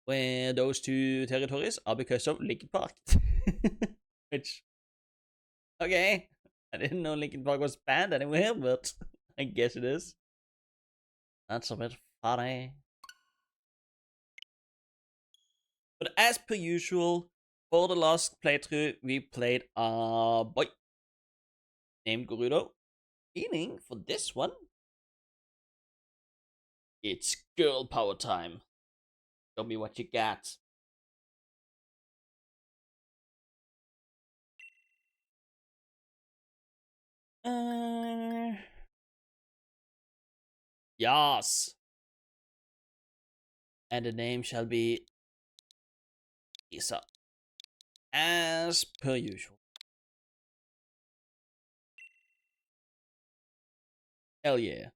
where those two territories are because of Linkin Park. Which, okay, I didn't know Linkin Park was banned anywhere, but I guess it is. That's a bit funny. But as per usual, for the last playthrough, we played a boy named Gerudo. Meaning, for this one, it's girl power time. Show me what you got. Yes. And the name shall be Isa. As per usual. Hell yeah.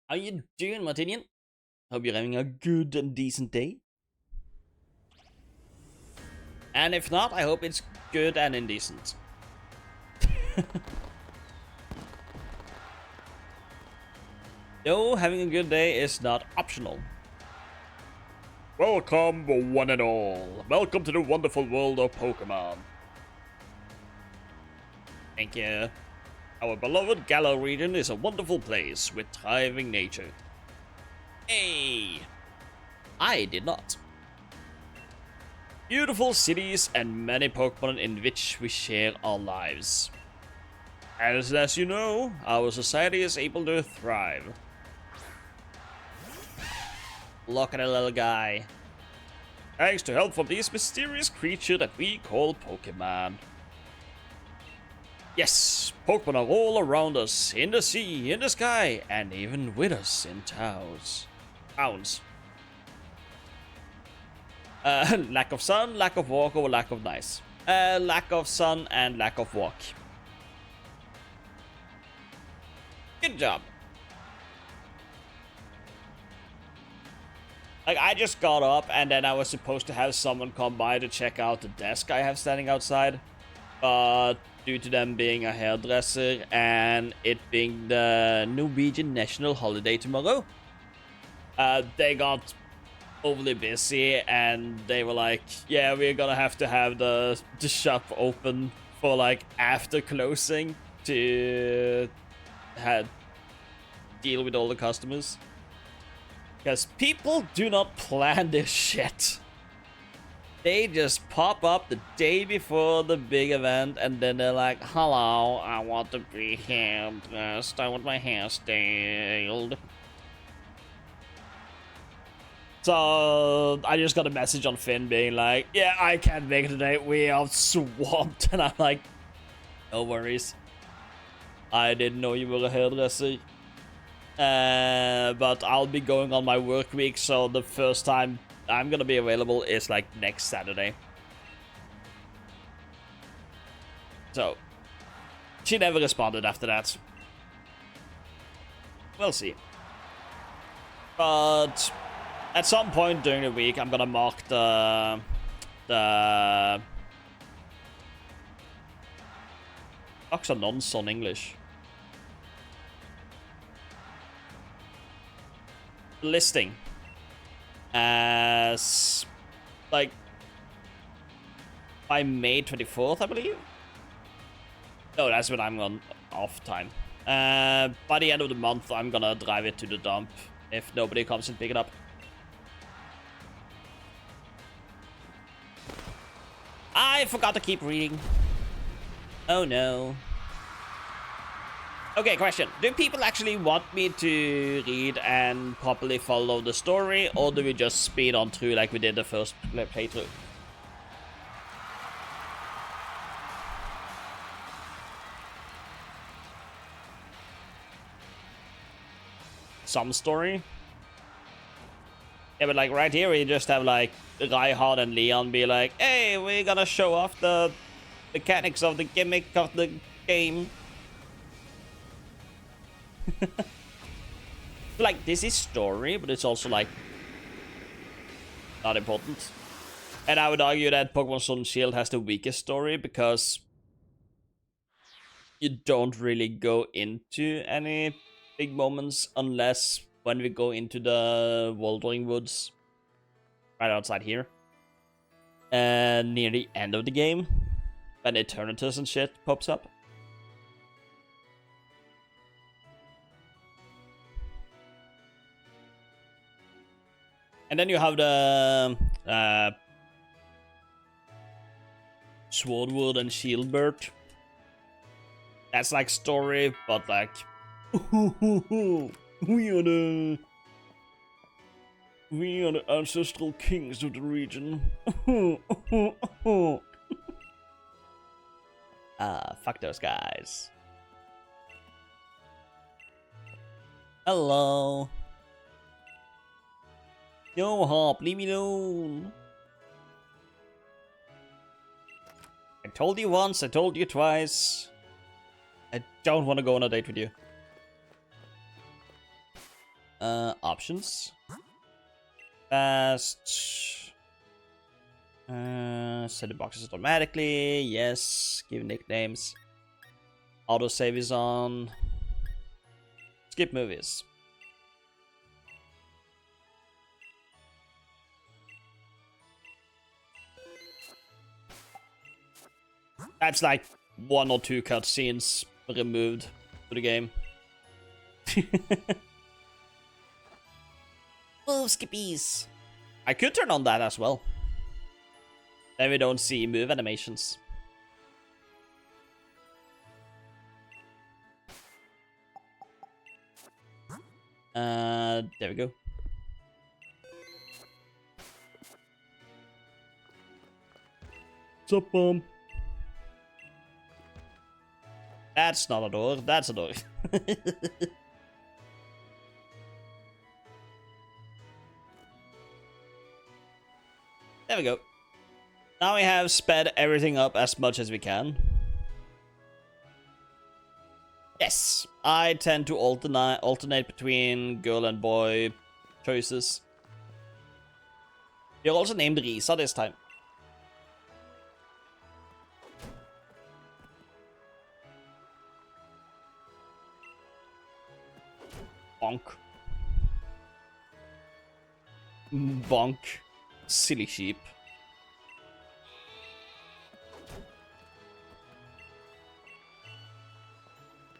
How you doing, Martinian? Hope you're having a good and decent day. And if not, I hope it's good and indecent. No, having a good day is not optional. Welcome, one and all. Welcome to the wonderful world of Pokemon. Thank you. Our beloved Galar region is a wonderful place with thriving nature. Hey! I did not. Beautiful cities and many Pokemon in which we share our lives. As you know, our society is able to thrive. Look at that little guy. Thanks to help from this mysterious creature that we call Pokemon. Yes, Pokemon are all around us, in the sea, in the sky, and even with us in towns. Lack of sun, lack of walk, or lack of nice. Lack of sun and lack of walk. Good job. Like, I just got up and then I was supposed to have someone come by to check out the desk I have standing outside. But due to them being a hairdresser and it being the Norwegian national holiday tomorrow, they got overly busy and they were like, yeah, we're gonna have to have the shop open for like after closing to deal with all the customers. Because people do not plan this shit. They just pop up the day before the big event and then they're like, hello, I want to be hairdressed. I want my hair styled. So I just got a message on Finn being like, yeah, I can't make it today. We are swamped. And I'm like, no worries. I didn't know you were a hairdresser. But I'll be going on my work week, so the first time I'm gonna be available is like next Saturday. So she never responded after that. We'll see. But at some point during the week, I'm gonna mark the Fuck's a nonce on English. Listing as like by May 24th, I believe. No, that's when I'm on off time. By the end of the month, I'm gonna drive it to the dump if nobody comes and pick it up. I forgot to keep reading. Oh no. Okay, question. Do people actually want me to read and properly follow the story, or do we just speed on through like we did the first playthrough? Some story? Yeah, but like right here we just have like Reinhardt and Leon be like, hey, we're gonna show off the mechanics of the gimmick of the game. Like, this is story, but it's also like not important. And I would argue that Pokemon Sword and Shield has the weakest story because you don't really go into any big moments unless when we go into the Waldering Woods right outside here. And near the end of the game, when Eternatus and shit pops up. And then you have the Swordwood and Shieldbird. That's like story, but like we are the ancestral kings of the region. Fuck those guys. Hello. Yo, Hop, leave me alone. I told you once, I told you twice. I don't want to go on a date with you. Options. Fast. Set the boxes automatically. Yes. Give nicknames. Autosave is on. Skip movies. That's like 1 or 2 cutscenes removed to the game. Move skippies. I could turn on that as well. Then we don't see move animations. There we go. What's up, Mom? That's not a door, that's a door. There we go. Now we have sped everything up as much as we can. Yes, I tend to alternate between girl and boy choices. You're also named Risa this time. Bonk. Bonk. Silly sheep.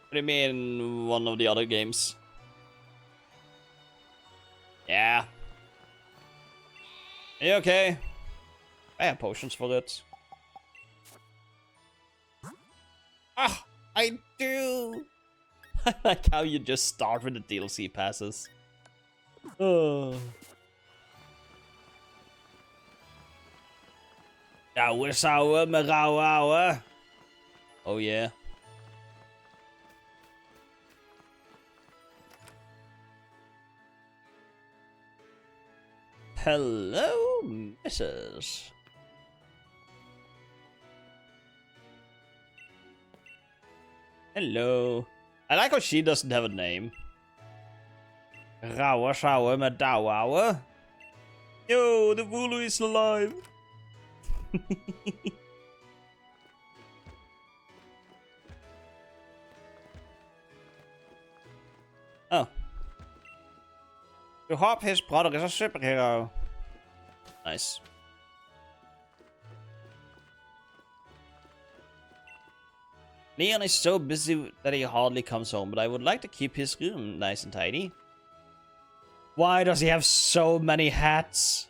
What do you mean, one of the other games? Yeah. Are you okay? I have potions for it. Ah, I do! I like how you just start with the DLC passes. Oh. Rauwe sauwe met rauwe ouwe. Oh yeah. Hello, Mrs. Hello. I like how she doesn't have a name. Rauwe sauwe met douwe ouwe. Yo, the Wooloo is alive. Oh. To Hop, his brother is a superhero. Nice. Leon is so busy that he hardly comes home, but I would like to keep his room nice and tidy. Why does he have so many hats?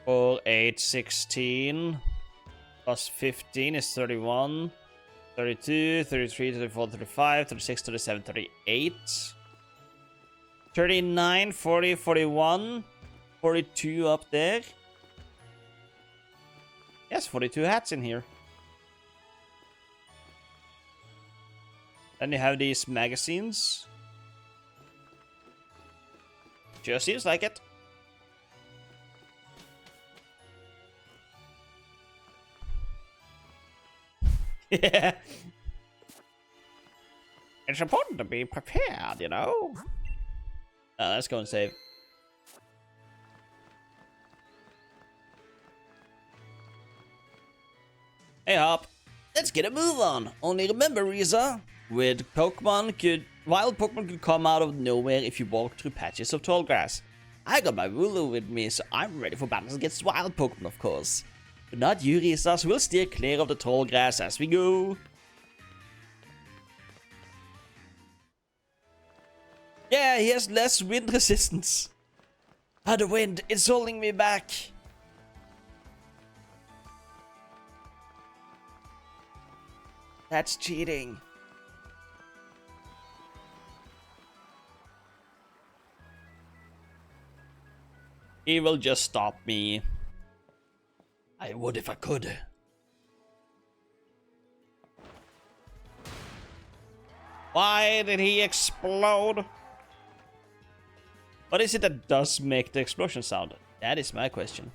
4, 8, 16. Plus 15 is 31. 32, 33, 34, 35, 36, 37, 38. 39, 40, 41. 42 up there. Yes, 42 hats in here. Then you have these magazines. Sure seems like it. Yeah. It's important to be prepared, you know? Let's go and save. Hey Hop, let's get a move on. Only remember, Risa, with Pokemon wild Pokemon could come out of nowhere if you walk through patches of tall grass. I got my Wooloo with me, so I'm ready for battles against wild Pokemon, of course. But not you, Risa, so we'll steer clear of the tall grass as we go. Yeah, he has less wind resistance. Ah, the wind, it's holding me back. That's cheating. He will just stop me. I would if I could. Why did he explode? What is it that does make the explosion sound? That is my question.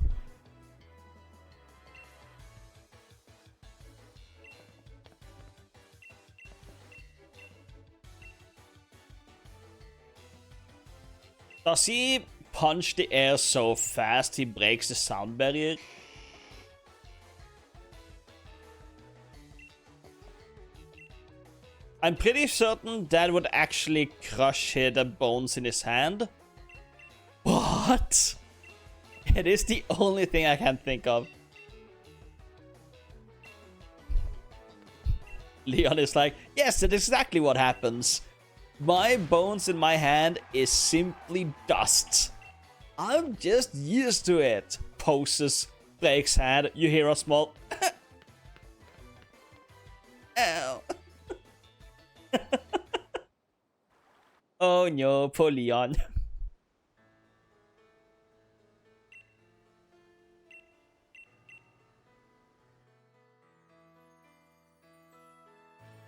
Does he punch the air so fast he breaks the sound barrier? I'm pretty certain that would actually crush the bones in his hand. What? It is the only thing I can think of. Leon is like, yes, that's exactly what happens. My bones in my hand is simply dust. I'm just used to it. Poses, breaks hand, you hear a small ow. Oh no, poor Leon.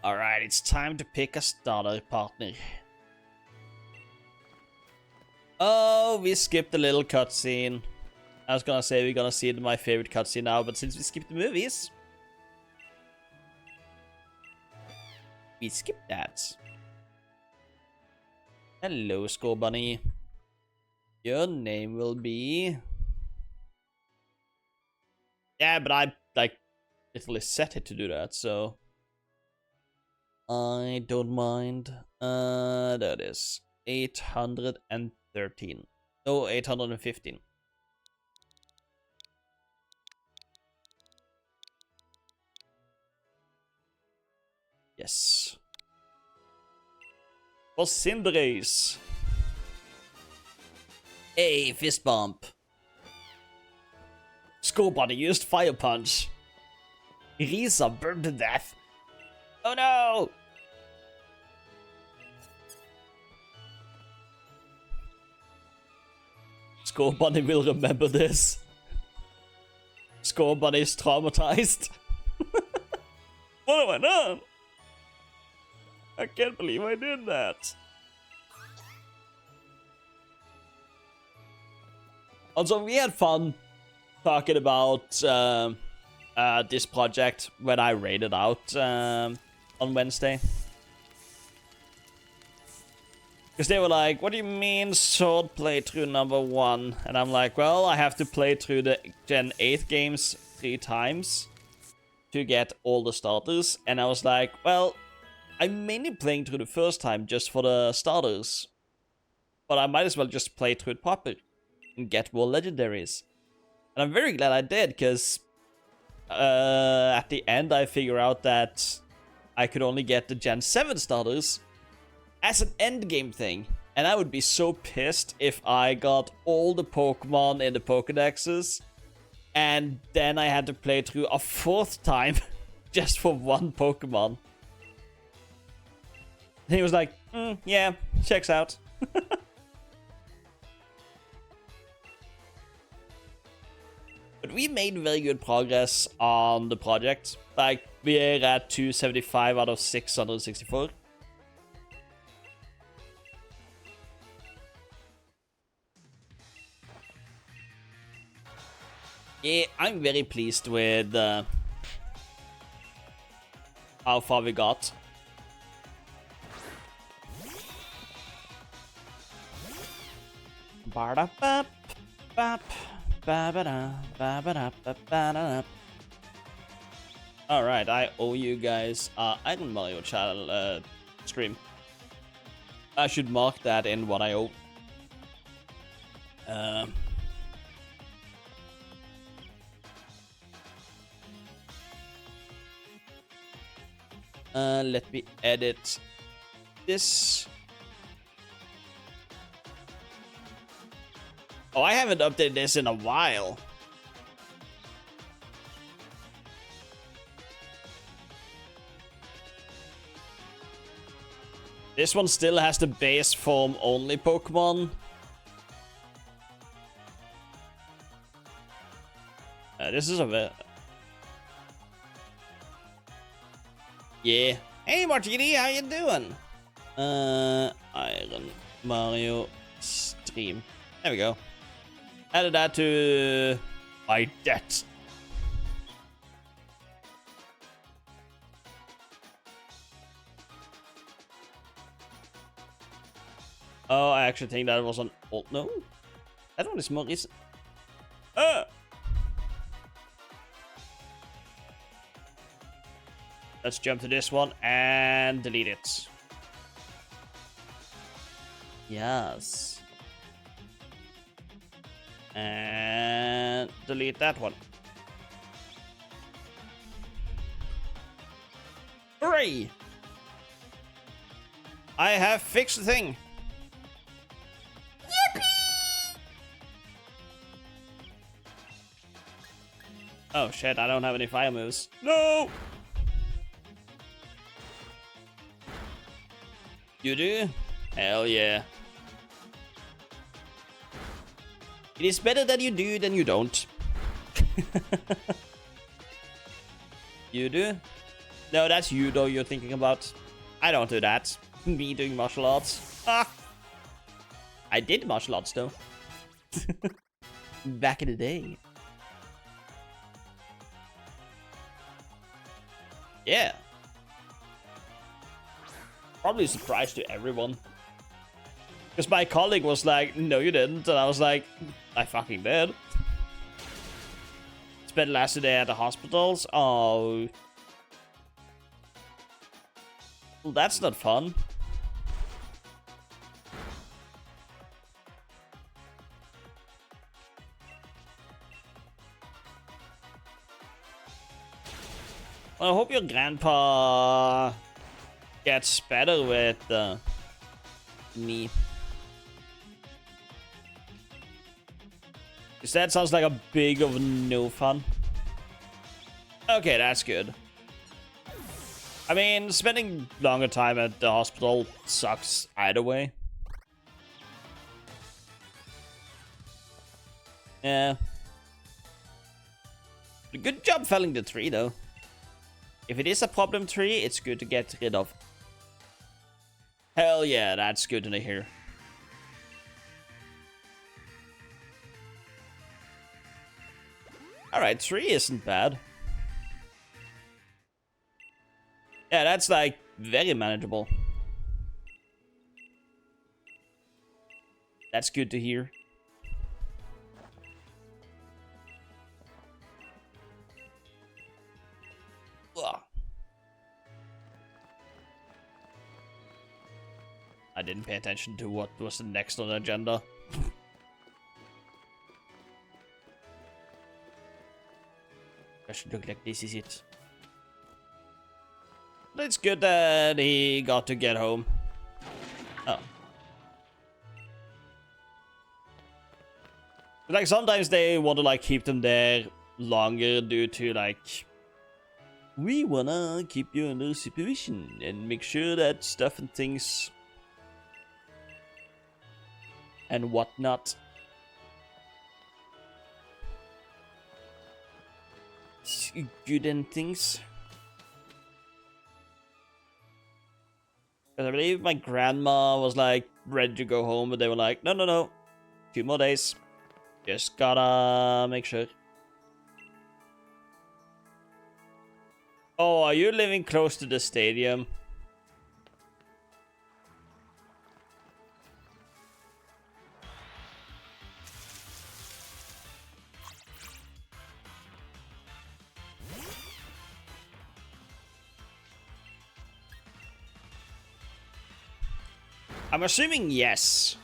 Alright, it's time to pick a starter partner. Oh, we skipped a little cutscene. I was gonna say we're gonna see my favorite cutscene now, but since we skipped the movies, we skipped that. Hello, Scorbunny. Your name will be... Yeah, but I, like, literally set it to do that, so... I don't mind. There it is. 813. No, 815. Yes. For Cinderace. Hey, fist bump. Scorbunny used Fire Punch. Risa burned to death. Oh no! Scorbunny will remember this. Scorbunny is traumatized. What have I done? I can't believe I did that. Also, we had fun talking about this project when I raided out on Wednesday. Because they were like, what do you mean sword playthrough number 1? And I'm like, well, I have to play through the Gen 8 games 3 times to get all the starters. And I was like, well, I'm mainly playing through the first time just for the starters. But I might as well just play through it proper and get more legendaries. And I'm very glad I did, because at the end I figure out that I could only get the Gen 7 starters as an endgame thing. And I would be so pissed if I got all the Pokemon in the Pokedexes and then I had to play through a 4th time just for one Pokemon. And he was like, yeah, checks out. But we made very good progress on the project. Like, we're at 275 out of 664. Yeah, I'm very pleased with how far we got. Alright, I owe you guys Iron Mario channel stream. I should mark that in what I owe. Let me edit this. Oh, I haven't updated this in a while. This one still has the base form only Pokemon. This is a bit... Yeah. Hey, Martini, how you doing? Iron Mario stream. There we go. Added that to my debt. Oh, I actually think that was an old... No? That one is more recent. Let's jump to this one and delete it. Yes. And delete that one. Hooray! I have fixed the thing. Yippee! Oh shit, I don't have any fire moves. No! You do? Hell yeah. It is better that you do than you don't. You do? No, that's you though you're thinking about. I don't do that. Me doing martial arts. Ah! I did martial arts though. Back in the day. Yeah. Probably a surprise to everyone. Because my colleague was like, no you didn't. And I was like, I fucking did. Spent last day at the hospitals. Oh. Well, that's not fun. Well, I hope your grandpa gets better with me. Because that sounds like a big of no fun. Okay, that's good. I mean, spending longer time at the hospital sucks either way. Yeah. Good job felling the tree, though. If it is a problem tree, it's good to get rid of. Hell yeah, that's good to hear. Alright, 3 isn't bad. Yeah, that's like very manageable. That's good to hear. Ugh. I didn't pay attention to what was the next on the agenda. I should look like this is it. But it's good that he got to get home. Oh. But like sometimes they want to like keep them there longer due to like, we wanna keep you under supervision and make sure that stuff and things and whatnot. Good and things. Because I believe my grandma was like ready to go home, but they were like, no, no, no. 2 more days. Just gotta make sure. Oh, are you living close to the stadium? I'm assuming yes.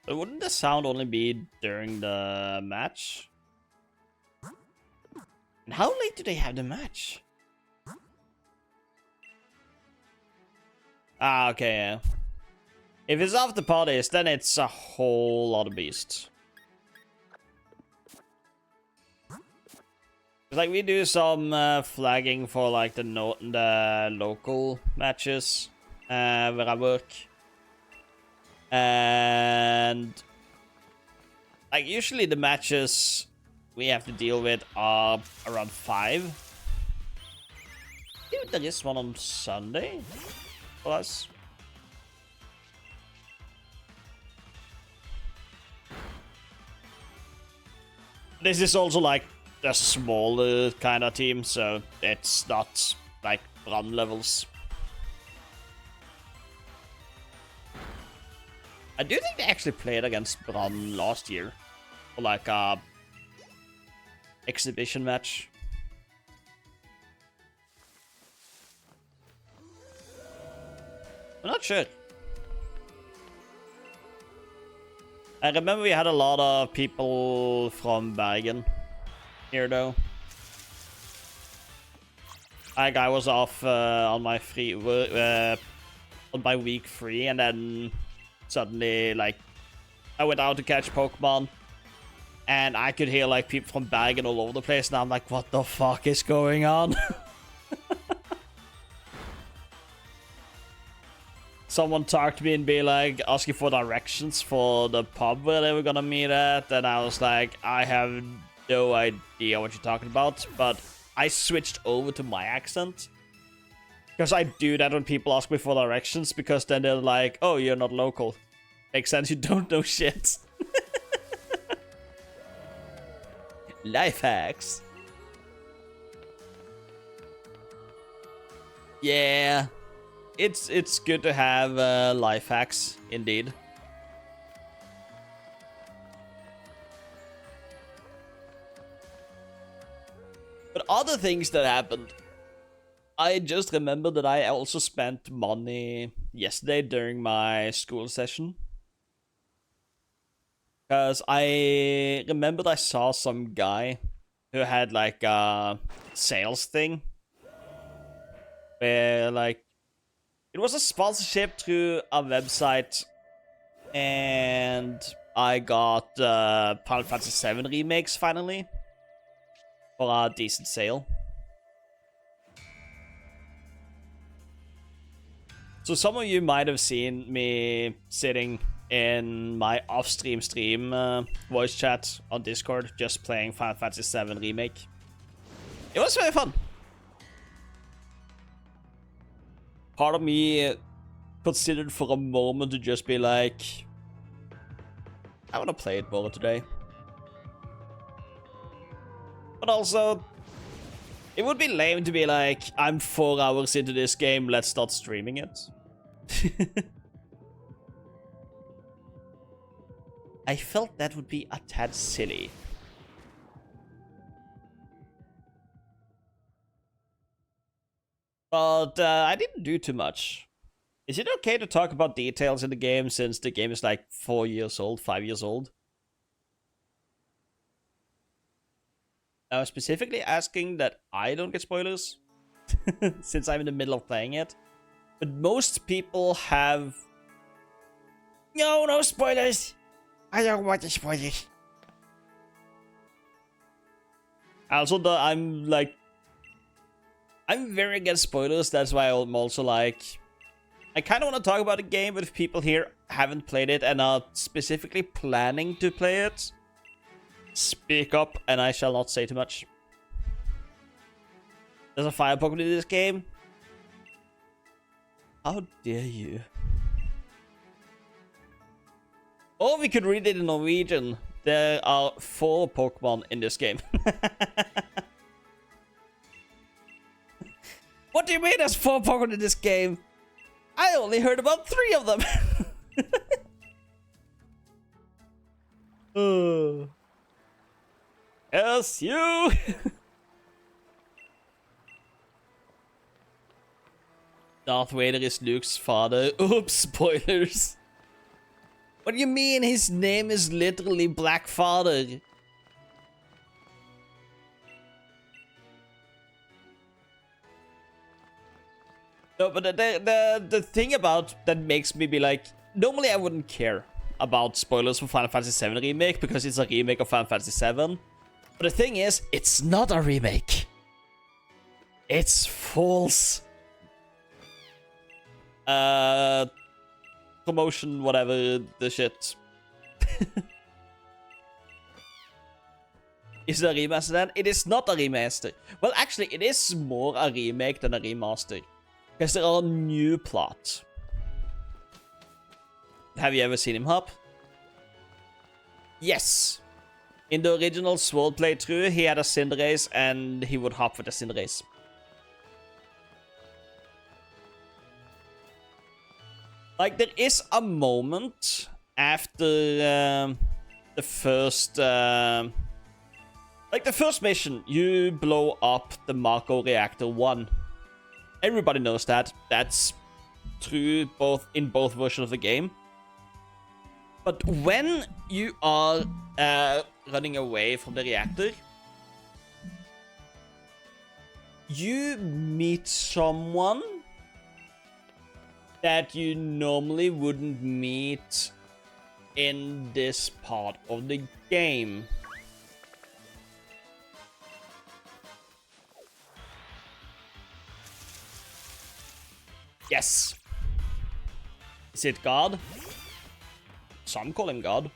But wouldn't the sound only be during the match? And how late do they have the match? Ah, okay, yeah. If it's after parties, then it's a whole lot of beasts. Like, we do some flagging for, like, the local matches where I work. And, like, usually the matches we have to deal with are around 5. I think there is one on Sunday for us. This is also, like, a smaller kind of team, so it's not, like, run levels. I do think they actually played against Brann last year. For, like, a exhibition match. I'm not sure. I remember we had a lot of people from Bergen here, though. Like, I was off on my on my week 3, and then suddenly, like, I went out to catch Pokemon, and I could hear, like, people from Bergen all over the place, and I'm like, what the fuck is going on? Someone talked to me and be like, asking for directions for the pub where they were gonna meet at, and I was like, I have no idea what you're talking about, but I switched over to my accent. Because I do that when people ask me for directions, because then they're like, oh, you're not local. Makes sense, you don't know shit. Life hacks. Yeah. It's good to have life hacks, indeed. But other things that happened. I just remember that I also spent money yesterday during my school session. Because I remembered I saw some guy who had, like, a sales thing. Where, like, it was a sponsorship through a website, and I got Final Fantasy VII remakes finally for a decent sale. So some of you might have seen me sitting in my off-stream voice chat on Discord, just playing Final Fantasy VII Remake. It was very fun. Part of me considered for a moment to just be like, I want to play it more today. But also, it would be lame to be like, I'm 4 hours into this game, let's start streaming it. I felt that would be a tad silly. But I didn't do too much. Is it okay to talk about details in the game since the game is like 4 years old, 5 years old? I was specifically asking that I don't get spoilers, since I'm in the middle of playing it. But most people have... No spoilers! I don't want the spoilers. Also, I'm very against spoilers, that's why I'm also like... I kind of want to talk about the game, but if people here haven't played it and are specifically planning to play it, speak up and I shall not say too much. There's a fire Pokemon in this game? How dare you? Or we could read it in Norwegian. There are 4 Pokemon in this game. What do you mean there's 4 Pokemon in this game? I only heard about 3 of them. Yes, you! Darth Vader is Luke's father. Oops, spoilers. What do you mean his name is literally Black Father? No, but the thing about that makes me be like, normally I wouldn't care about spoilers for Final Fantasy VII Remake because it's a remake of Final Fantasy VII. But the thing is, it's not a remake. It's false. Promotion, whatever the shit. Is it a remaster then? It is not a remaster. Well, actually, it is more a remake than a remaster. Because there are new plots. Have you ever seen him hop? Yes. In the original Sword playthrough, he had a Cinderace and he would hop with the Cinderace. Like, there is a moment after the first... like, the first mission, you blow up the Mako Reactor 1. Everybody knows that. That's true in both versions of the game. But when you are running away from the reactor, you meet someone that you normally wouldn't meet in this part of the game. Yes. Is it God? Some call him God.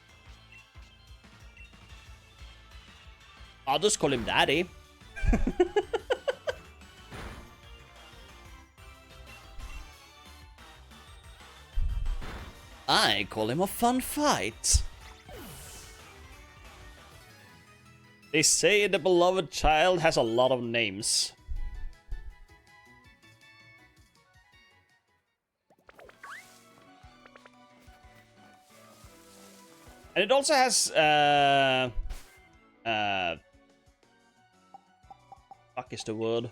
Others call him Daddy. I call him a fun fight. They say the beloved child has a lot of names. And it also has, fuck is the word?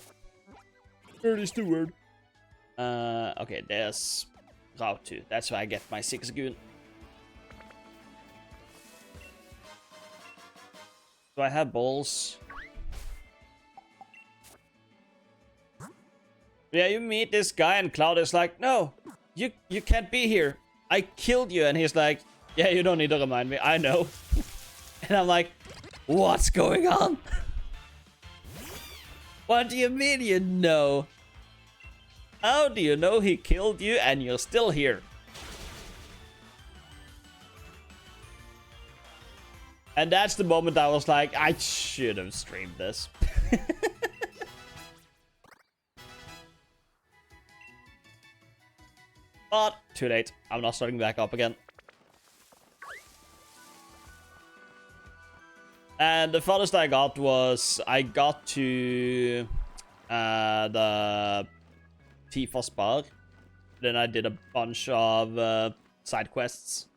Where is the word? Okay, there's Route 2. That's where I get my 6 goon. Do I have balls? Yeah, you meet this guy and Cloud is like, no, you can't be here. I killed you. And he's like, yeah, you don't need to remind me. I know. And I'm like, what's going on? What do you mean you know? How do you know he killed you and you're still here? And that's the moment I was like, I should have streamed this. But too late. I'm not starting back up again. And the farthest I got was I got to the Tifa's bar. Then I did a bunch of side quests.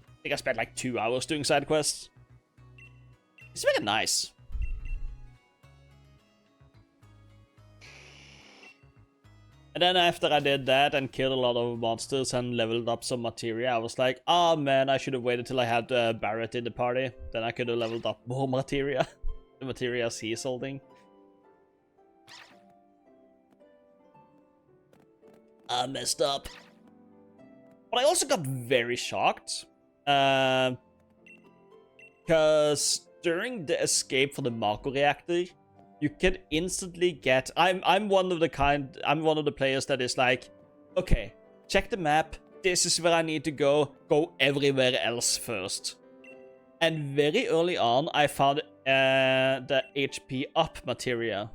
I think I spent like 2 hours doing side quests. It's really nice. And then after I did that and killed a lot of monsters and leveled up some materia, I was like, oh man, I should have waited till I had Barret in the party. Then I could have leveled up more materia. The materia he's holding. I messed up. But I also got very shocked. Because during the escape from the Mako reactor, you can instantly get... I'm one of the players that is like, okay, check the map. This is where I need to go. Go everywhere else first. And very early on, I found the HP up materia.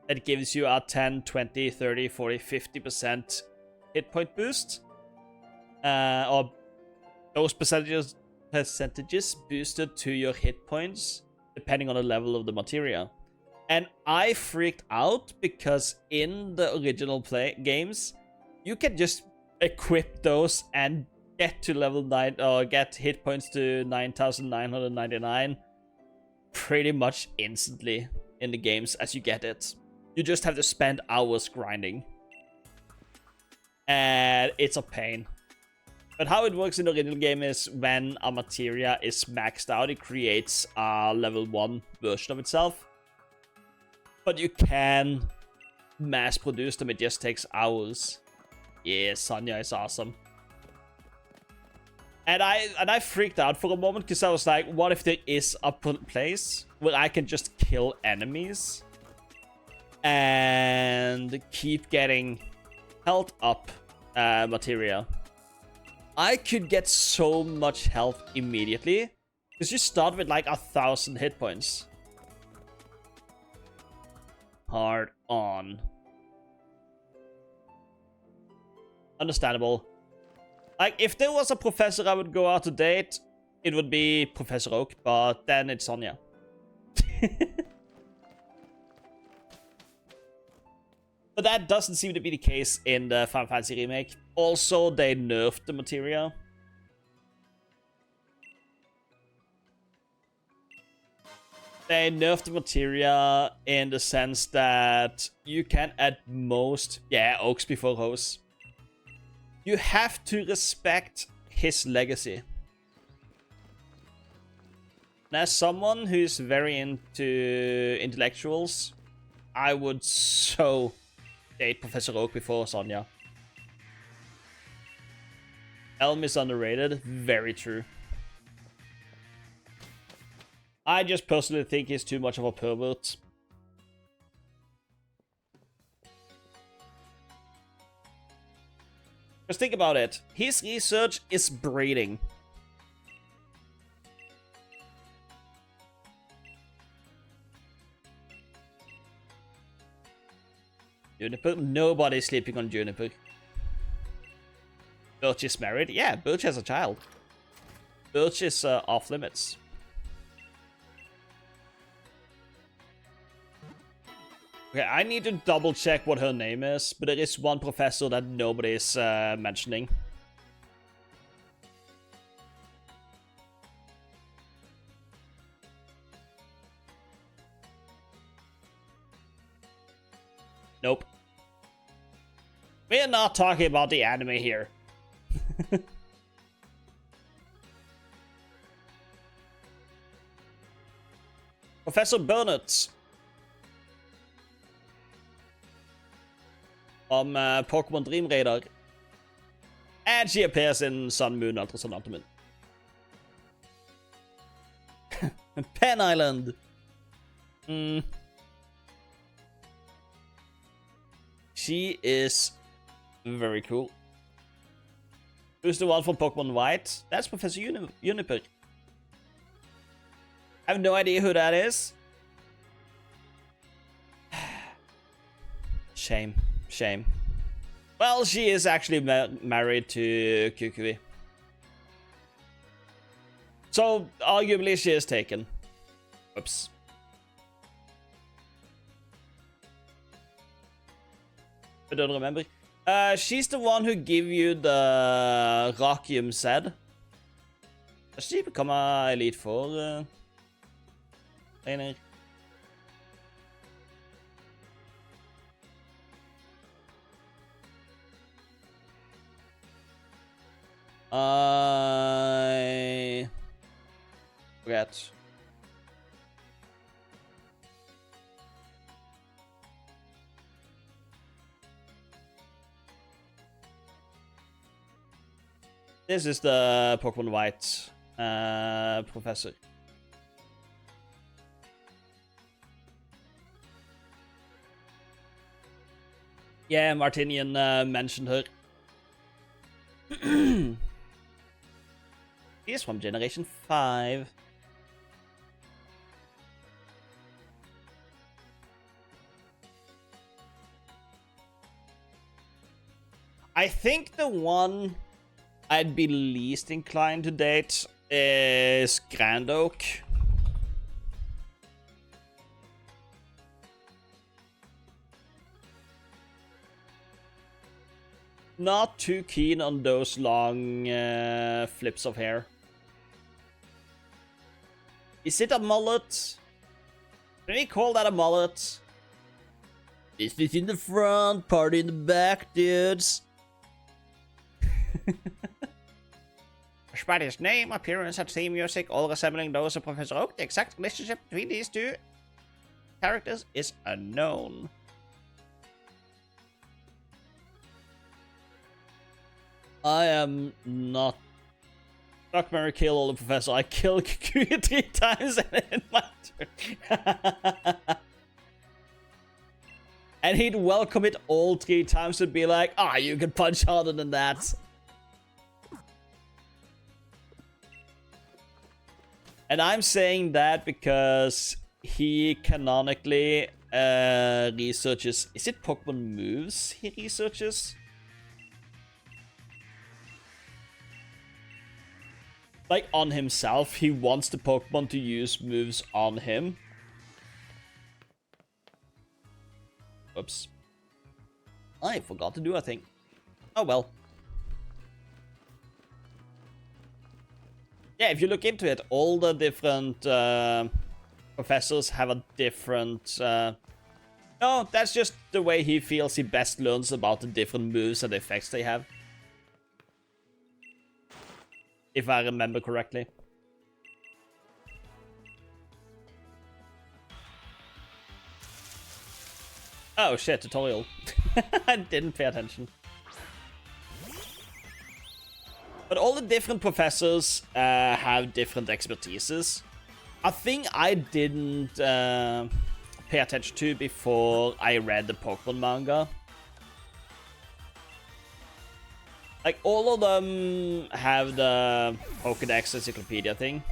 That gives you a 10, 20, 30, 40, 50% hit point boost. Or those percentages boosted to your hit points, depending on the level of the materia. And I freaked out because in the original games, you can just equip those and get to level 9 or get hit points to 9,999 pretty much instantly in the games as you get it. You just have to spend hours grinding. And it's a pain. But how it works in the original game is when a materia is maxed out, it creates a level 1 version of itself. But you can mass produce them, it just takes hours. Yeah, Sonya is awesome. And I freaked out for a moment because I was like, what if there is a place where I can just kill enemies and keep getting health up materia? I could get so much health immediately because you start with like 1,000 hit points. Hard on. Understandable. Like, if there was a professor I would go out to date, it would be Professor Oak, but then it's Sonya. But that doesn't seem to be the case in the Final Fantasy Remake. Also, they nerfed the materia. They nerfed the materia in the sense that you can at most... Yeah, Oaks before Hose. You have to respect his legacy. And as someone who's very into intellectuals, I would so date Professor Oak before Sonya. Elm is underrated. Very true. I just personally think he's too much of a pervert. Just think about it. His research is breeding. Juniper? Nobody's sleeping on Juniper. Birch is married? Yeah, Birch has a child. Birch is off limits. Okay, I need to double check what her name is, but there is one professor that nobody is mentioning. Nope. We're not talking about the anime here. Professor Burnett. From Pokemon Dream Raider. And she appears in Sun Moon Ultra Sun Ultimate. Pen Island. She is very cool. Who's the one from Pokemon White? That's Professor Juniper. I have no idea who that is. Shame. Shame. Well, she is actually married to Kukui. So, arguably, she is taken. Oops. I don't remember. She's the one who gave you the Rakium Zed. Does she become a Elite Four trainer? I forget. This is the Pokemon White professor. Yeah, Martinian mentioned her. He is from Generation 5. I think the one I'd be least inclined to date is Grand Oak. not too keen on those long flips of hair. Is it a mullet? Can we call that a mullet? Business in the front, party in the back, dudes. Despite his name, appearance, and theme music, all resembling those of Professor Oak, the exact relationship between these two characters is unknown. I am not... Fuck, marry, kill all the Professor. I kill Kikuya 3 times and in my turn. And he'd welcome it all 3 times and be like, ah, you can punch harder than that. And I'm saying that because he canonically researches... Is it Pokemon moves he researches? Like, on himself, he wants the Pokemon to use moves on him. Oops. I forgot to do a thing. Oh well. Yeah, if you look into it, all the different professors have a different... No, that's just the way he feels he best learns about the different moves and effects they have. If I remember correctly. Oh shit, tutorial. I didn't pay attention. But all the different professors have different expertises. A thing I didn't pay attention to before I read the Pokemon manga. Like, all of them have the Pokédex Encyclopedia thing.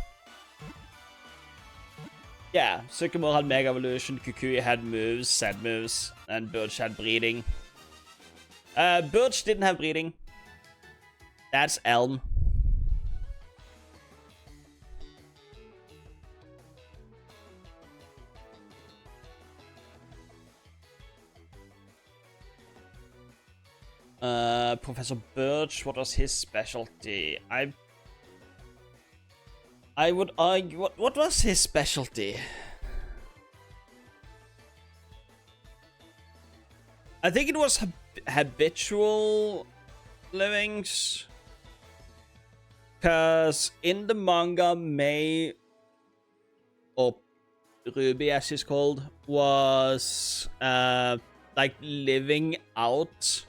Yeah, Sycamore had Mega Evolution, Kikuya had moves, Zed moves, and Birch had breeding. Birch didn't have breeding. That's Elm. Professor Birch, what was his specialty? I would argue... What was his specialty? I think it was habitual livings. Because in the manga, May... or Ruby as she's called, was like living out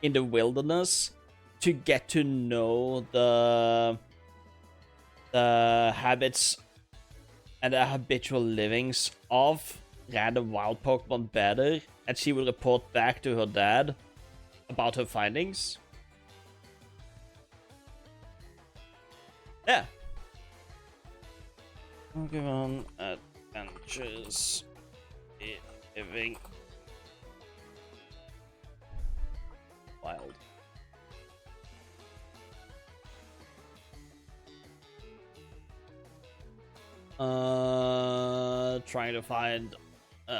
in the wilderness to get to know the habits and the habitual livings of random wild Pokemon better, and she will report back to her dad about her findings. Yeah. Pokemon Adventures living wild. Trying to find you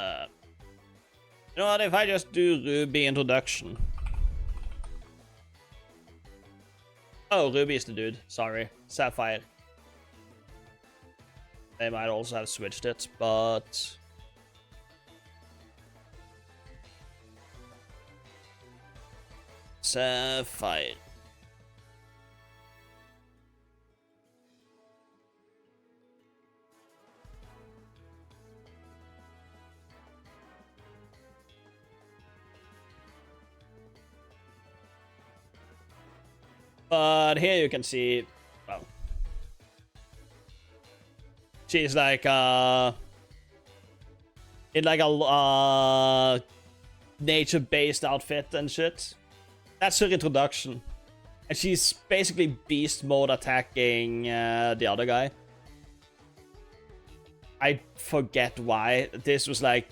know what, if I just do Ruby introduction. Oh, Ruby is the dude, sorry. Sapphire. They might also have switched it, but Sapphire. But here you can see, well, she's like in like a nature-based outfit and shit. That's her introduction. And she's basically beast mode attacking the other guy. I forget why. This was like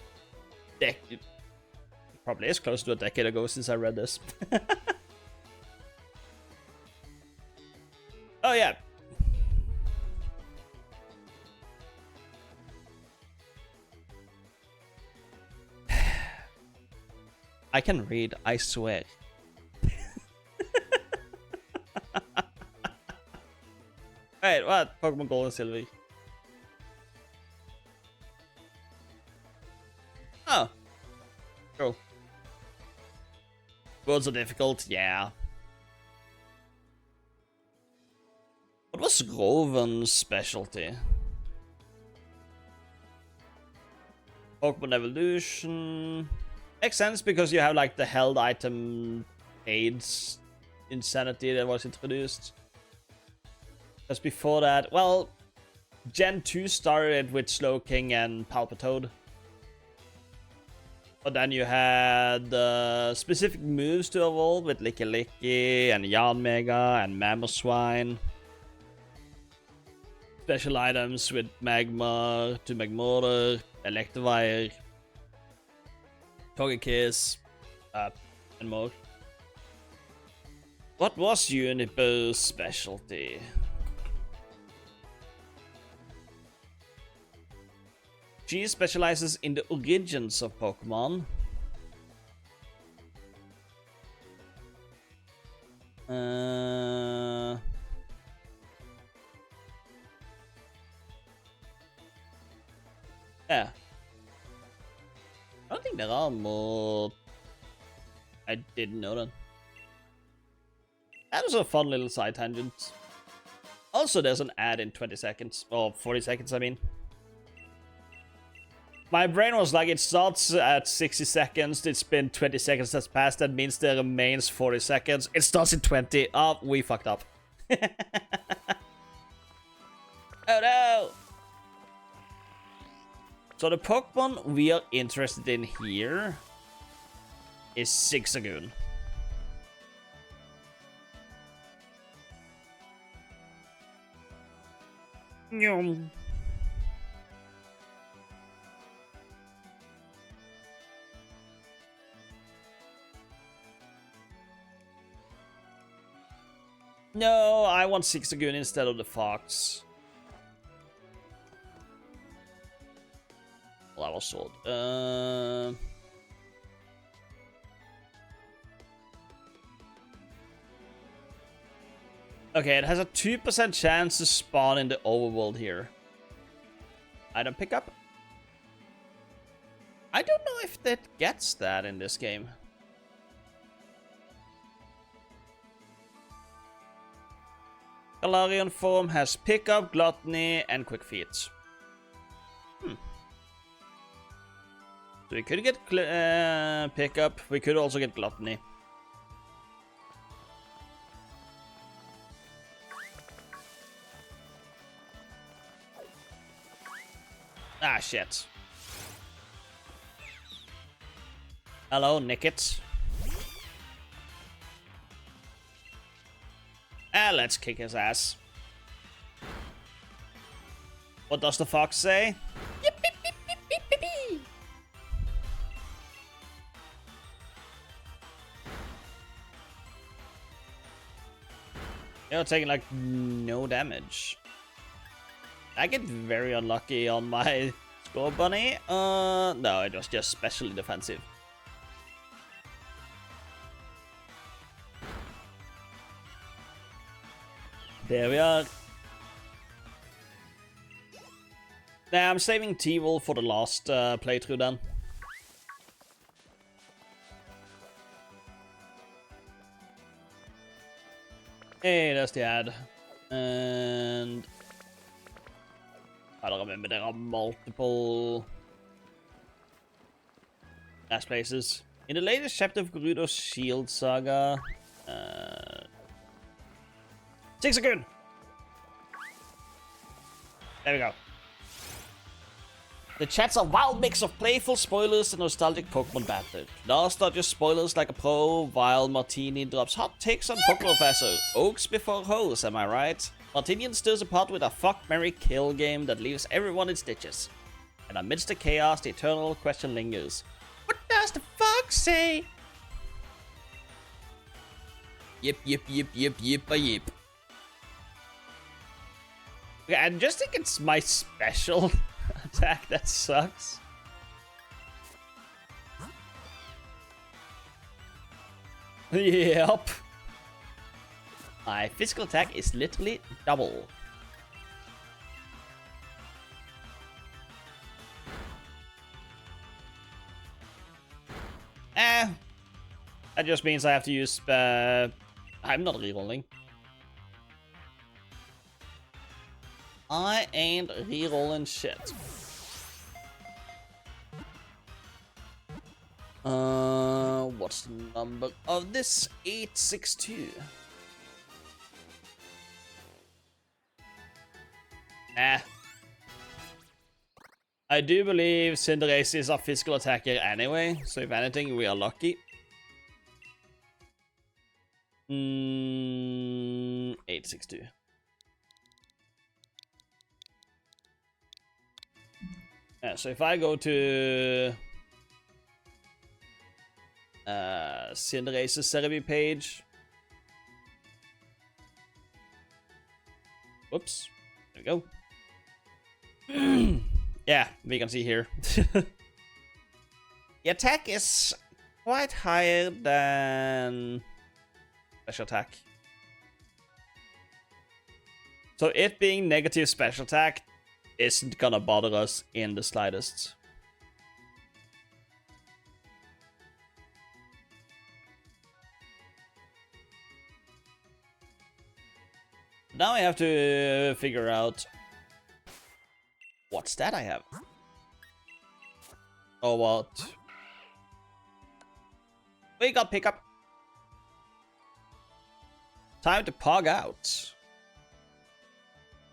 probably is close to a decade ago since I read this. Oh yeah. I can read, I swear. Wait, what? Pokemon Gold and Silver. Oh. Cool. Worlds are difficult, yeah. What was Groven's specialty? Pokemon Evolution. Makes sense because you have like the held item AIDS insanity that was introduced. Just before that, well, Gen 2 started with Slowking and Palpitoad. But then you had specific moves to evolve with Licky and Yanmega and Mamoswine. Special items with Magmar to Magmortar, Electivire, Togekiss, and more. What was Unipo's specialty? She specializes in the origins of Pokemon. Yeah. I don't think there are more. I didn't know that. That was a fun little side tangent. Also, there's an ad in 20 seconds. Or 40 seconds, I mean. My brain was like, it starts at 60 seconds. It's been 20 seconds that's passed. That means there remains 40 seconds. It starts in 20. Oh, we fucked up. Oh no! So the Pokemon we are interested in here is Zigzagoon. Yum. No, I want Zigzagoon instead of the Fox. Well, I was sold. Okay, it has a 2% chance to spawn in the overworld here. Item pickup? I don't know if that gets that in this game. Galarian form has pickup, gluttony, and quick feet. So we could get pickup. We could also get gluttony. Ah, shit. Hello, Nickit. Let's kick his ass. What does the fox say? Yip, beep, beep, beep, beep, beep, beep. You're taking like no damage. I get very unlucky on my Score Bunny. No, it was just specially defensive. There we are. Nah, I'm saving T-Wolf for the last playthrough then. Hey, there's the ad. And I don't remember, there are multiple last places. In the latest chapter of Gerudo's Shield Saga, Zigzagoon! There we go. The chat's a wild mix of playful spoilers and nostalgic Pokemon banter. Last are just spoilers like a pro, while Martini drops hot takes on Pokemon Professor. Oaks before hoes, am I right? Martinian stirs apart with a fuck, marry, kill game that leaves everyone in stitches. And amidst the chaos, the eternal question lingers. What does the fox say? Yip, yip, yip, yip, yip, a yip. Okay, I just think it's my special attack that sucks. Yep. My physical attack is literally double. That just means I have to use... I'm not rerolling. I ain't rerolling shit. What's the number of this? 862. Nah. I do believe Cinderace is a physical attacker anyway, so if anything, we are lucky. 862. Yeah, so if I go to Cinderace's Cerebi page. Whoops. There we go. Yeah, we can see here. The attack is quite higher than special attack. So it being negative special attack isn't gonna bother us in the slightest. Now I have to figure out what stat I have. Oh, what? We got pickup. Time to pog out.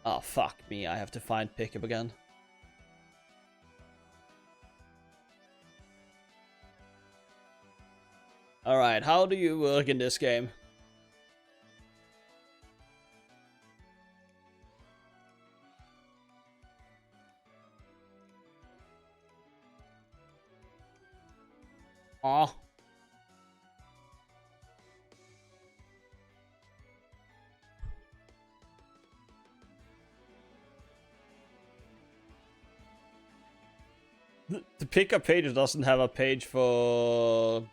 Oh, fuck me. I have to find pickup again. Alright, how do you work in this game? Aw. The pickup page doesn't have a page for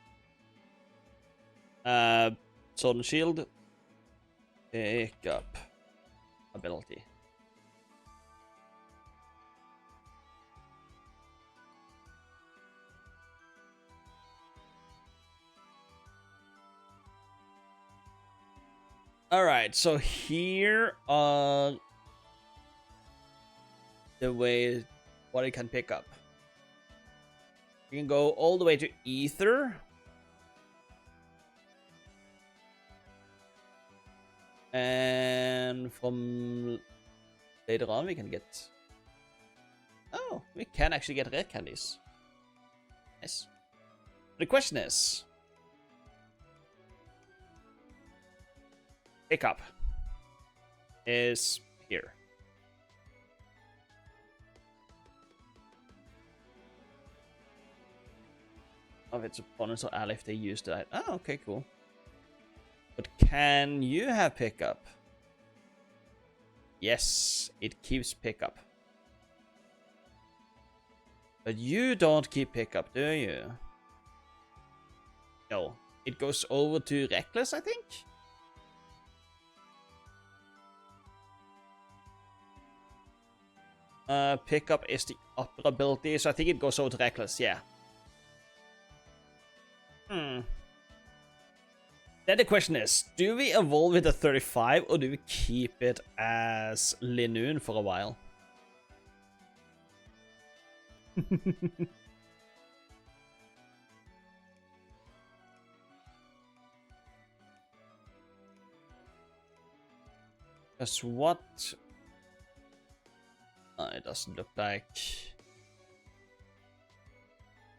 Sword and Shield. Pickup ability. Alright, so here are the way what it can pick up. You can go all the way to Ether. And from later on we can get... Oh, we can actually get rare candies. Nice. The question is... Pickup is here. Of its opponents or ally if they use that. Oh, okay, cool. But can you have pickup? Yes, it keeps pickup. But you don't keep pickup, do you? No. It goes over to Reckless, I think? Pickup is the upper ability, so I think it goes over to Reckless, yeah. Then the question is, do we evolve with a 35 or do we keep it as Linoone for a while? Because what... it doesn't look like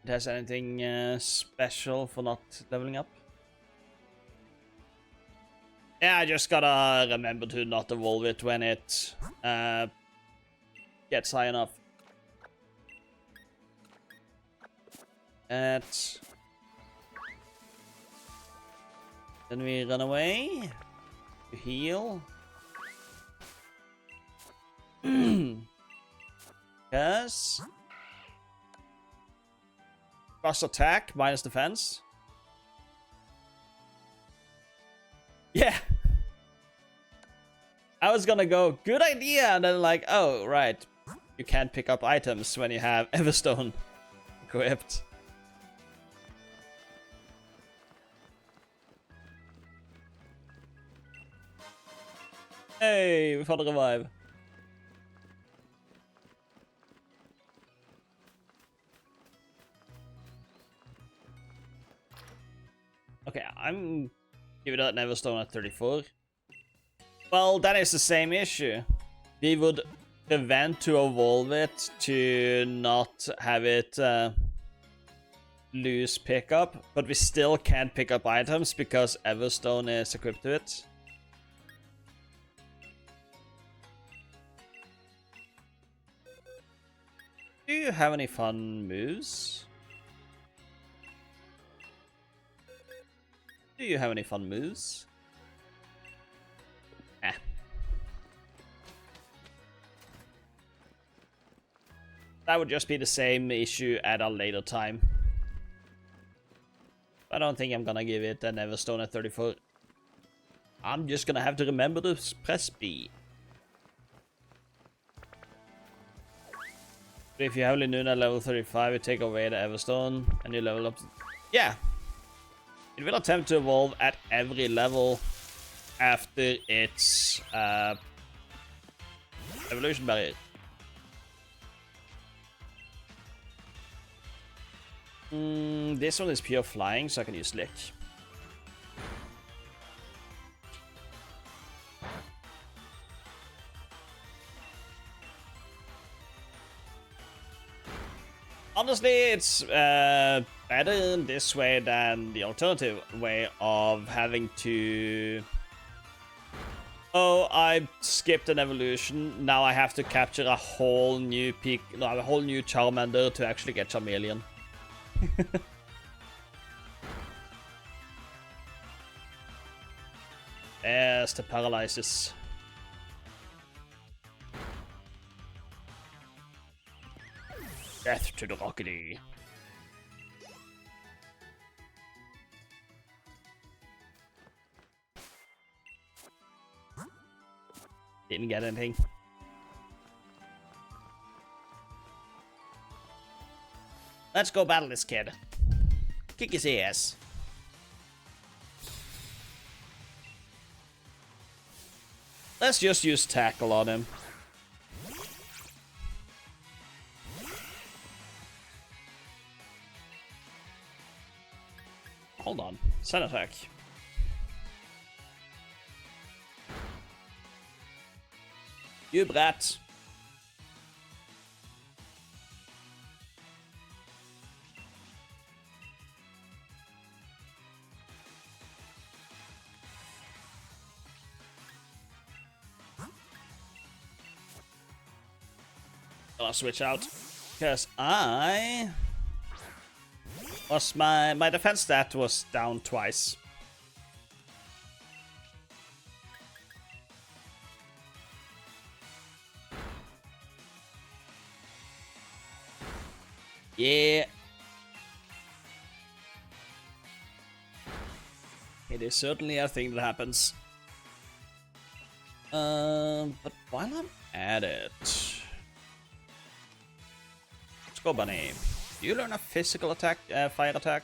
it has anything special for not leveling up. Yeah, I just gotta remember to not evolve it when it gets high enough. Then we run away to heal. Yes. Cross attack minus defense. Yeah. I was gonna go, good idea, and then like, oh, right. You can't pick up items when you have Everstone equipped. Hey, we found a revive. Okay, I'm giving that Neverstone at 34. Well, that is the same issue. We would prevent to evolve it to not have it lose pickup, but we still can't pick up items because Everstone is equipped to it. Do you have any fun moves? Do you have any fun moves? Eh. That would just be the same issue at a later time. I don't think I'm gonna give it an Everstone at 34. I'm just gonna have to remember to press B. If you have Linoona level 35, you take away the Everstone and you level up. Yeah! It will attempt to evolve at every level after its evolution barrier. This one is pure flying, so I can use Lick. Honestly, it's better this way than the alternative way of having to... Oh, I skipped an evolution. Now I have to capture a whole new Charmander to actually get Charmeleon. Yes, the paralysis. Death to the Rockety. Didn't get anything. Let's go battle this kid. Kick his ass. Let's just use tackle on him. Hold on. Sun attack. You brat. I'll switch out because I was my defense stat was down twice. Yeah. It is certainly a thing that happens. But while I'm at it, let's go, Bunny. You learn a physical attack, fire attack.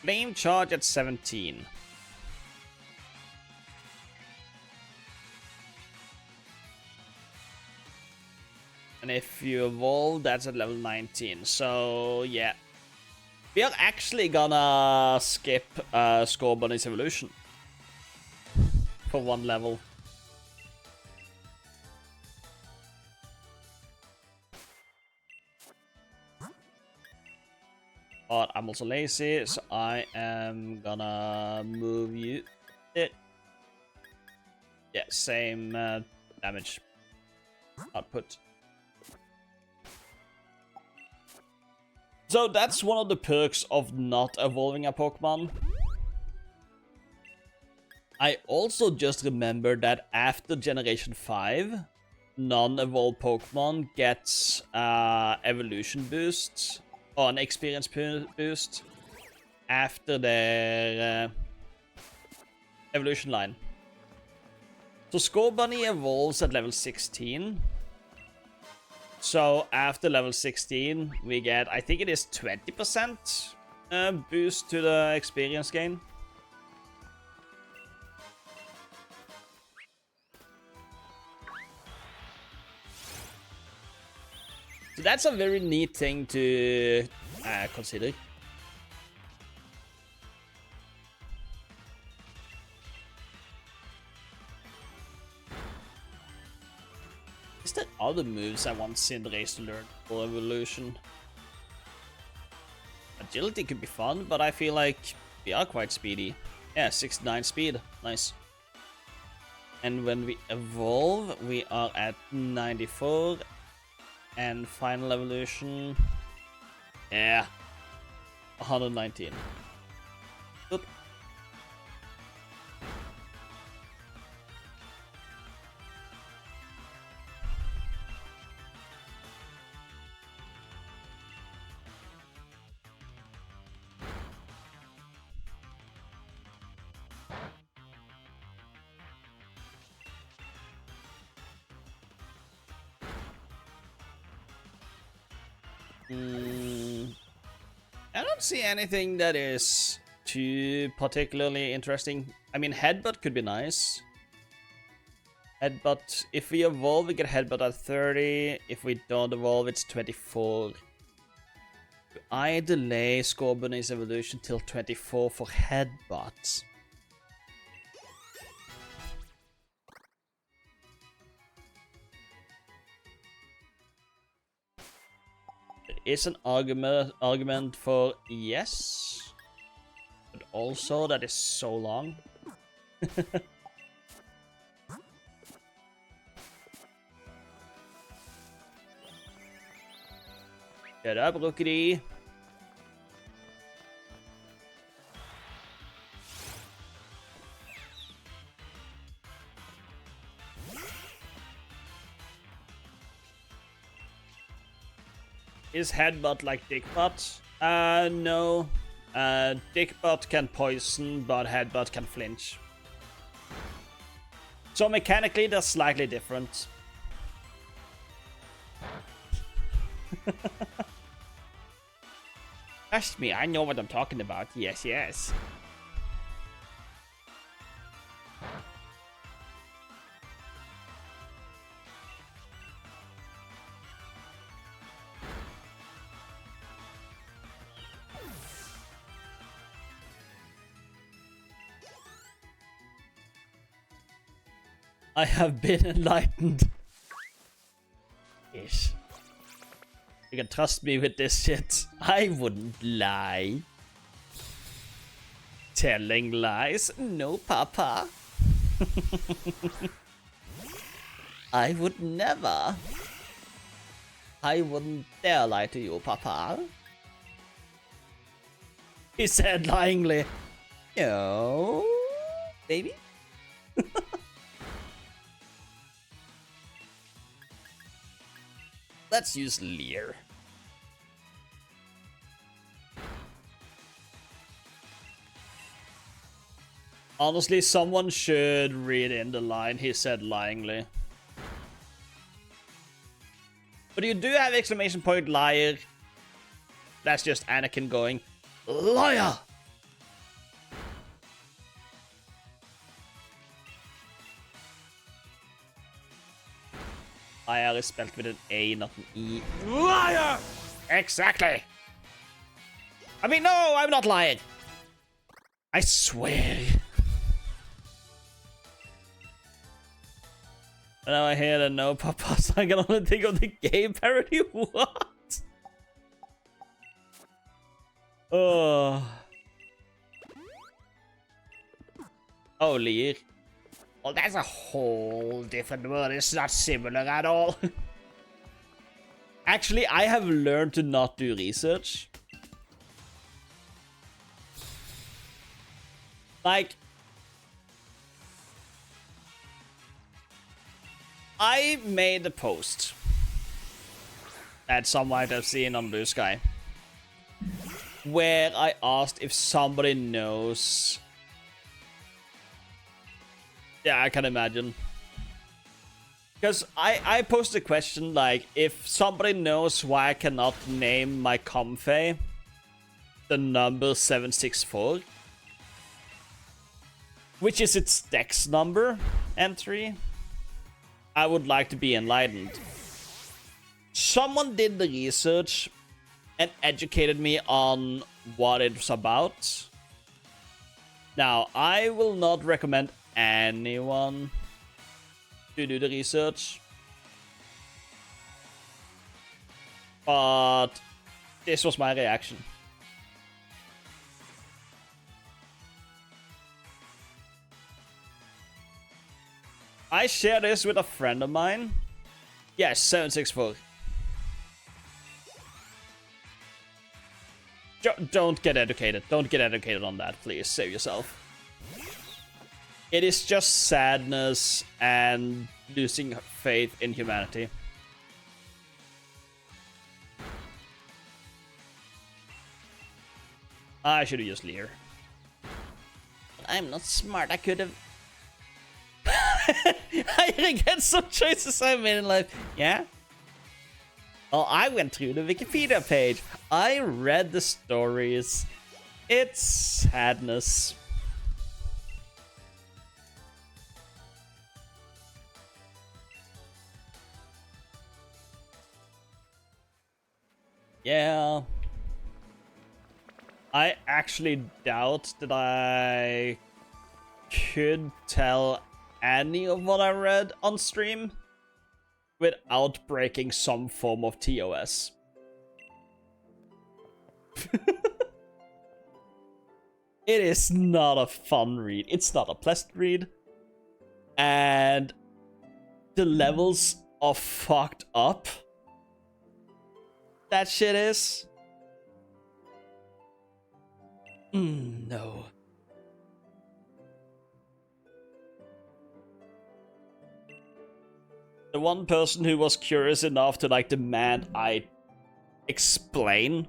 Flame charge at 17. And if you evolve, that's at level 19. So, yeah. We are actually gonna skip Scorbunny's evolution. For one level. But I'm also lazy, so I am gonna move you. Yeah, same damage output. So that's one of the perks of not evolving a Pokemon. I also just remembered that after Generation 5, non-evolved Pokemon gets evolution boosts or an experience boost after their evolution line. So Scorbunny evolves at level 16. So after level 16, we get, I think it is 20% boost to the experience gain. So that's a very neat thing to consider. Is there other moves I want Cinderace to learn for Evolution? Agility could be fun, but I feel like we are quite speedy. Yeah, 69 speed. Nice. And when we evolve, we are at 94. And final evolution. Yeah. 119. Oop. I don't see anything that is too particularly interesting. I mean, Headbutt could be nice. Headbutt, if we evolve, we get Headbutt at 30. If we don't evolve, it's 24. I delay Scorbunny's evolution till 24 for Headbutt. Is an argument for yes, but also that is so long. Shut up, Rookity. Is Headbutt like Dickbutt? No. Dickbutt can poison, but Headbutt can flinch. So mechanically, they're slightly different. Trust me, I know what I'm talking about. Yes, yes. I have been enlightened. Yes. You can trust me with this shit. I wouldn't lie. Telling lies? No, Papa. I would never. I wouldn't dare lie to you, Papa. He said lyingly. No, baby. Let's use Leer. Honestly, someone should read in the line he said lyingly. But you do have exclamation point liar. That's just Anakin going, liar! Liar is spelled with an A, not an E. Liar! Exactly! I mean, no, I'm not lying. I swear. Now I hear the no Papa, so I can only think of the game parody. What? Oh. Oh, Leer. Well, that's a whole different word. It's not similar at all. Actually, I have learned to not do research. Like, I made a post that some might have seen on Blue Sky where I asked if somebody knows. Yeah, I can imagine. Because I posted a question like, if somebody knows why I cannot name my Comfey the number 764, which is its dex number entry, I would like to be enlightened. someone did the research and educated me on what it's about. Now, I will not recommend anyone to do the research, but this was my reaction. I share this with a friend of mine. Yes, 764. Don't get educated. Don't get educated on that, please. Save yourself. It is just sadness and losing faith in humanity. I should have used Lear. But I'm not smart. I could have... I regret some choices I made in life. Yeah? Well, I went through the Wikipedia page. I read the stories. It's sadness. Yeah. I actually doubt that I could tell any of what I read on stream without breaking some form of TOS. It is not a fun read. It's not a pleasant read. And the levels are fucked up that shit is. No. The one person who was curious enough to like demand I explain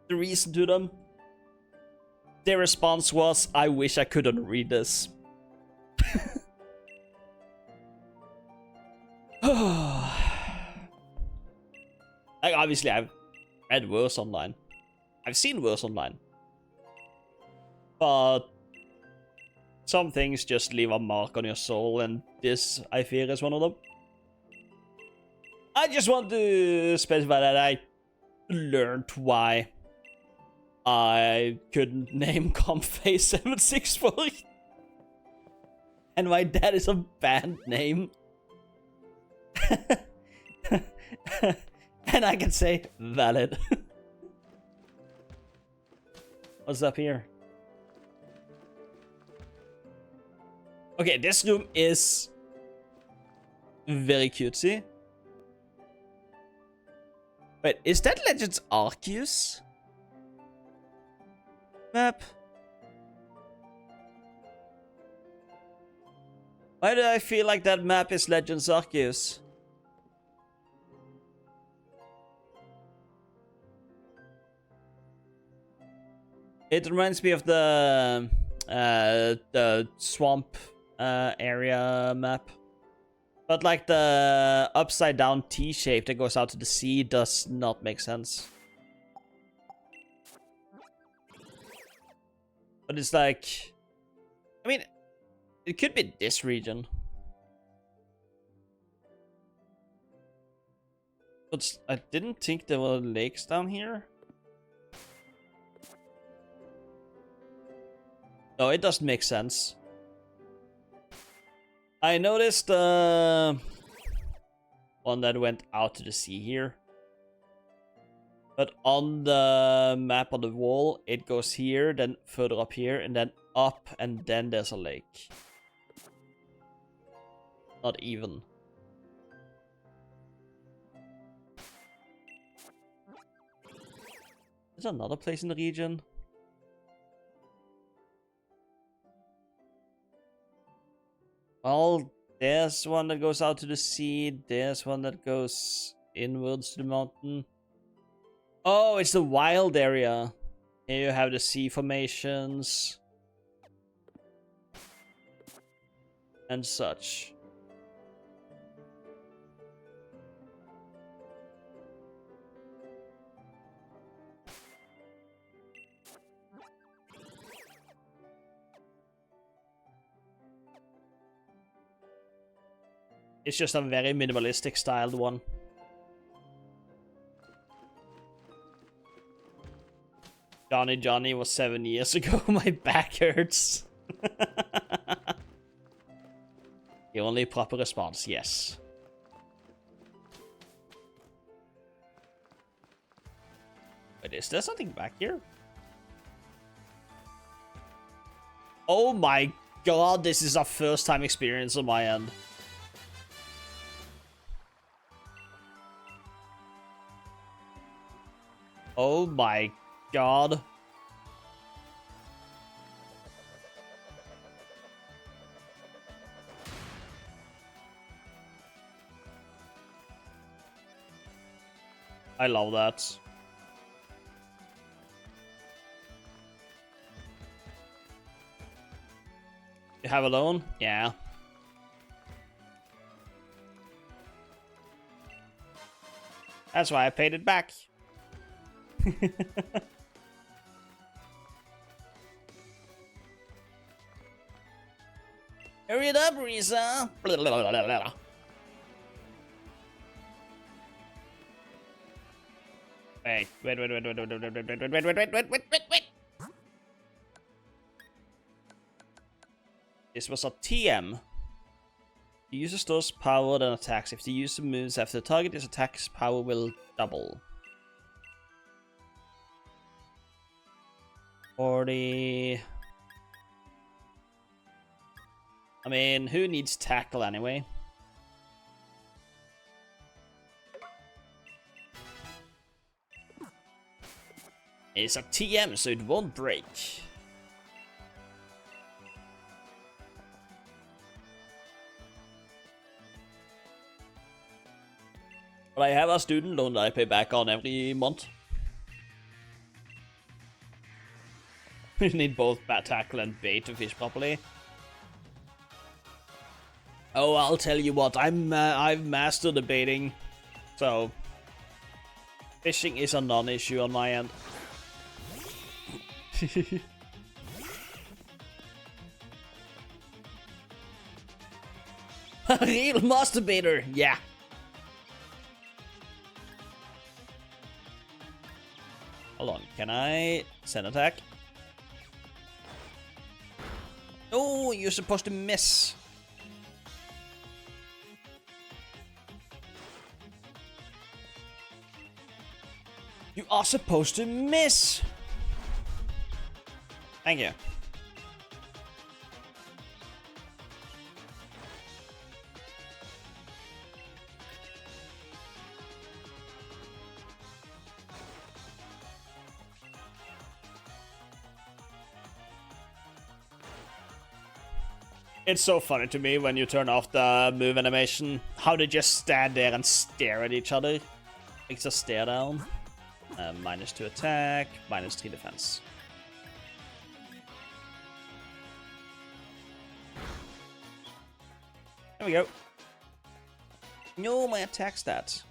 the reason to them, their response was, I wish I couldn't read this. Like, obviously I've read worse online. I've seen worse online. But some things just leave a mark on your soul, and this, I fear, is one of them. I just want to specify that I learned why I couldn't name Comfey 764 and why that is a band name. And I can say valid. What's up here? Okay, this room is very cutesy. Wait, is that Legends Arceus map? Why do I feel like that map is Legends Arceus? It reminds me of the swamp area map. But like the upside down T shape that goes out to the sea does not make sense. But it's like, I mean, it could be this region. But I didn't think there were lakes down here. No, it doesn't make sense. I noticed one that went out to the sea here. But on the map on the wall, it goes here, then further up here, and then up, and then there's a lake. Not even. Is there another place in the region? Well, there's one that goes out to the sea. There's one that goes inwards to the mountain. Oh, it's the wild area. Here you have the sea formations. And such. It's just a very minimalistic styled one. Johnny was 7 years ago. My back hurts. The only proper response, yes. Wait, is there something back here? Oh my god, this is a first time experience on my end. Oh my god. I love that. You have a loan? Yeah. That's why I paid it back. Hurry it up, Risa. Wait. This was a TM. The user stores power then attacks. If the user moves after the target, his attack's power will double. 40. I mean, who needs tackle anyway? It's a TM, so it won't break. But I have a student loan that I pay back on every month. You need both bat tackle and bait to fish properly. Oh, I'll tell you what, I've mastered the baiting, so fishing is a non-issue on my end. Real masturbator, yeah. Hold on, can I send attack? Oh, you're supposed to miss. You are supposed to miss. Thank you. It's so funny to me when you turn off the move animation, how they just stand there and stare at each other. Makes a stare down. -2 attack, -3 defense. There we go. No, my attack stats.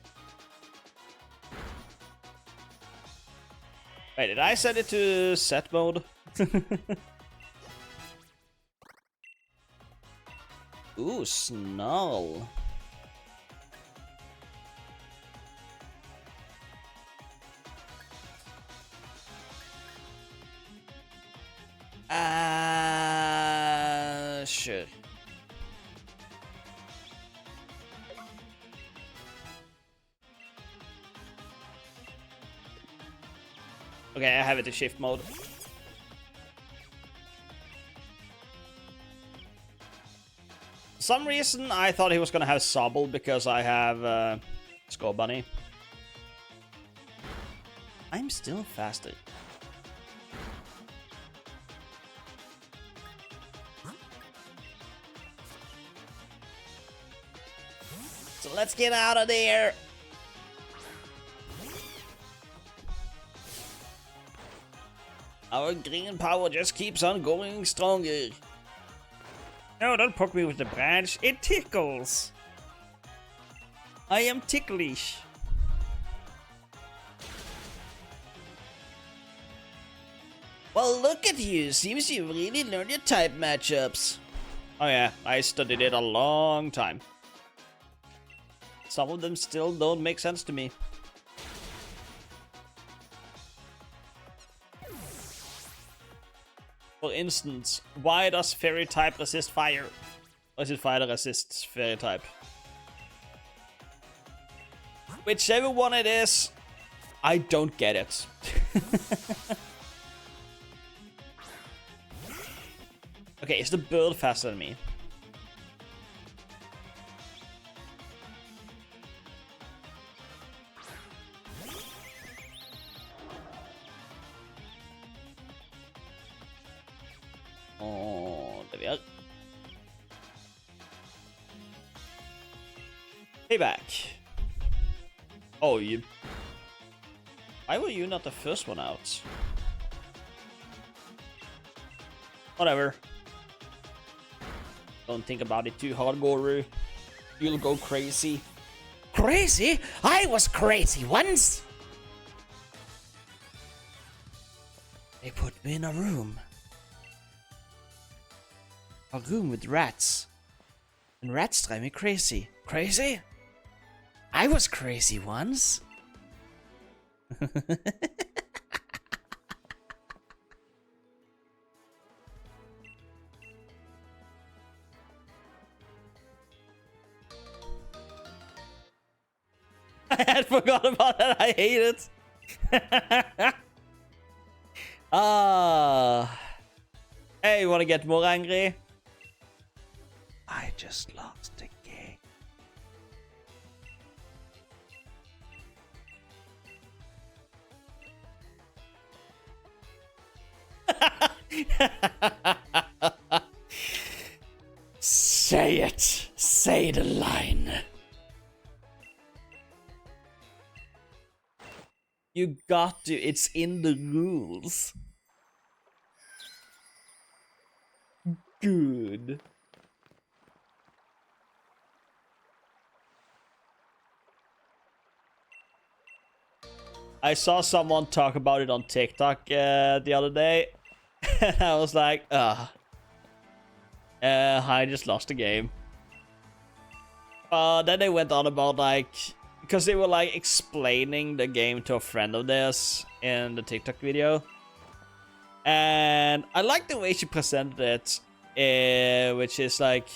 Wait, did I set it to set mode? Ooh, Snarl. Sure. Okay, I have it to shift mode. For some reason, I thought he was gonna have Sobble because I have Score Bunny. I'm still faster. So let's get out of there. Our green power just keeps on going stronger. No, don't poke me with the branch. It tickles. I am ticklish. Well, look at you. Seems you really learned your type matchups. Oh yeah, I studied it a long time. Some of them still don't make sense to me. For instance, why does fairy type resist fire? Or is it fire that resists fairy type? Whichever one it is, I don't get it. Okay, is the bird faster than me? Oh, there we are. Payback. Oh, you... Why were you not the first one out? Whatever. Don't think about it too hard, Goru. You'll go crazy. Crazy? I was crazy once! They put me in a room. A room with rats. And rats drive me crazy. Crazy? I was crazy once. I had forgot about that. I hate it. Hey, wanna get more angry? I just lost the game. Say it. Say the line. You got to. It's in the rules. Good. I saw someone talk about it on TikTok the other day. And I was like, I just lost the game. Then they went on about like, because they were like explaining the game to a friend of theirs in the TikTok video. And I like the way she presented it, which is like,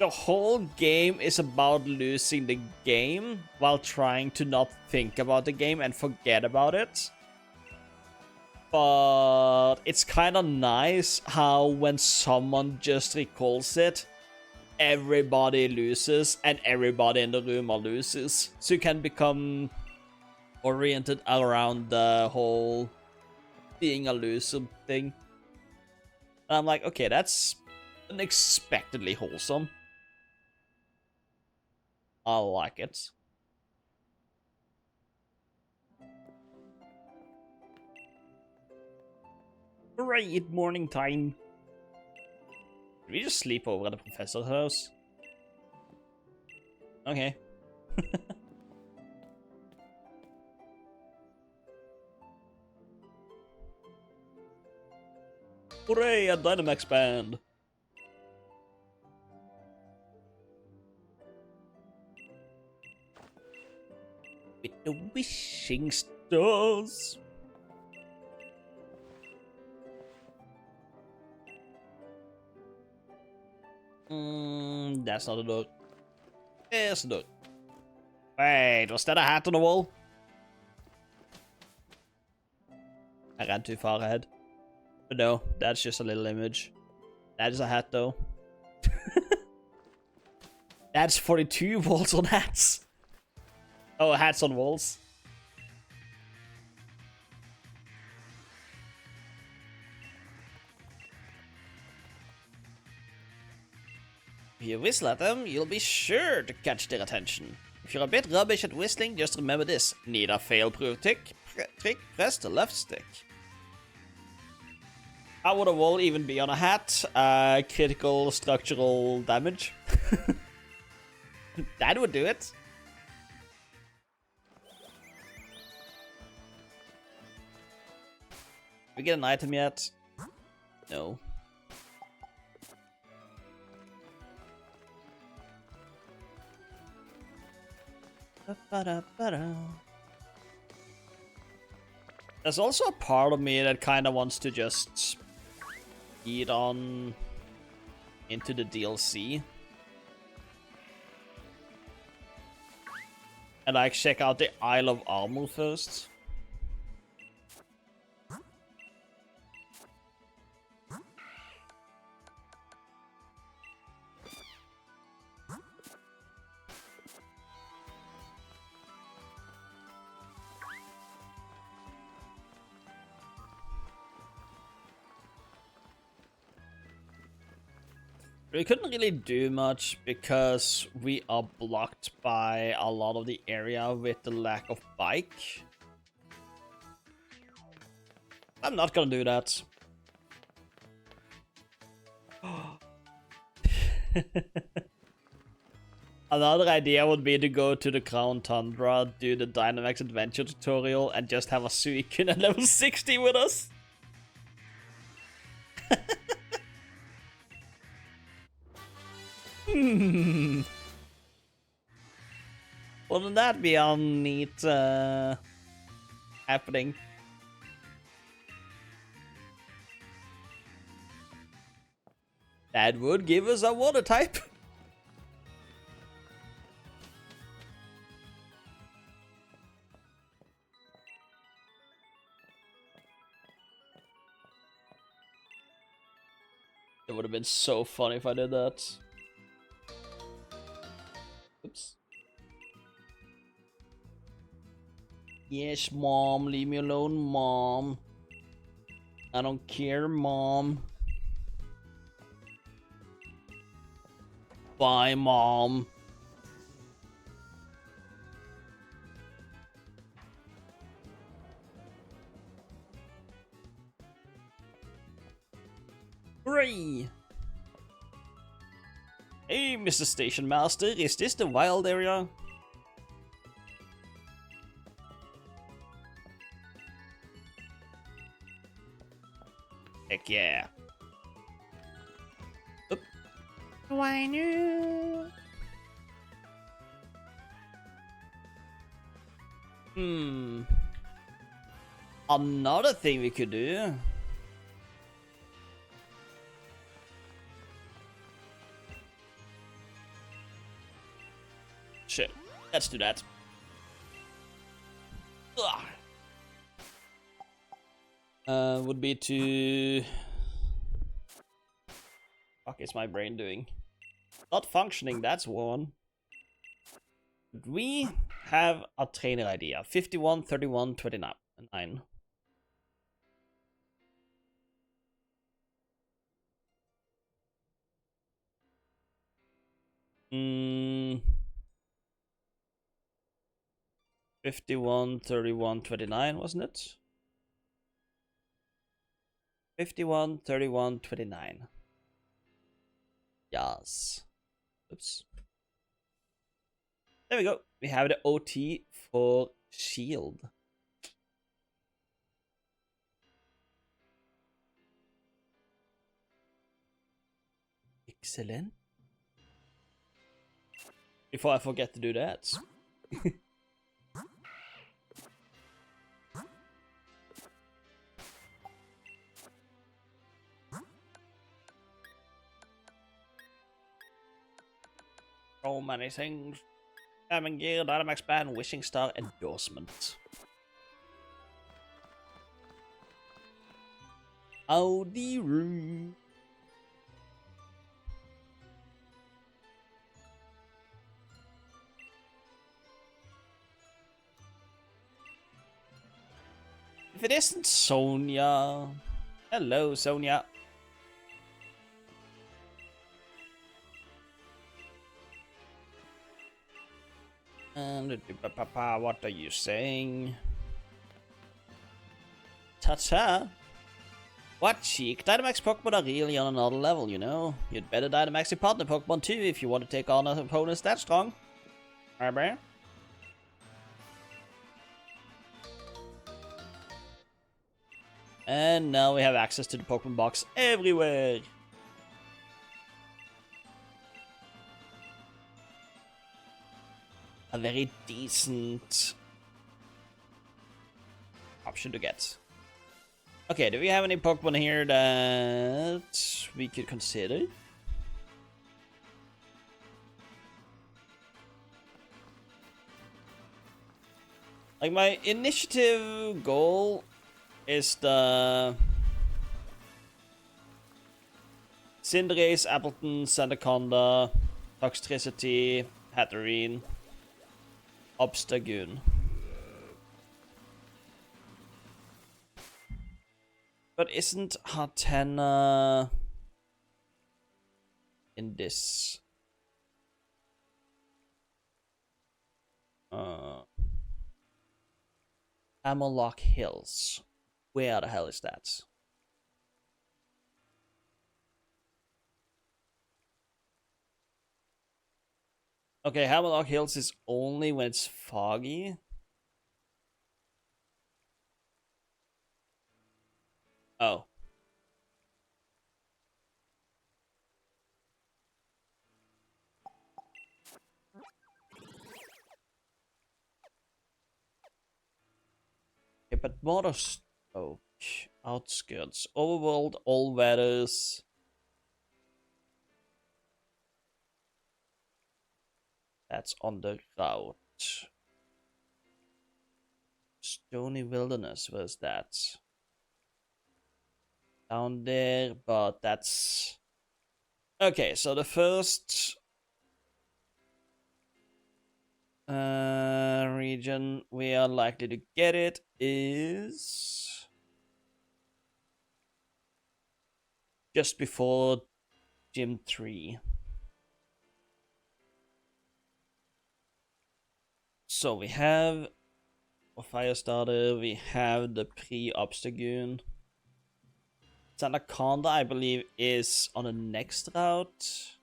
the whole game is about losing the game while trying to not think about the game and forget about it. But it's kind of nice how when someone just recalls it, everybody loses and everybody in the room are losers. So you can become oriented around the whole being a loser thing. And I'm like, okay, that's unexpectedly wholesome. I like it. Great morning time. Did we just sleep over at the professor's house? Okay. Hooray, a Dynamax band! With the wishing stars. That's not a door. There's a door. Wait, was that a hat on the wall? I ran too far ahead. But no, that's just a little image. That is a hat though. That's 42 walls on hats. Oh, hats on walls. If you whistle at them, you'll be sure to catch their attention. If you're a bit rubbish at whistling, just remember this. Need a fail-proof trick, press the left stick. How would a wall even be on a hat? Critical structural damage. That would do it. We get an item yet? No. There's also a part of me that kind of wants to just speed on into the DLC. And like check out the Isle of Armor first. We couldn't really do much because we are blocked by a lot of the area with the lack of bike. I'm not gonna do that. Another idea would be to go to the Crown Tundra, do the Dynamax Adventure tutorial, and just have a Suicune at level 60 with us. Wouldn't that be a neat happening? That would give us a water type. It would have been so funny if I did that. Oops. Yes, Mom. Leave me alone, Mom. I don't care, Mom. Bye, Mom. Hooray! Hey, Mr. Station Master, is this the wild area? Heck yeah. Oop. Why no? Another thing we could do. Shit, let's do that. Would be to... Fuck is my brain doing? Not functioning, that's one. We have a trainer idea. 51, 31, 29. Hmm... 51, 31, 29, wasn't it? 51, 31, 29. Yes. Oops. There we go. We have the OT for Shield. Excellent. Before I forget to do that. So many things. Diamond Gear, Dynamax Band, Wishing Star, endorsement. Audi Roo. If it isn't Sonia. Hello, Sonia. And what are you saying? Ta-ta! What cheek? Dynamax Pokemon are really on another level, you know? You'd better Dynamax your partner Pokemon too if you want to take on an opponent that strong. Alright. And now we have access to the Pokemon box everywhere. A very decent option to get. Okay, do we have any Pokemon here that we could consider? Like, my initiative goal is the Cinderace, Appleton, Sandaconda, Toxtricity, Hatterene, Obstagoon. But isn't Hatenna in this? Hammerlock Hills. Where the hell is that? Okay, Hammerlock Hills is only when it's foggy. Oh. Okay, but Motorstoke, outskirts, overworld, all weathers. That's on the route. Stony Wilderness, where's that? Down there, but that's... Okay, so the first region we are likely to get it is just before Gym 3. So we have a Firestarter, we have the pre-Obstagoon. Sandaconda, I believe, is on the next route.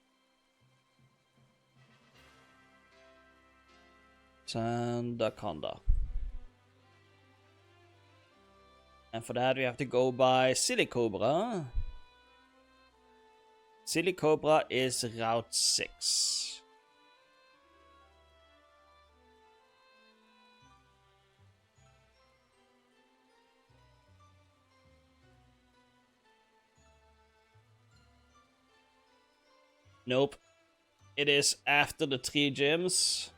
Sandaconda. And for that we have to go by Silicobra. Silicobra is Route 6. Nope. It is after the 3 gyms.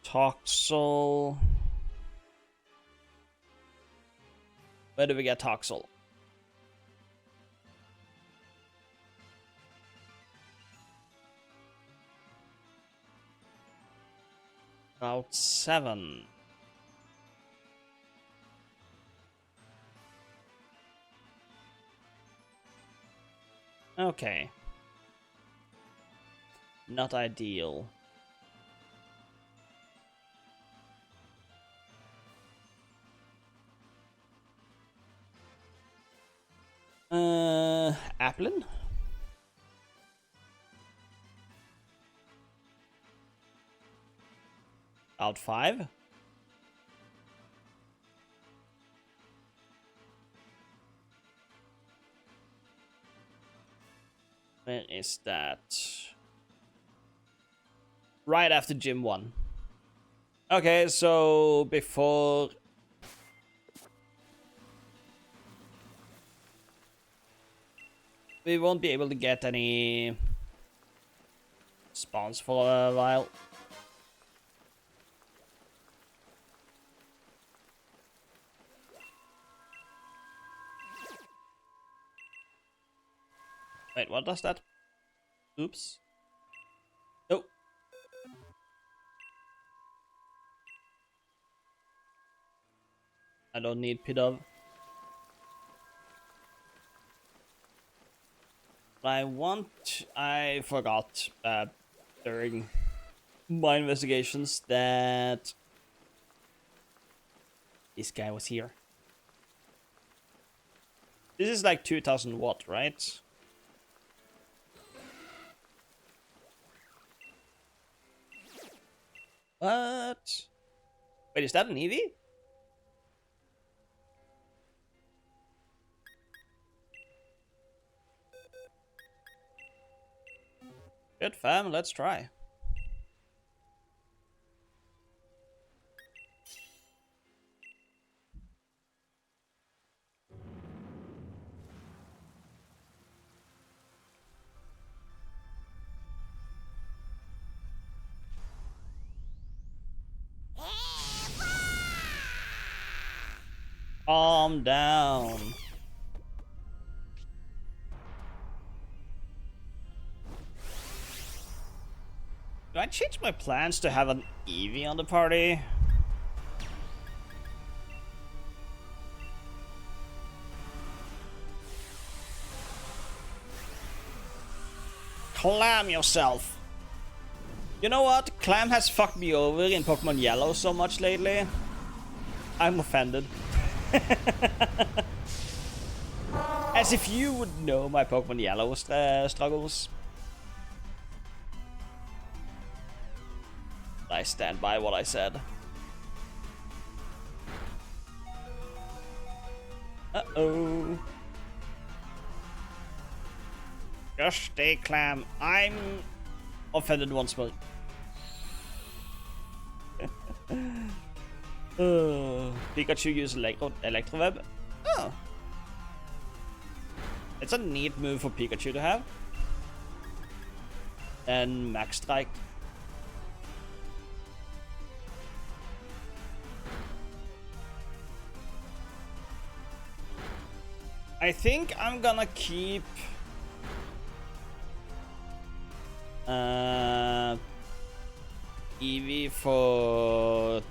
Toxel. Where do we get Toxel? Route 7. Okay. Not ideal. Applin? Route 5? Where is that? Right after Gym 1. Okay, so before... We won't be able to get any spawns for a while. Wait, what does that? Oops. Nope. I don't need Pidove. I forgot during my investigations that this guy was here. This is like 2000 watt, right? What? Wait, is that an Eevee? Good fam, let's try. Calm down. Do I change my plans to have an Eevee on the party? Clam yourself. You know what? Clam has fucked me over in Pokemon Yellow so much lately. I'm offended. As if you would know my Pokemon Yellow struggles. I stand by what I said. Uh-oh. Just stay Clam. I'm offended once more. Pikachu uses Electroweb. Oh. It's a neat move for Pikachu to have. And Max Strike. I think I'm gonna keep Eevee for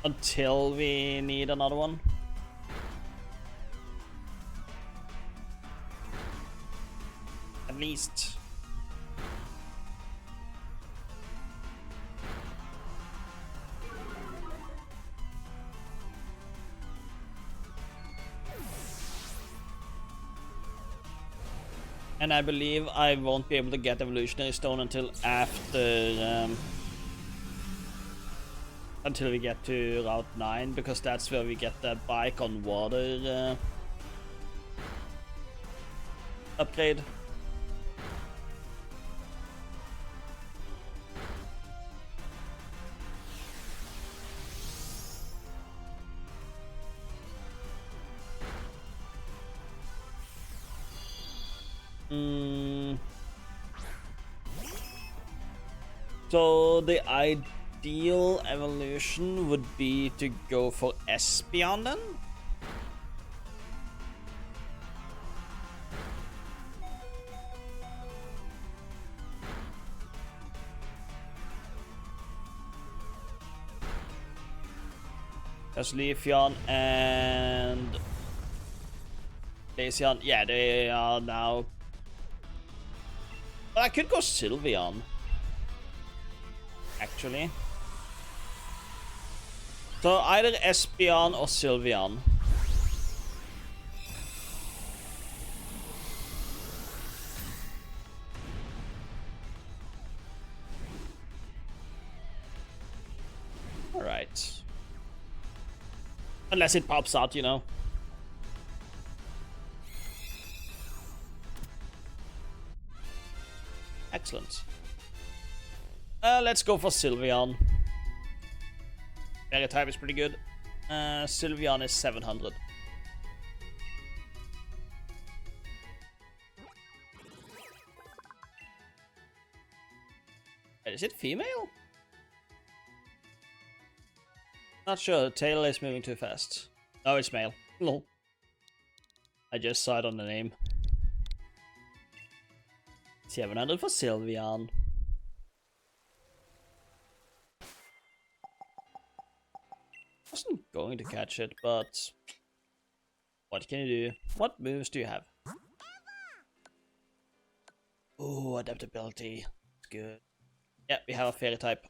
until we need another one. At least. And I believe I won't be able to get Evolutionary Stone until after until we get to Route 9, because that's where we get the bike on water upgrade. So the ideal evolution would be to go for Espeon then? Because Leafeon and Glaceon, yeah, they are now. But I could go Sylveon, actually. So either Espeon or Sylveon. Alright. Unless it pops out, you know. Excellent. Let's go for Sylveon. Fairy type is pretty good. Sylveon is 700. Is it female? Not sure. The tail is moving too fast. No, it's male. Lol. I just saw it on the name. 700 for Sylveon. Wasn't going to catch it, but what can you do? What moves do you have? Oh, adaptability. It's good. Yeah, we have a fairy type.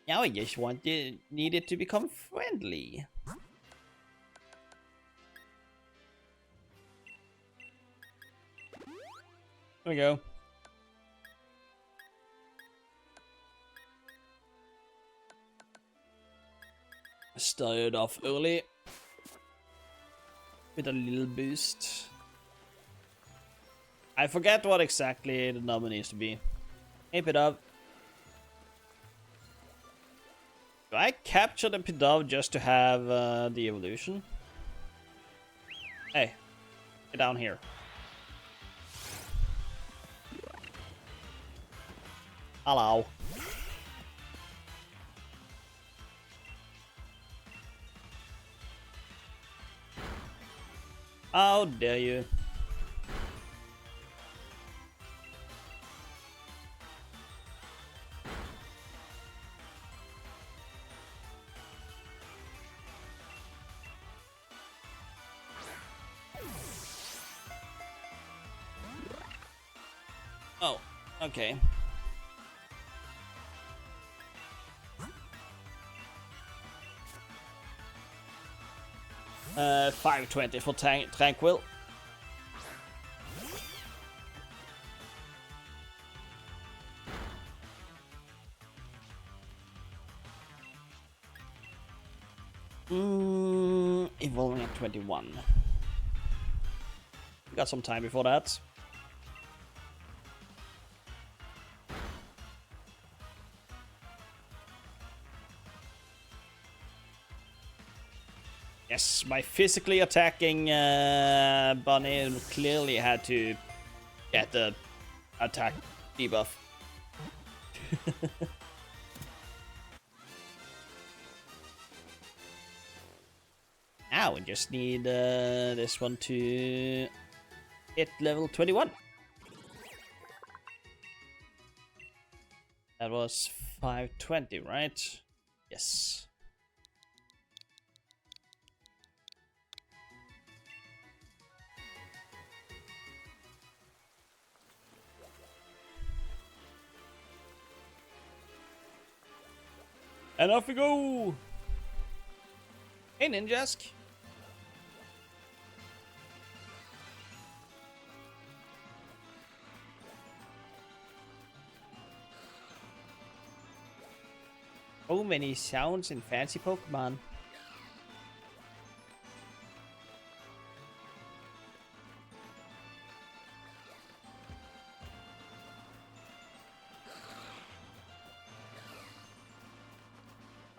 Now I just need it to become friendly. There we go. Started off early with a little boost. I forget what exactly the number needs to be. Hey, Pidove. Do I capture the Pidove just to have the evolution? Hey, get down here. Hello. How dare you? Oh, okay. 520 for Tranquil. Evolving at 21. We got some time before that. Yes, my physically attacking bunny clearly had to get the attack debuff. Now we just need this one to hit level 21. That was 520, right? Yes. And off we go! Hey, Ninjask! So many sounds in fancy Pokemon.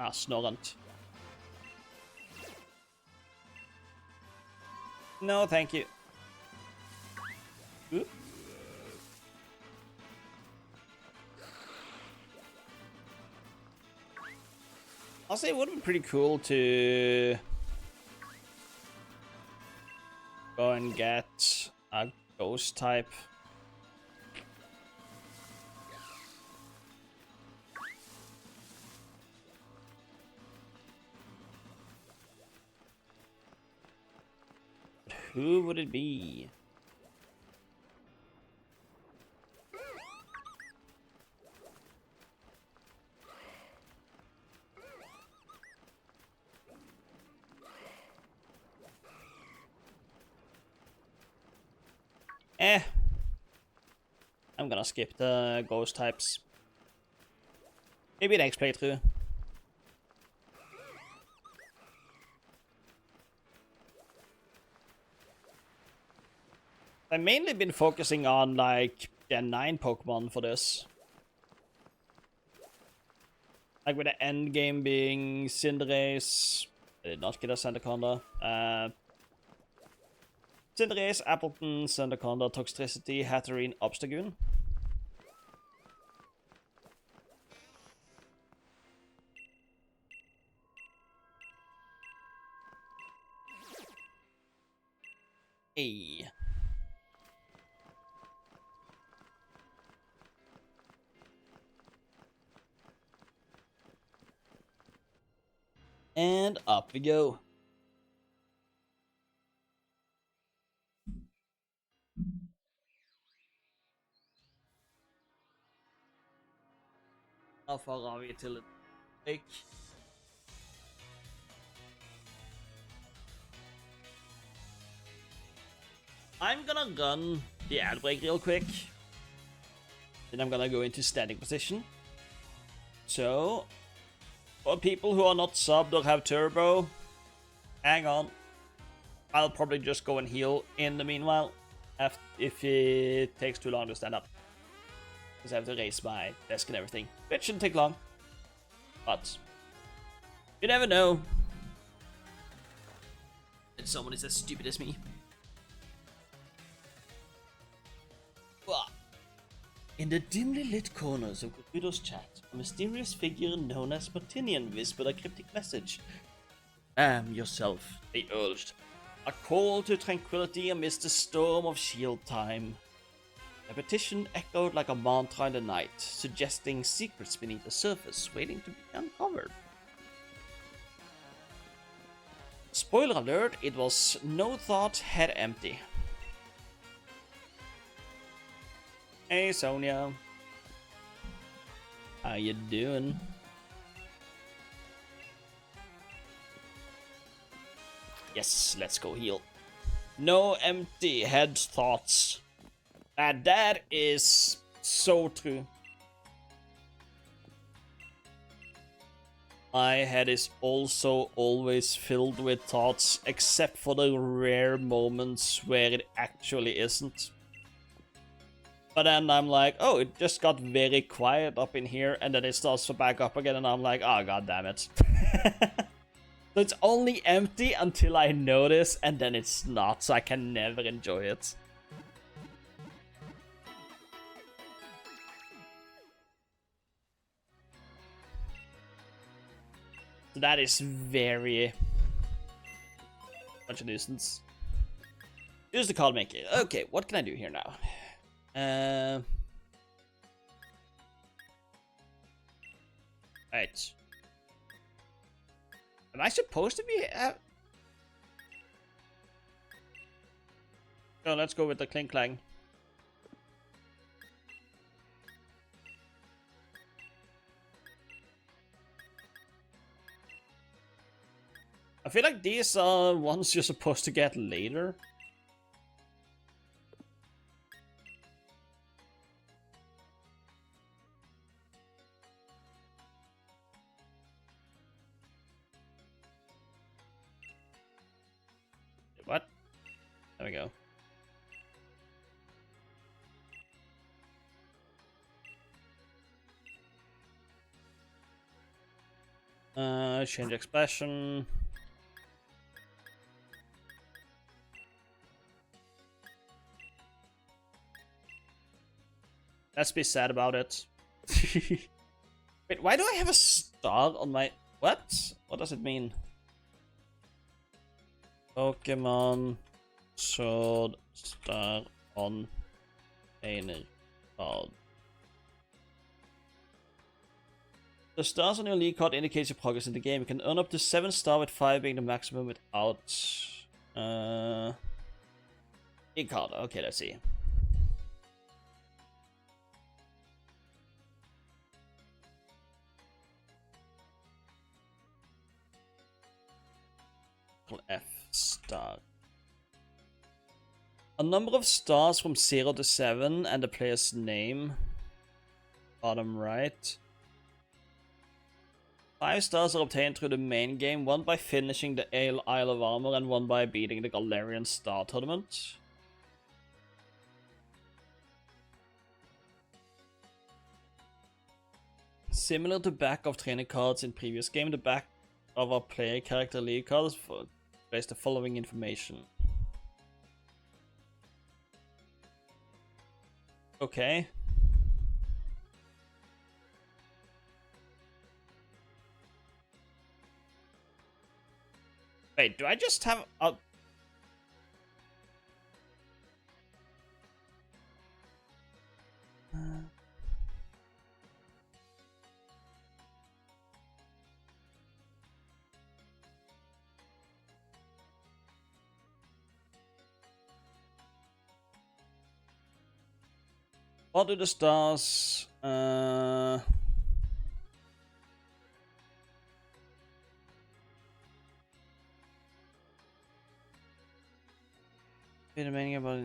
Ah, Snorunt. No, thank you. Ooh. I'll say it would be pretty cool to go and get a ghost type. Who would it be? I'm gonna skip the ghost types. Maybe next playthrough. I've mainly been focusing on like Gen 9 Pokemon for this. Like with the end game being Cinderace. I did not get a Sandaconda. Cinderace, Appleton, Sandaconda, Toxtricity, Hatterene, Obstagoon. Hey. And up we go. How far are we till it take? I'm gonna run the ad break real quick. Then I'm gonna go into standing position. So, for people who are not subbed or have turbo, hang on. I'll probably just go and heal in the meanwhile, if it takes too long to stand up. Because I have to raise my desk and everything. Which shouldn't take long. But, you never know. That someone is as stupid as me. In the dimly lit corners of Guido's chat, a mysterious figure known as Martinian whispered a cryptic message. Yourself, they urged. A call to tranquility amidst the storm of shield time. A petition echoed like a mantra in the night, suggesting secrets beneath the surface waiting to be uncovered. Spoiler alert, it was no thought, head empty. Hey Sonia. How you doing? Yes, let's go heal. No empty head thoughts. And that is so true. My head is also always filled with thoughts, except for the rare moments where it actually isn't. But then I'm like, oh, it just got very quiet up in here, and then it starts to back up again, and I'm like, oh, god damn it. So it's only empty until I notice, and then it's not, so I can never enjoy it. So that is very much a nuisance. Use the card maker. Okay, what can I do here now? Right. Am I supposed to be? No, let's go with the Clink Clang. I feel like these are ones you're supposed to get later. What? There we go. Change expression. Let's be sad about it. Wait, why do I have a star on my... What? What does it mean? Pokemon Sword Star on Trainer card. The stars on your league card indicates your progress in the game. You can earn up to 7 stars with 5 being the maximum without... league card. Okay, let's see. F star. A number of stars from 0 to 7 and the player's name. Bottom right. 5 stars are obtained through the main game, 1 by finishing the Isle of Armor and 1 by beating the Galarian Star Tournament. Similar to back of trainer cards in previous game, the back of a player character league cards displays the following information. Okay. Wait, do I just have a... What do the stars... Remaining about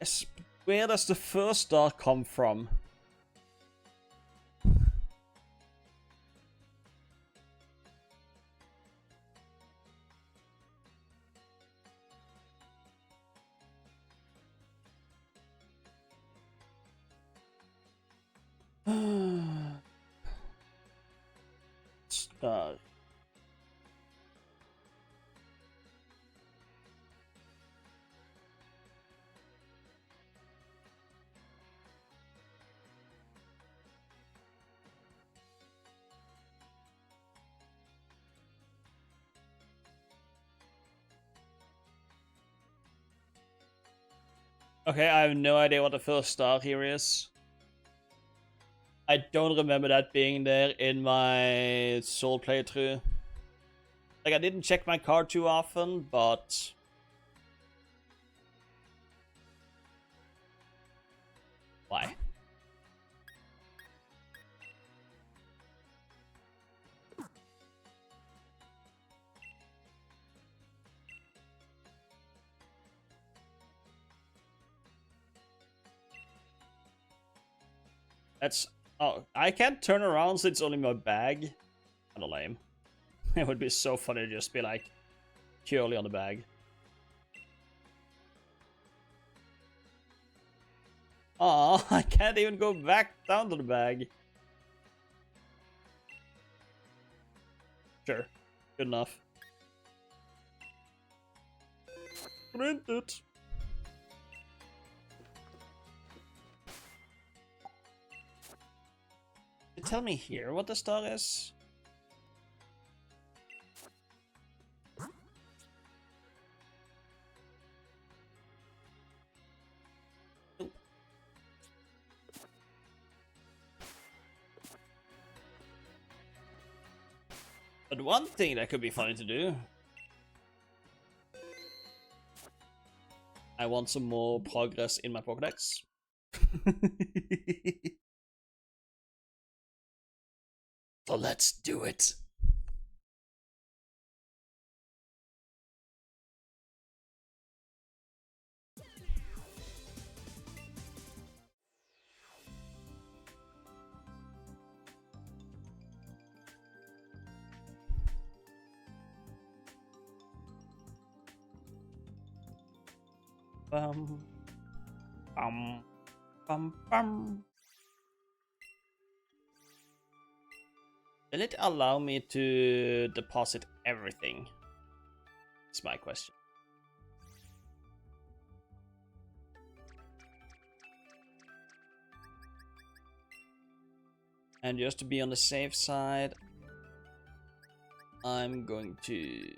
yes, where does the first star come from? Star. Okay, I have no idea what the first star here is. I don't remember that being there in my Soul playthrough. Like, I didn't check my card too often, but... Why? That's... Oh, I can't turn around so it's only my bag. Kinda lame. It would be so funny to just be like, purely on the bag. Aw, I can't even go back down to the bag. Sure, good enough. Print it. Tell me here what the star is. But one thing that could be funny to do. I want some more progress in my Pokédex. So let's do it. Bum, bum, bum, bum. Will it allow me to deposit everything? That's my question. And just to be on the safe side, I'm going to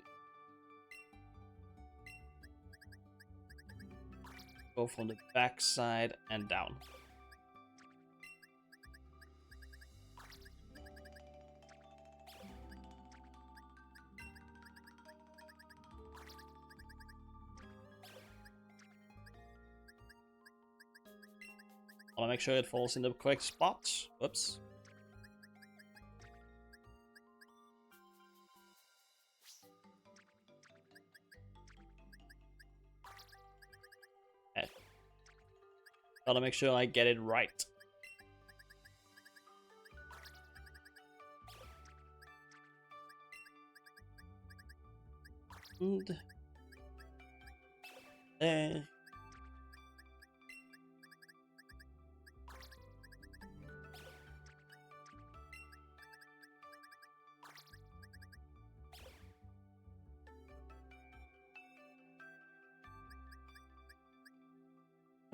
go from the back side and down. I want to make sure it falls in the correct spot. Whoops. Okay. Gotta make sure I get it right. And there.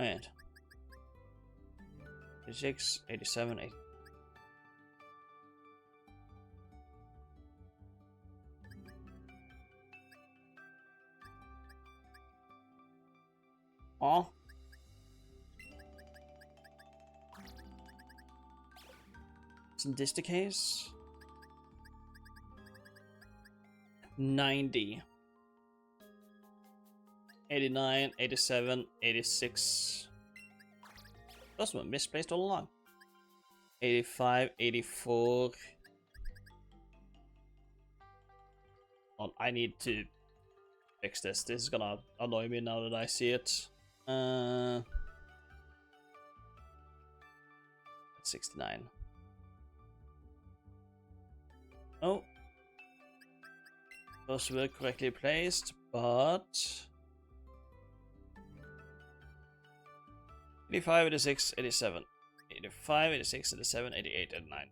And 86, 87, 8. Aw. Isn't this the case? 90. 89, 87, 86. Those were misplaced all along. 85, 84. Well, I need to fix this. This is gonna annoy me now that I see it. 69. Oh. Those were correctly placed, but... 85, 86, 87. 85, 86, 87, 88, 89.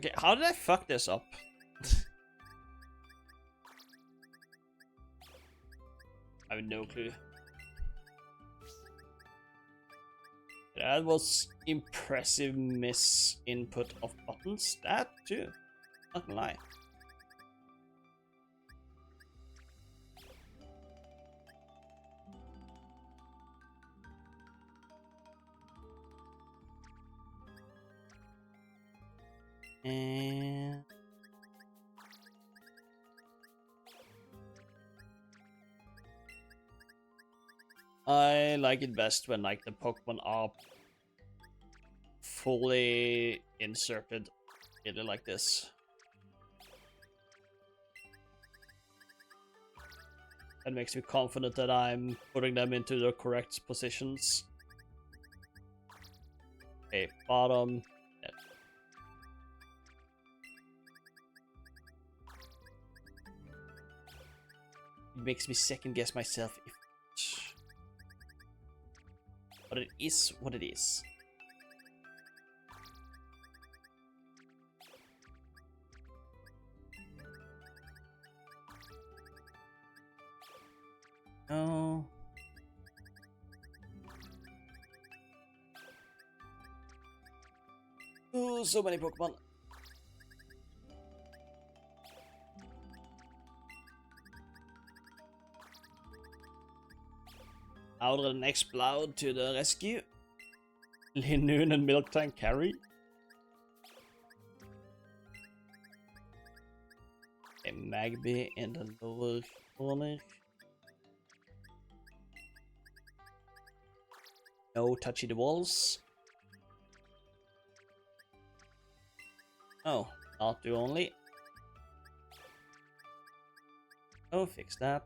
Okay, how did I fuck this up? I have no clue. That was impressive misinput of buttons. That too. Not gonna lie. And I like it best when like the Pokemon are fully inserted either like this. That makes me confident that I'm putting them into the correct positions. Okay, bottom. Yeah. It makes me second guess myself if... But it is what it is. No. Oh, so many Pokemon. Outer and Exploud to the rescue. Linoon and Miltank carry. A Magby in the lower corner. No touchy the walls. Oh, not do only. Oh, fix that.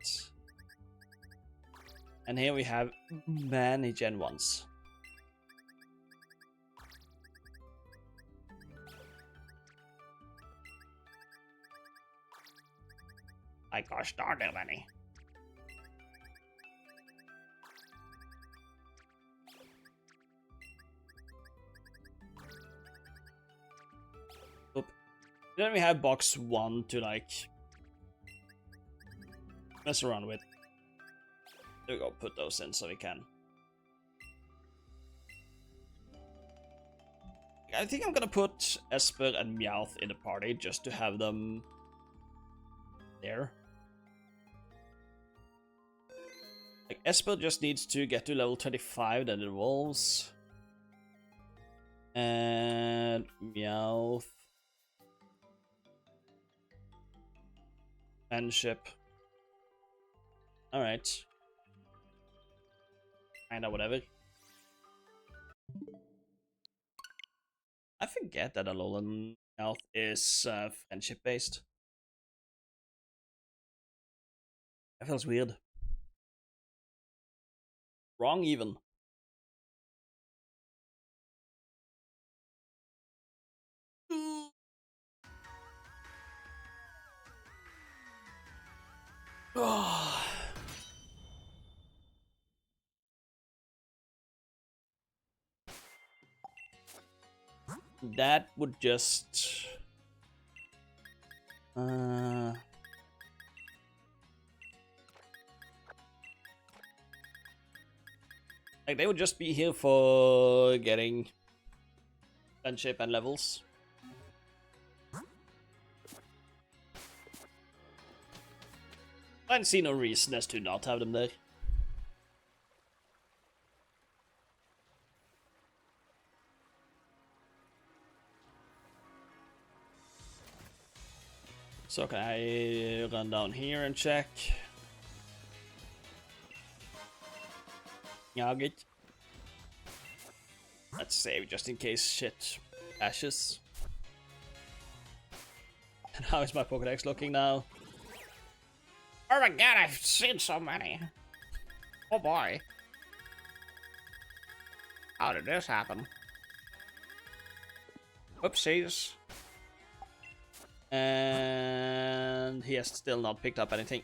And here we have many Gen 1s. My gosh darn it many. Oop. Then we have box 1 to like mess around with. There we go, put those in so we can. I think I'm gonna put Esper and Meowth in the party just to have them there. Like Esper just needs to get to level 25, then it evolves. And Meowth. Friendship. Alright. Kinda whatever. I forget that Alolan Meowth is friendship based. That feels weird. Wrong even. That would just... Like, they would just be here for getting friendship and levels. I see no reason as to not have them there. So can I run down here and check? Nugget. Let's save just in case shit ashes. And how is my Pokédex looking now? Oh my god, I've seen so many. Oh boy. How did this happen? Oopsies. And he has still not picked up anything.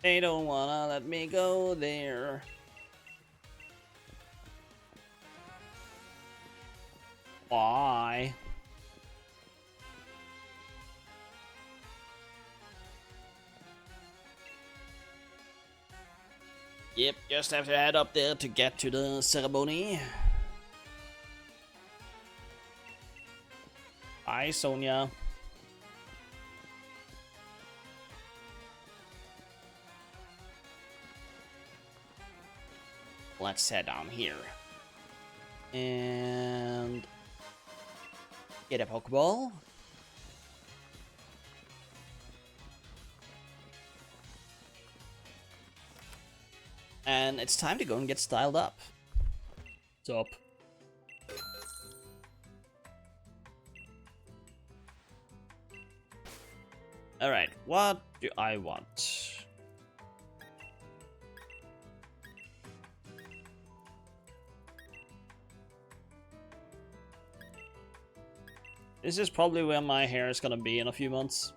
They don't wanna let me go there. Why? Yep, just have to head up there to get to the ceremony. Bye, Sonia. let's head down here. And get a Pokeball. And it's time to go and get styled up. What's up? Alright, what do I want? This is probably where my hair is gonna be in a few months.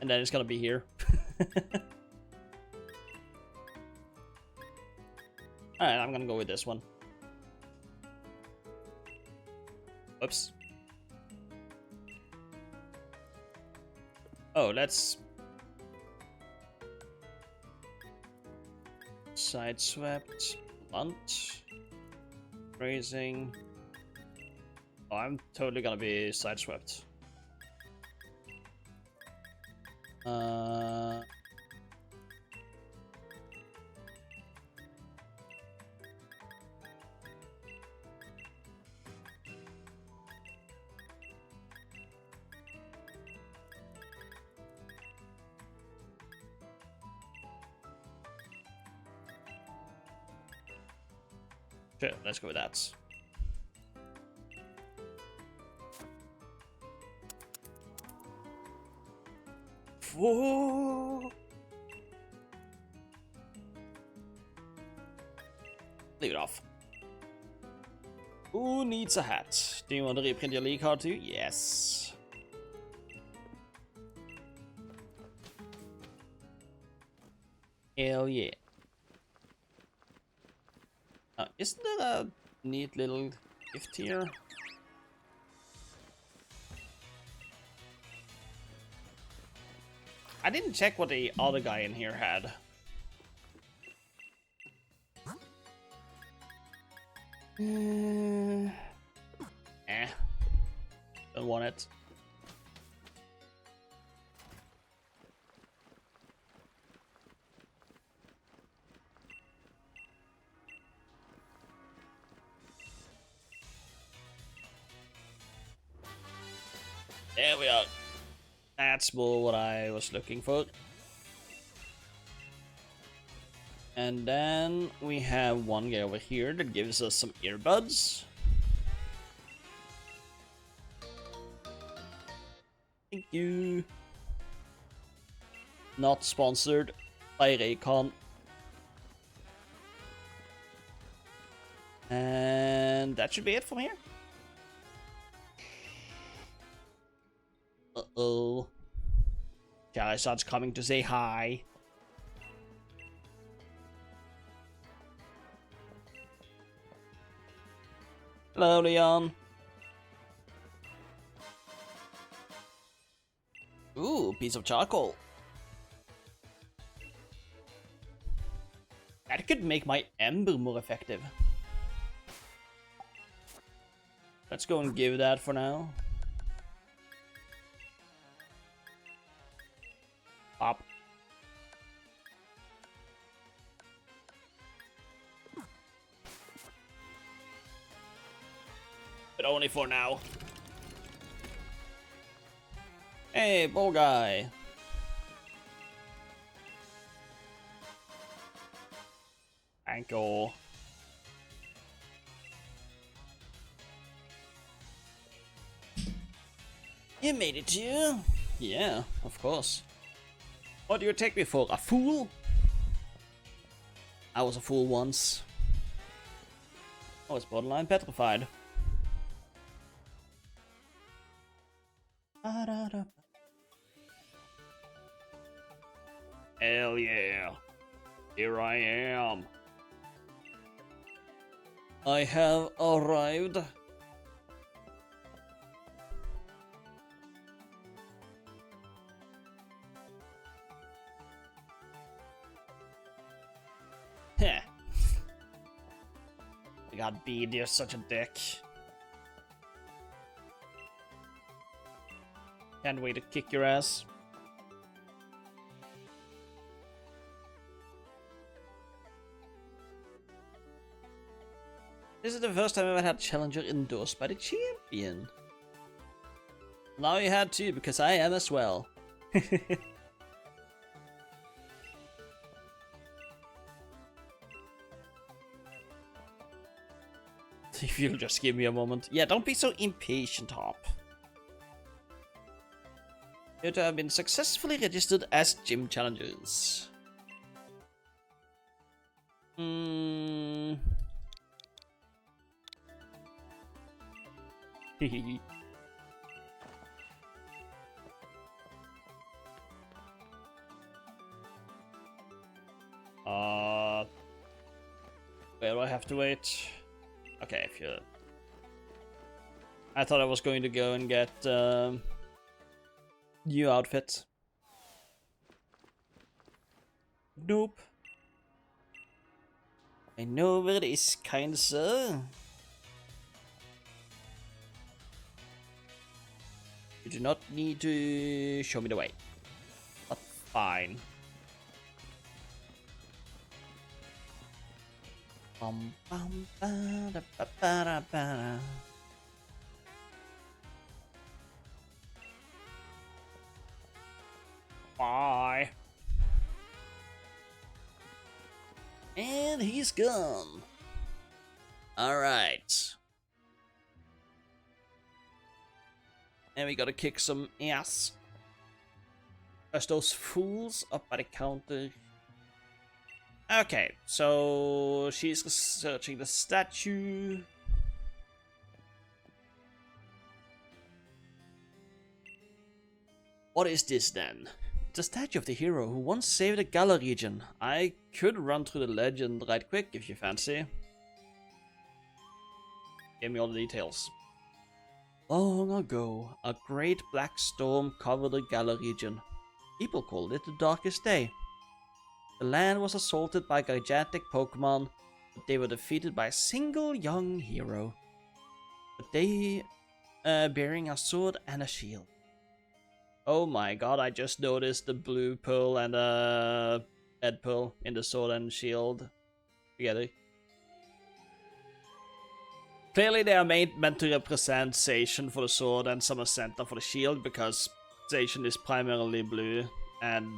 And then it's gonna be here. Alright, I'm gonna go with this one. Oops. Oh, let's... Sideswept. Blunt. Raising. Oh, I'm totally gonna be sideswept. Sure, let's go with that. Whoa! Leave it off. Who needs a hat? Do you want to reprint your League card too? Yes. Hell yeah. Isn't there a neat little gift here? I didn't check what the other guy in here had. Don't want it. There we are. That's more what I was looking for. And then we have one guy over here that gives us some earbuds. Thank you. Not sponsored by Raycon. And that should be it from here. Uh-oh. Charizard's coming to say hi. Hello, Leon. Ooh, piece of charcoal. That could make my ember more effective. Let's go and give that for now. Pop. But only for now. Hey, bull guy. Ankle. You made it too? Yeah, of course. What do you take me for? A fool? I was a fool once. I was borderline petrified. Hell yeah. Here I am. I have arrived. Heh. God, Bede, you're such a dick. Can't wait to kick your ass. This is the first time I've had Challenger endorsed by the champion. Now you had to, because I am as well. If you'll just give me a moment. Yeah, don't be so impatient, Hop. You have been successfully registered as gym challengers. Where do I have to wait? Okay, if you... I thought I was going to go and get new outfit. Nope. I know where it is, kind sir. You do not need to show me the way. But fine. Bum, bum, ba, da, ba, ba, da, ba, da. Bye. And he's gone. Alright. And we gotta kick some ass. There's those fools up by the counter. Okay, so she's researching the statue. What is this then? It's a statue of the hero who once saved the Galar region. I could run through the legend right quick if you fancy. Give me all the details. Long ago, a great black storm covered the Galar region. People called it the Darkest Day. The land was assaulted by gigantic Pokemon, but they were defeated by a single young hero. But they bearing a sword and a shield. Oh my god, I just noticed the blue pearl and the red pearl in the sword and shield together. Clearly they are meant to represent Zacian for the sword and Summer for the shield, because Zacian is primarily blue and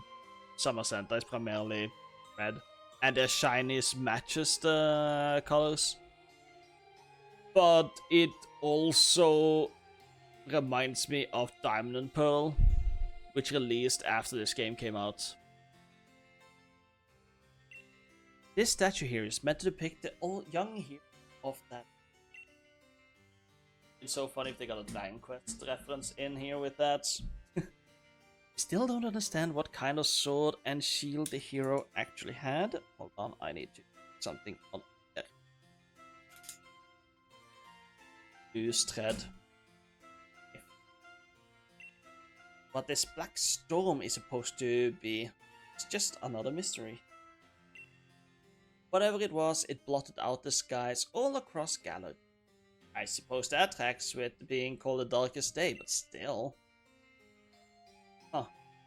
Summer is primarily red. And their shinies matches the colors. But it also reminds me of Diamond and Pearl, which released after this game came out. This statue here is meant to depict the young hero of that. It's so funny if they got a Dragon Quest reference in here with that. Still don't understand what kind of sword and shield the hero actually had. Hold on, I need to put something on there. Use thread. What this black storm is supposed to be, it's just another mystery. Whatever it was, it blotted out the skies all across Galar. I suppose that tracks with being called the Darkest Day, but still. Huh.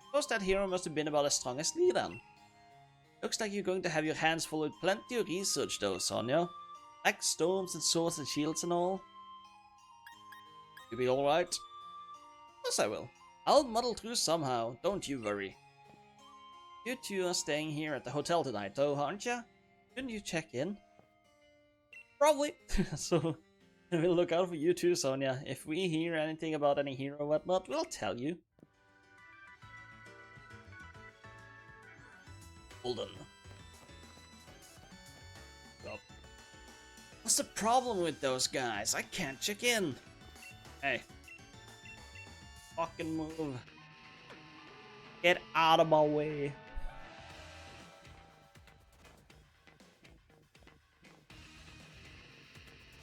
Suppose that hero must have been about as strong as Lee then. Looks like you're going to have your hands full with plenty of research though, Sonia. Black storms and swords and shields and all. You'll be alright? Of course I will. I'll muddle through somehow, don't you worry. You two are staying here at the hotel tonight though, aren't ya? Shouldn't you check in? Probably. So, we'll look out for you too, Sonia. If we hear anything about any hero or whatnot, we'll tell you. Hold on. Well, what's the problem with those guys? I can't check in. Hey. Fucking move. Get out of my way.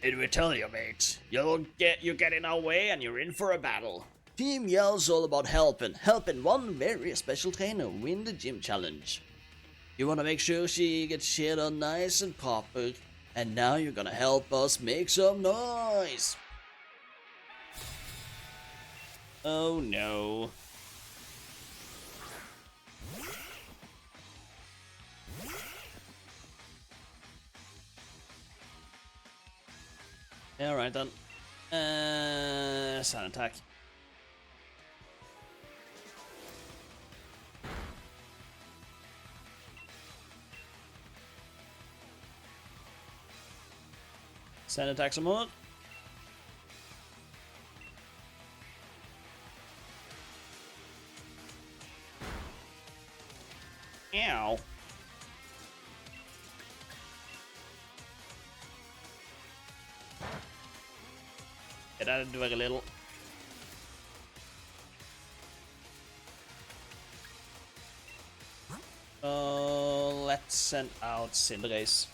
Did we tell you, mate? You get in our way and you're in for a battle. Team Yell's all about helping one very special trainer win the gym challenge. You wanna make sure she gets shit on nice and proper, and now you're gonna help us make some noise. Oh no. Alright then. Sand attack. Sand attack some more. Ow. It added very little. Let's send out Cinderace.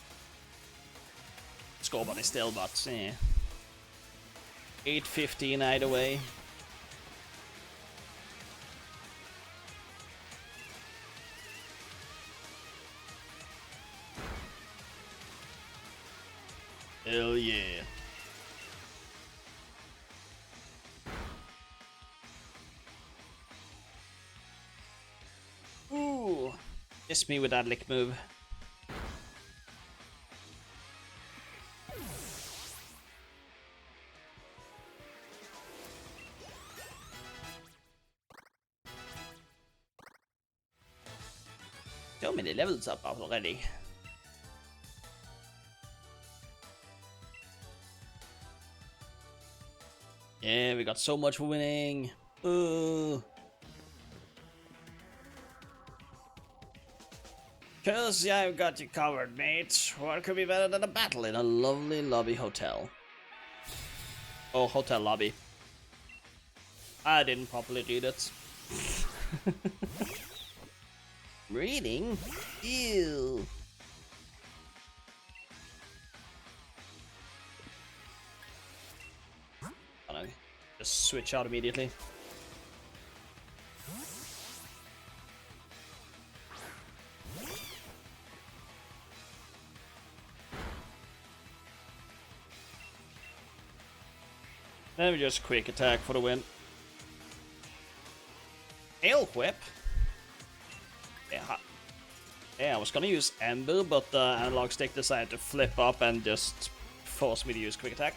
Scorbunny still, but yeah. 8-15 either way. Hell yeah. Ooh. Miss me with that lick move. So many levels up already. Yeah, we got so much for winning. Ooh. Cause yeah, I've got you covered, mate. What could be better than a battle in a lovely lobby hotel? Oh, hotel lobby. I didn't properly read it. Reading? Ew. Just switch out immediately. Then we just quick attack for the win. Hail Whip. Yeah, I was gonna use Ember, but the analog stick decided to flip up and just force me to use quick attack.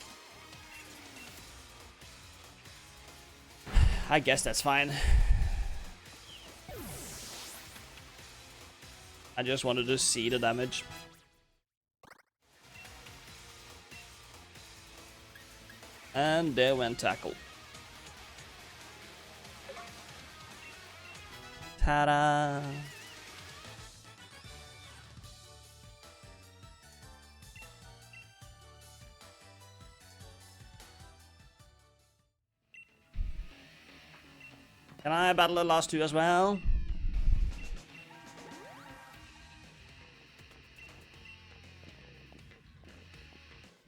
I guess that's fine. I just wanted to see the damage. And there went Tackle. Ta-da! Can I battle the last two as well?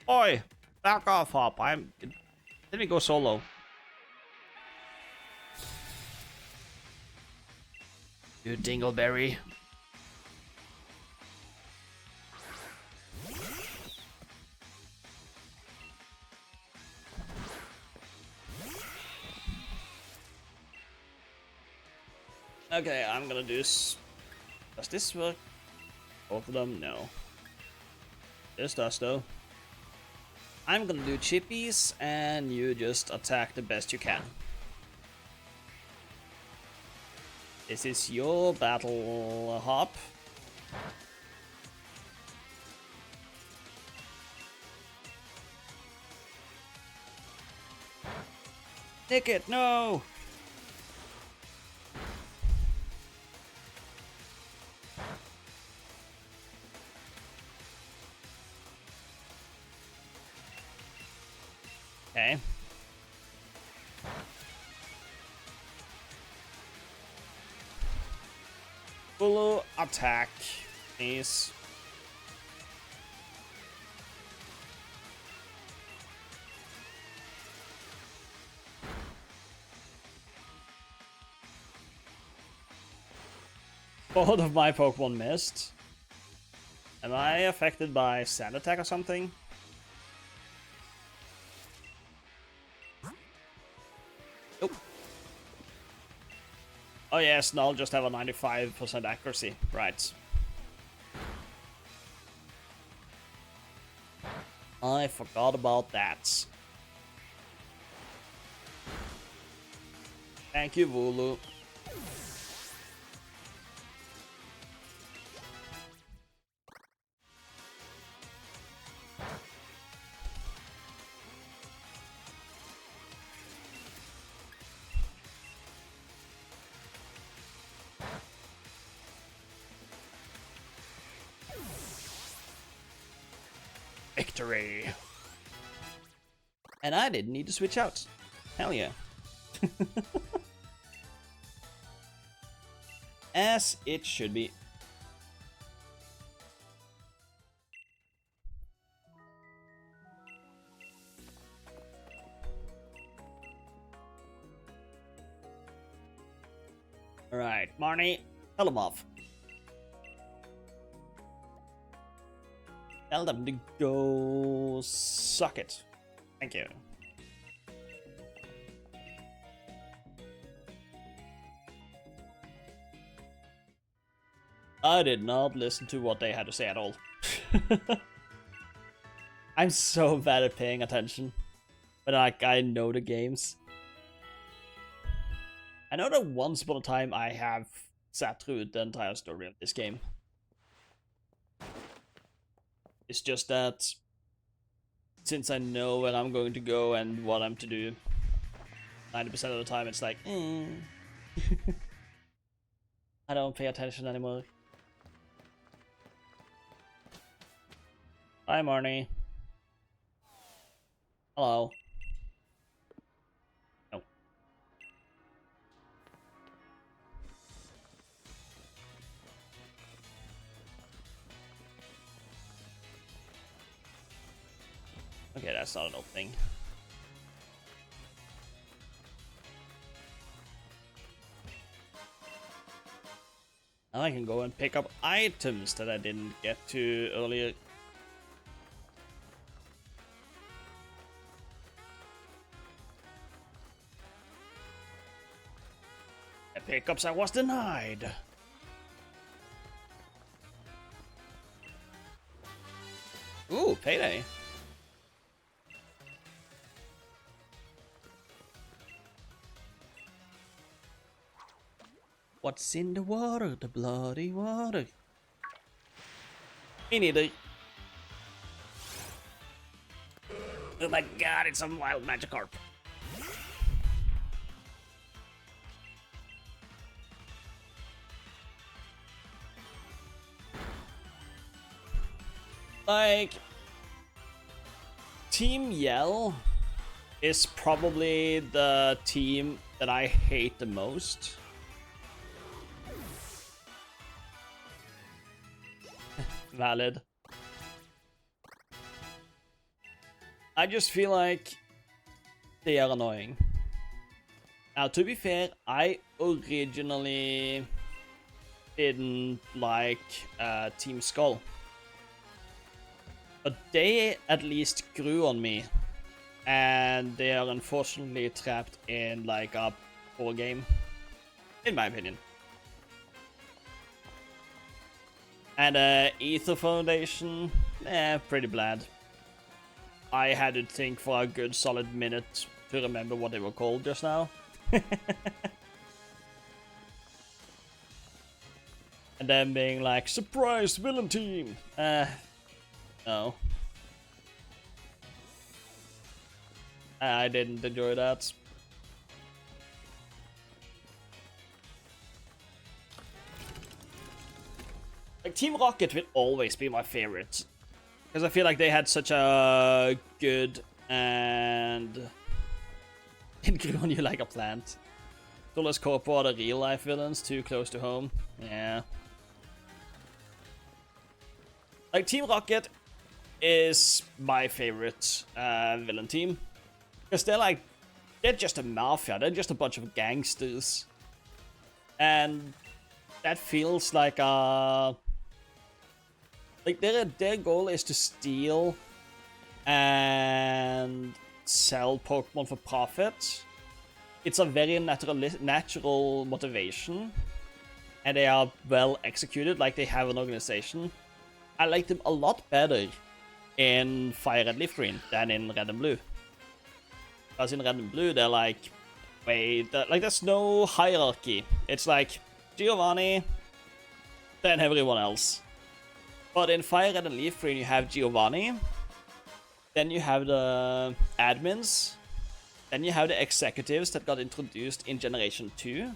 Oi! Back off, Hop. Let me go solo. You dingleberry. Okay, I'm gonna do this. Does this work? Both of them? No. This does though. I'm gonna do chippies, and you just attack the best you can. This is your battle, Hop. Nick it, no! Okay. Full attack, please. Both of my Pokemon missed. Am I affected by Sand Attack or something? Nope. Oh yes, Null just have a 95% accuracy. Right. I forgot about that. Thank you, Vulu. Victory. And I didn't need to switch out. Hell yeah. As it should be. Alright, Marnie, tell them off. Tell them to go suck it. Thank you. I did not listen to what they had to say at all. I'm so bad at paying attention. But like, I know the games. I know that once upon a time I have sat through the entire story of this game. It's just that since I know where I'm going to go and what I'm to do, 90% of the time it's like, I don't pay attention anymore. Hi, Marnie. Hello. No. Okay, that's not an opening. Now I can go and pick up items that I didn't get to earlier. The pickups I was denied. Ooh, payday. What's in the water? The bloody water. Me neither. Oh my god, it's a wild Magikarp. Like, Team Yell is probably the team that I hate the most. Valid. I just feel like they are annoying. Now, to be fair, I originally didn't like Team Skull. But they at least grew on me. And they are unfortunately trapped in like a poor game. In my opinion. And Ether Foundation, pretty bland. I had to think for a good solid minute to remember what they were called just now. And then being like, surprise villain team! No. I didn't enjoy that. Like, Team Rocket will always be my favorite. Because I feel like they had such a good and... It grew on you like a plant. Soulless Corpo are the real life villains, too close to home. Yeah. Like, Team Rocket is my favorite villain team. Because they're just a mafia, they're just a bunch of gangsters. And that feels like a... Like, their goal is to steal and sell Pokemon for profit. It's a very natural motivation. And they are well executed, like they have an organization. I like them a lot better in Fire Red Leaf Green than in Red and Blue. Because in Red and Blue, they're like, wait, there's no hierarchy. It's like Giovanni, then everyone else. But in Fire Red and Leaf Green, you have Giovanni, then you have the admins, then you have the executives that got introduced in Generation 2,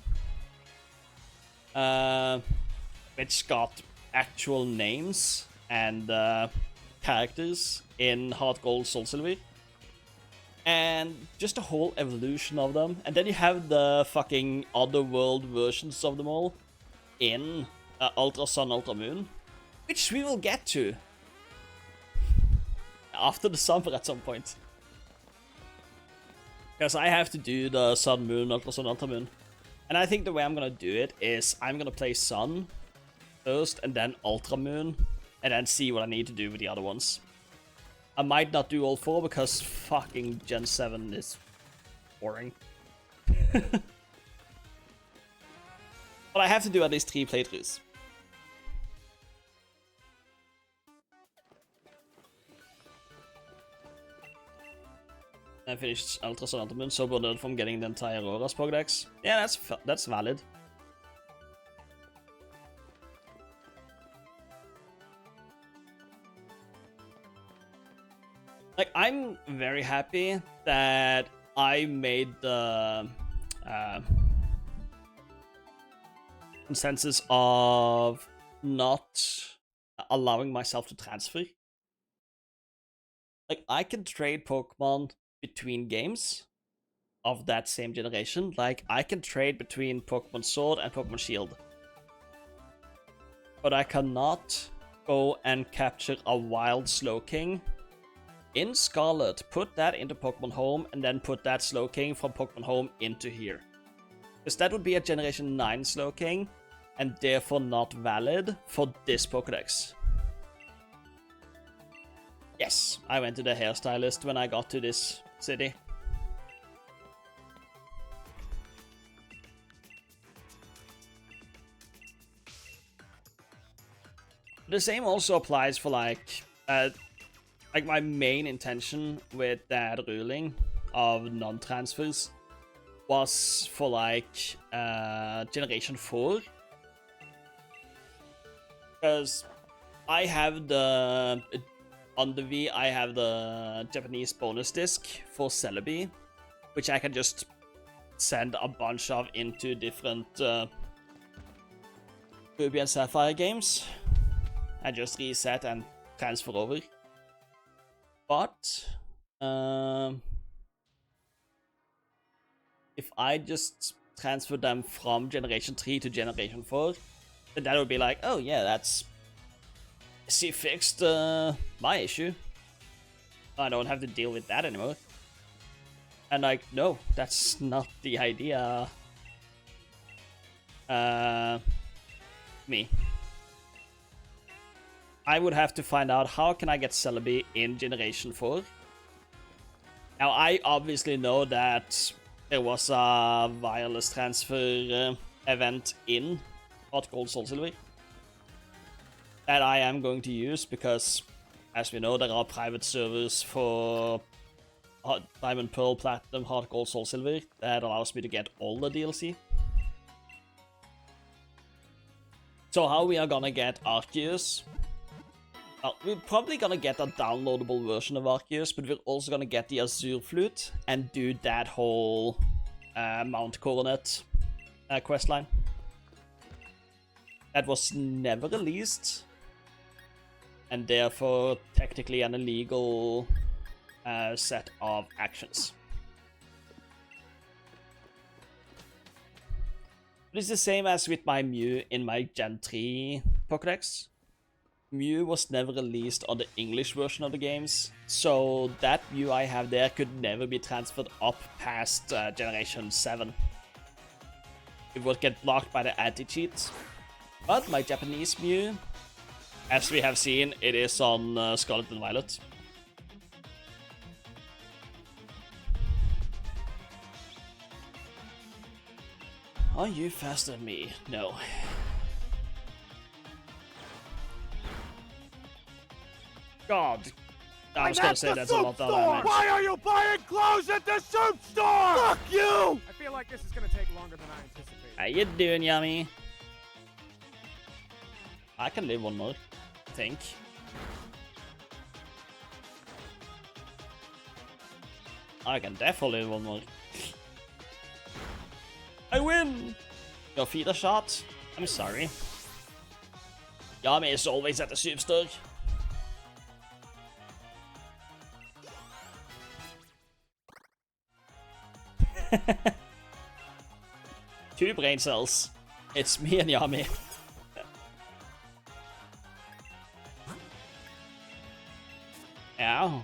which got actual names and characters in Heart Gold, Soul Silver. And just a whole evolution of them. And then you have the fucking otherworld versions of them all in Ultra Sun, Ultra Moon, which we will get to after the summer at some point. Because I have to do the Sun, Moon, Ultra Sun, Ultra Moon. And I think the way I'm gonna do it is I'm gonna play Sun first and then Ultra Moon, and then see what I need to do with the other ones. I might not do all 4 because fucking Gen 7 is boring. But I have to do at least 3 playthroughs. I finished Ultra Sun, Ultra Moon, so bothered from getting the entire Aurora's Pokédex. Yeah, that's valid. Like, I'm very happy that I made the consensus of not allowing myself to transfer. Like, I can trade Pokemon between games of that same generation. Like, I can trade between Pokemon Sword and Pokemon Shield. But I cannot go and capture a wild Slowking in Scarlet, put that into Pokemon Home, and then put that Slowking from Pokemon Home into here. Because that would be a Generation 9 Slowking, and therefore not valid for this Pokédex. Yes, I went to the hairstylist when I got to this city. The same also applies for like my main intention with that ruling of non-transfers was for like Generation 4. Because I have the on the V, I have the Japanese bonus disc for Celebi, which I can just send a bunch of into different Ruby and Sapphire games. I just reset and transfer over. But if I just transfer them from Generation 3 to Generation 4, then that would be like, oh yeah, that's... She fixed my issue. I don't have to deal with that anymore. And like, no, that's not the idea. Me. I would have to find out how can I get Celebi in Generation 4. Now, I obviously know that there was a wireless transfer event in Heart Gold Soul Silver that I am going to use because, as we know, there are private servers for Diamond, Pearl, Platinum, Heart Gold, Soul Silver that allows me to get all the DLC. So how we are gonna get Arceus? We're probably gonna get a downloadable version of Arceus, but we're also gonna get the Azure Flute and do that whole Mount Coronet questline. That was never released, and therefore technically an illegal set of actions. But it's the same as with my Mew in my Gen 3 Pokédex. Mew was never released on the English version of the games, so that Mew I have there could never be transferred up past Generation 7. It would get blocked by the anti-cheat. But my Japanese Mew, as we have seen, it is on Scarlet and Violet. Are you faster than me? No. God I was gonna say that's a lot of damage. Why are you buying clothes at the soup store? Fuck you! I feel like this is gonna take longer than I anticipated. How you doing, Yummy? I can live one more, I think. I can definitely live one more. I win! Your feet are shot? I'm sorry. Yummy is always at the soup store. Two brain cells. It's me and Yami. Ow.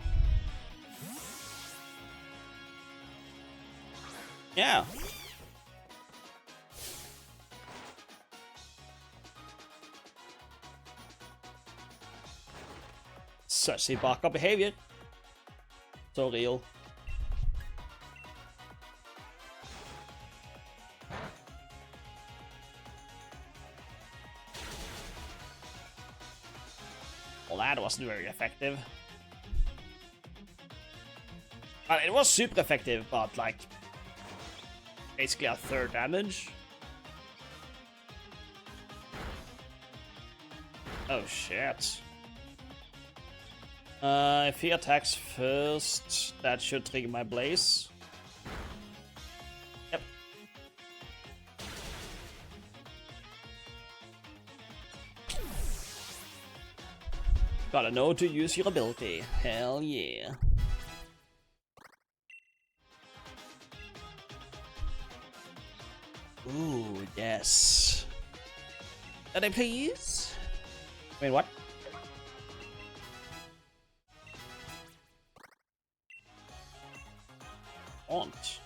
Yeah. Such a baka behavior. So real. Well, that wasn't very effective. Well, it was super effective, but like basically a third damage. Oh shit. If he attacks first, that should trigger my blaze. Yep. Gotta know to use your ability. Hell yeah. Ooh, yes. Can I please? Wait, what? Taunt.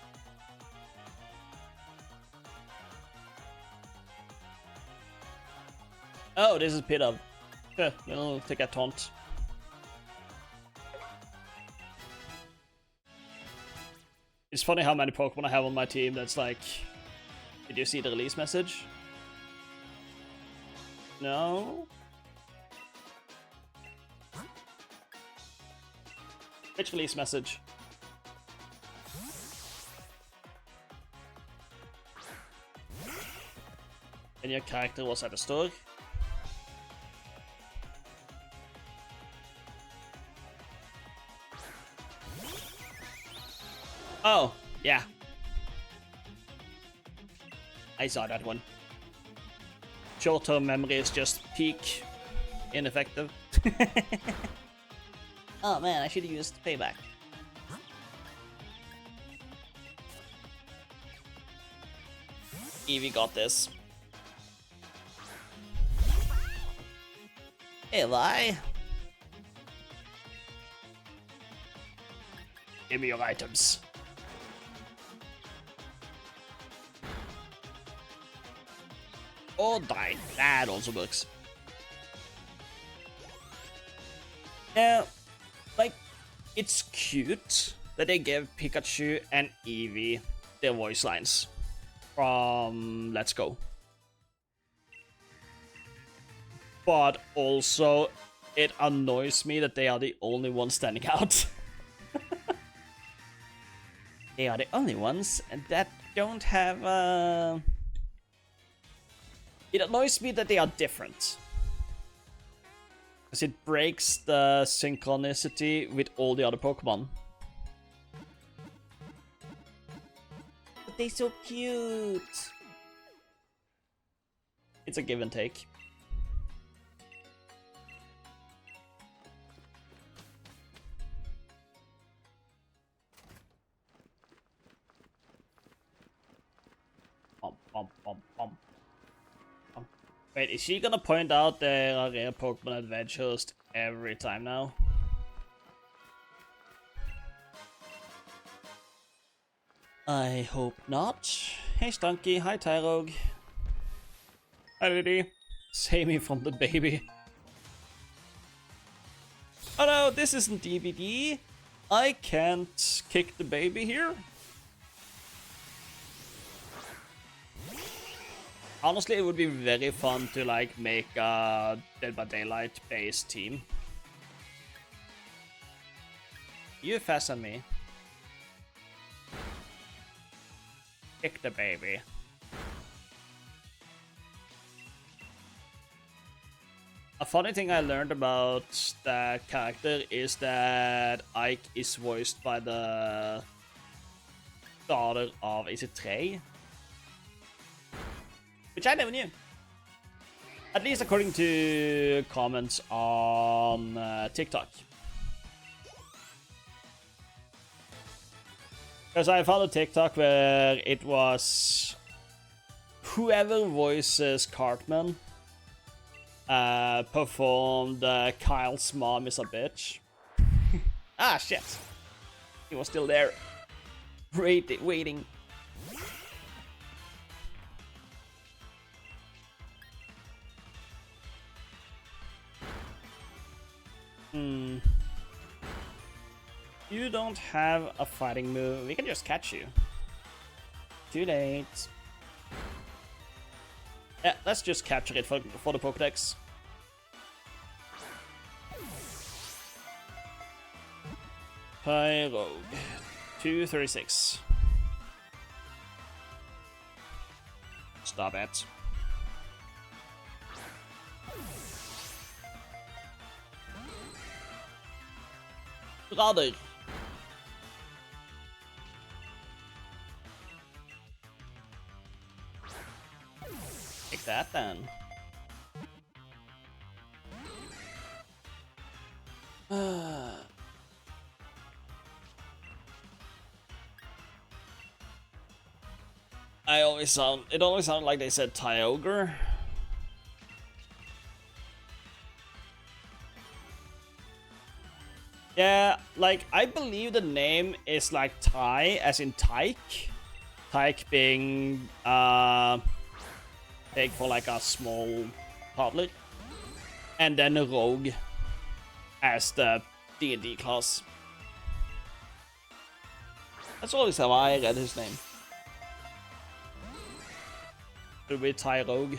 Oh, this is Pit Up. Yeah, we'll take a taunt. It's funny how many Pokemon I have on my team that's like... Did you see the release message? No? Which release message? And your character was at the store? Oh, yeah. I saw that one. Short-term memory is just peak ineffective. Oh man, I should have used payback. Eevee got this. Eli. Give me your items. Or die. That also works. Yeah, like, it's cute that they gave Pikachu and Eevee their voice lines from Let's Go. But also, it annoys me that they are the only ones standing out. They are the only ones that don't have It annoys me that they are different. Because it breaks the synchronicity with all the other Pokemon. But they're so cute! It's a give and take. Wait, is she gonna point out there are rare Pokemon adventures every time now? I hope not. Hey Stunky, hi Tyrog. Hi Liddy. Save me from the baby. Oh no, this isn't DVD. I can't kick the baby here. Honestly, it would be very fun to like make a Dead by Daylight based team. you faster than me. Kick the baby. A funny thing I learned about the character is that Ike is voiced by the daughter of, is it Trey? Which I never knew. At least according to comments on TikTok. Because I found a TikTok where it was whoever voices Cartman performed Kyle's mom is a bitch. Ah, shit. He was still there. Waiting. You don't have a fighting move. We can just catch you. Too late. Yeah, let's just capture it for the Pokédex. Pyrogue. 236. Stop it. Brother. Take that then. It always sounded like they said Kyogre. Yeah, like, I believe the name is like Ty, as in Tyke. Tyke being, take for like a small toddler. And then a rogue as the D&D class. That's always how I read his name. It'll be Ty Rogue.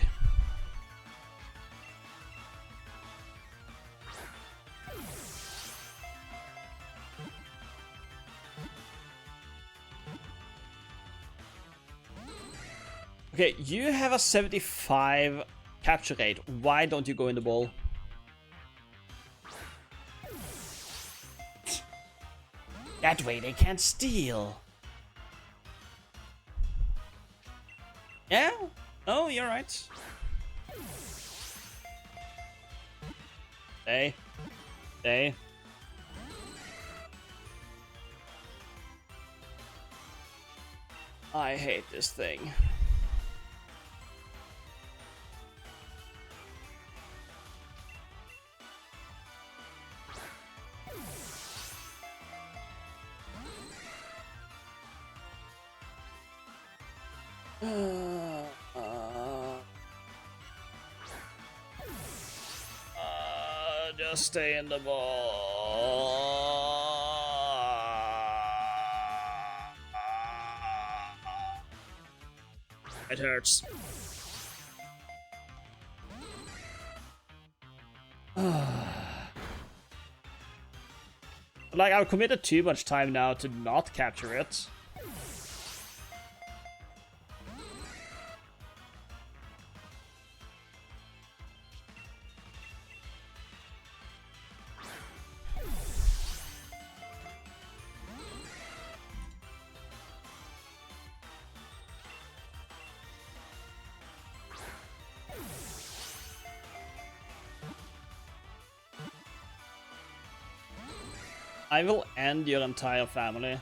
Okay, you have a 75 capture rate. Why don't you go in the ball? That way they can't steal. Yeah? Oh, you're right. Stay. Stay. I hate this thing. Just stay in the ball. It hurts. Like, I've committed too much time now to not capture it. I will end your entire family.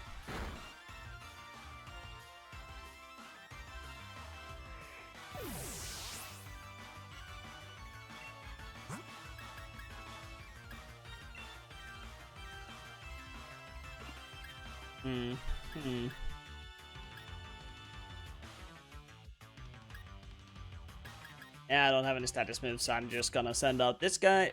Yeah, I don't have any status moves, so I'm just gonna send out this guy.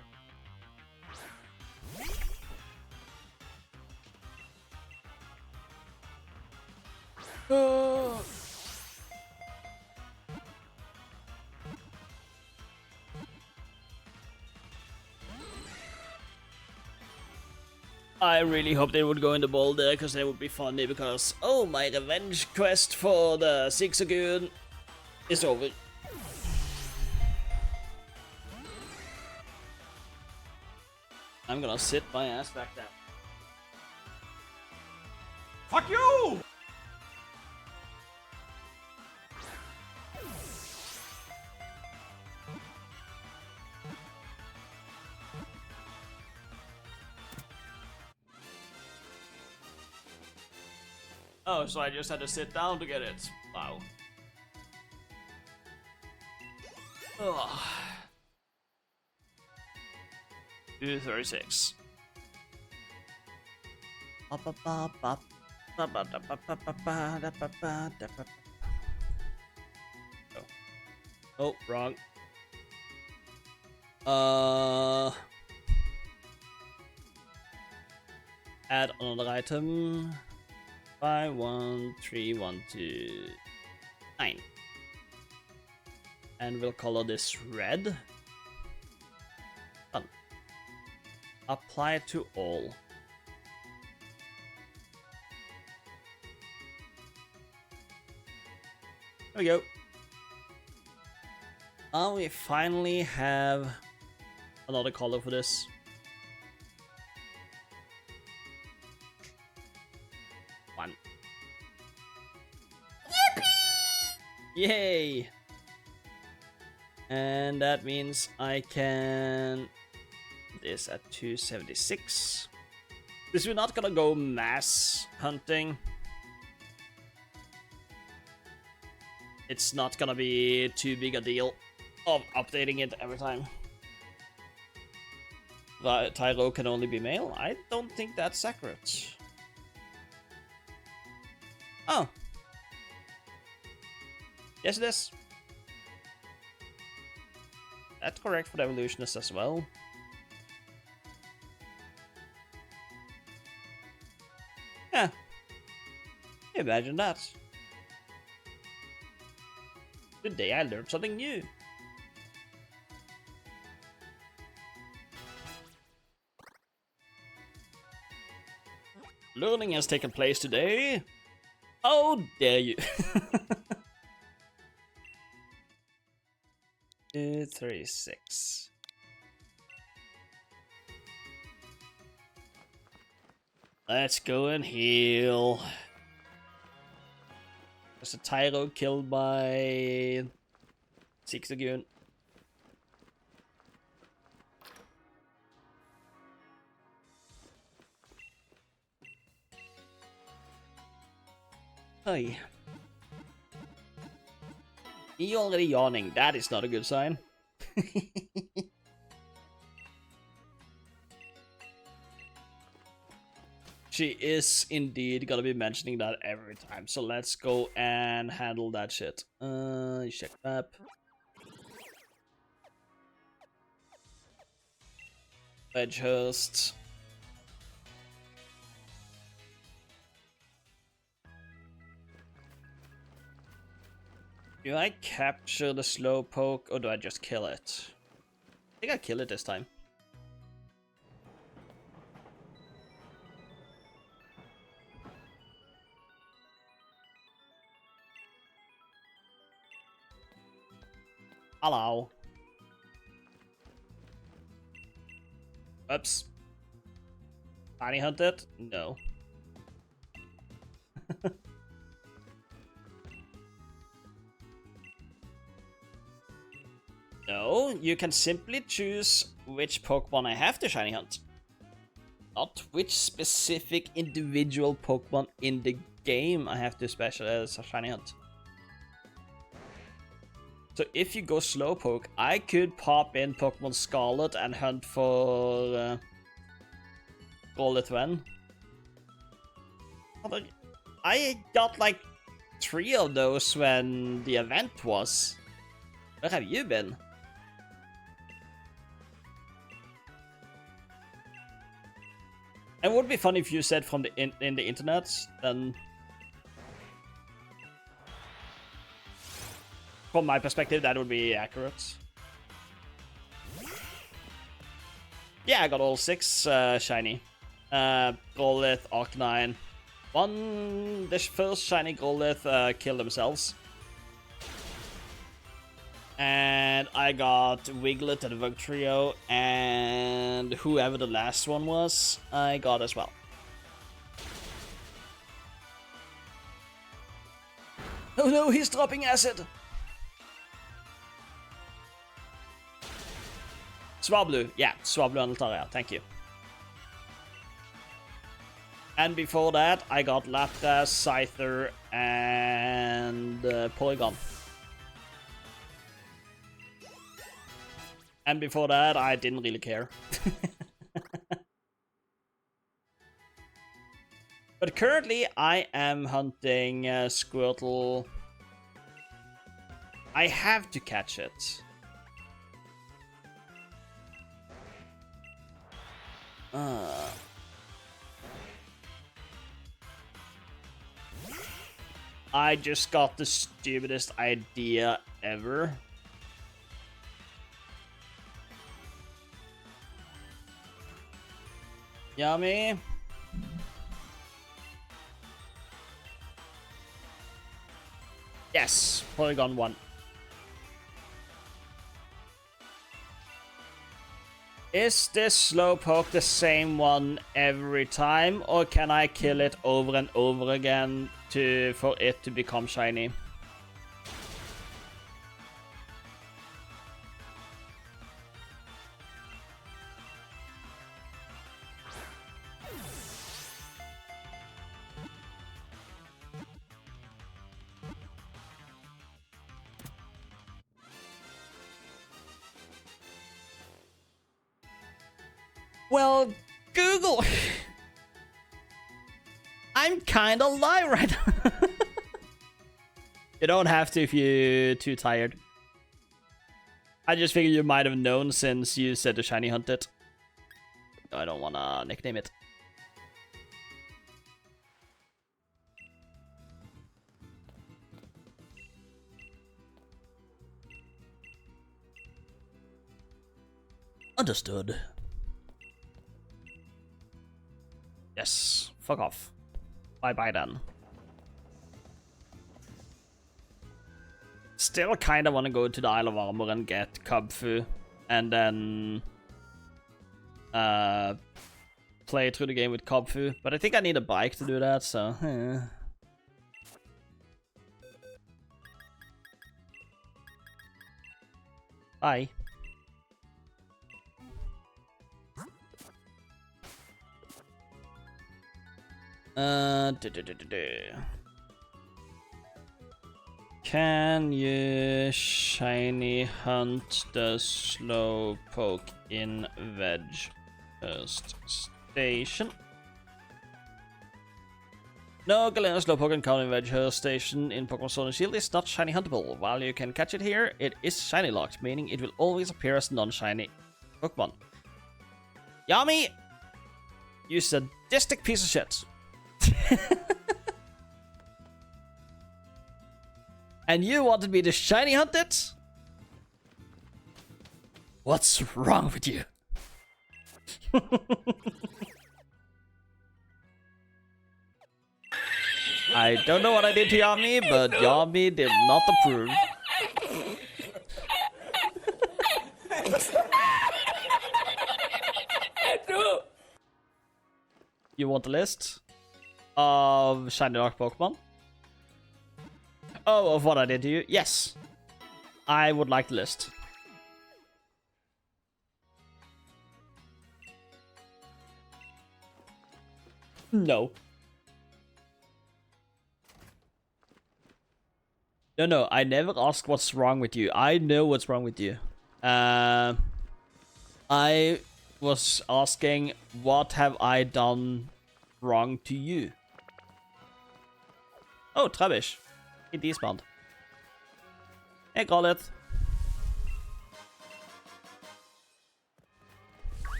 I really hope they would go in the ball there, because they would be funny, because, oh, my revenge quest for the Zigzagoon is over. I'm gonna sit my ass back down. Fuck you! Oh, so I just had to sit down to get it. Wow. Ugh. 236. Oh, wrong. Add another item. 5, 1, 3, 1, 2, 9. And we'll color this red. Done. Apply to all. There we go. Now we finally have another color for this. One. Yippee! Yay! And that means I can put this at 276. This we're not gonna go mass hunting. It's not gonna be too big a deal of updating it every time. Tyro can only be male? I don't think that's accurate. Oh. Yes, it is. That's correct for the evolutionists as well. Yeah. Imagine that. Today I learned something new. Learning has taken place today. How dare you? 236. Let's go and heal. There's a Tyro killed by Zigzagoon. Hey. He already yawning. That is not a good sign. She is indeed gonna be mentioning that every time. So let's go and handle that shit. Check map. Edgehurst. Do I capture the Slowpoke or do I just kill it? I think I kill it this time. Hello. Oops. Tiny hunted? No. No, you can simply choose which Pokemon I have to shiny hunt. Not which specific individual Pokemon in the game I have to shiny hunt. So if you go Slowpoke, I could pop in Pokemon Scarlet and hunt for Golden. I got like 3 of those when the event was. Where have you been? It would be funny if you said from the in the internet, then from my perspective that would be accurate. Yeah, I got all 6 shiny. Growlithe, Arcanine. The first shiny Growlithe killed themselves. And I got Wiglet and Vugtrio, and whoever the last one was, I got as well. Oh no, he's dropping acid! Swablu, yeah, Swablu and Altaria, thank you. And before that, I got Lapras, Scyther, and Porygon. And before that, I didn't really care. But currently, I am hunting Squirtle. I have to catch it. I just got the stupidest idea ever. Yummy. Yes, Porygon 1. Is this Slowpoke the same one every time, or can I kill it over and over again for it to become shiny? Well, Google! I'm kinda live right now. You don't have to if you're too tired. I just figured you might have known since you said to shiny hunt it. I don't wanna nickname it. Understood. Yes, fuck off. Bye-bye then. Still kinda wanna go to the Isle of Armor and get Kubfu, and then play through the game with Kubfu, but I think I need a bike to do that, so Bye. Can you shiny hunt the Slowpoke in Veghurst Station? No, Galena Slowpoke encountered in Veghurst Station in Pokemon Sword and Shield is not shiny huntable. While you can catch it here, it is shiny locked, meaning it will always appear as non-shiny Pokemon. Yami! You sadistic piece of shit. And you wanted me to shiny hunt it? What's wrong with you? I don't know what I did to Yami, but Yami did not approve. You want a list of shiny dark Pokemon? Oh, of what I did to you? Yes. I would like the list. No. No, I never ask what's wrong with you. I know what's wrong with you. I was asking, what have I done wrong to you? Oh, Trubbish. He despawned. Hey, Growlithe.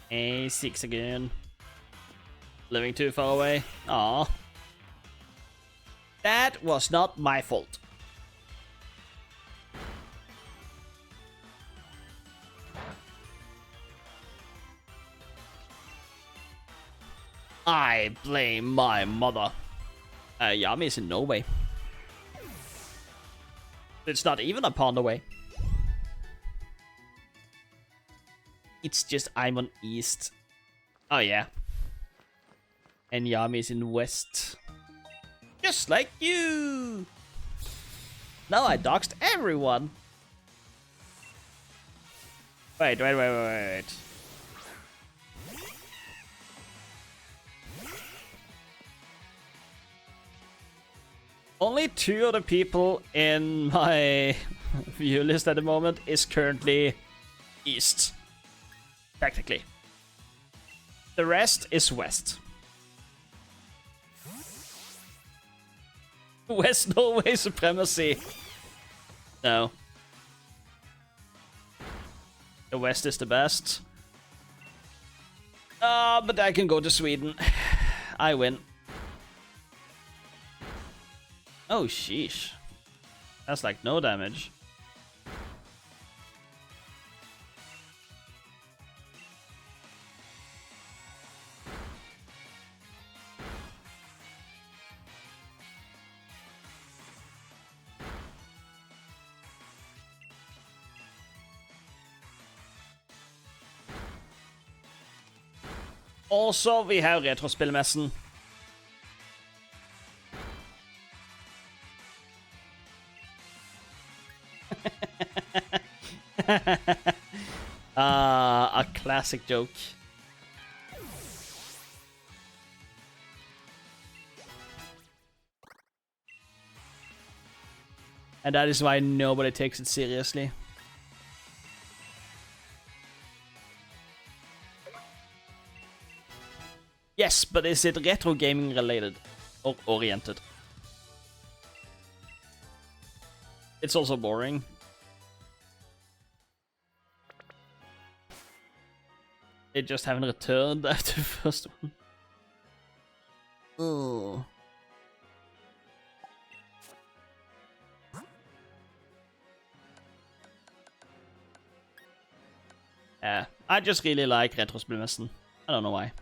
Hey, 6 again. Living too far away. Aww. That was not my fault. I blame my mother. Yami is in Norway. It's not even upon the way. It's just I'm on east. Oh yeah. And Yami is in west. Just like you! Now I doxed everyone! Wait. Only 2 of the people in my view list at the moment is currently east. Technically. The rest is west. West Norway supremacy. No. The west is the best. But I can go to Sweden. I win. Oh, sheesh. That's like no damage. Also, vi har Retrospillmessen. A classic joke. And that is why nobody takes it seriously. Yes, but is it retro gaming related or oriented? It's also boring. They just haven't returned after the first one. Oh. Yeah, I just really like Retrospillmessen. I don't know why.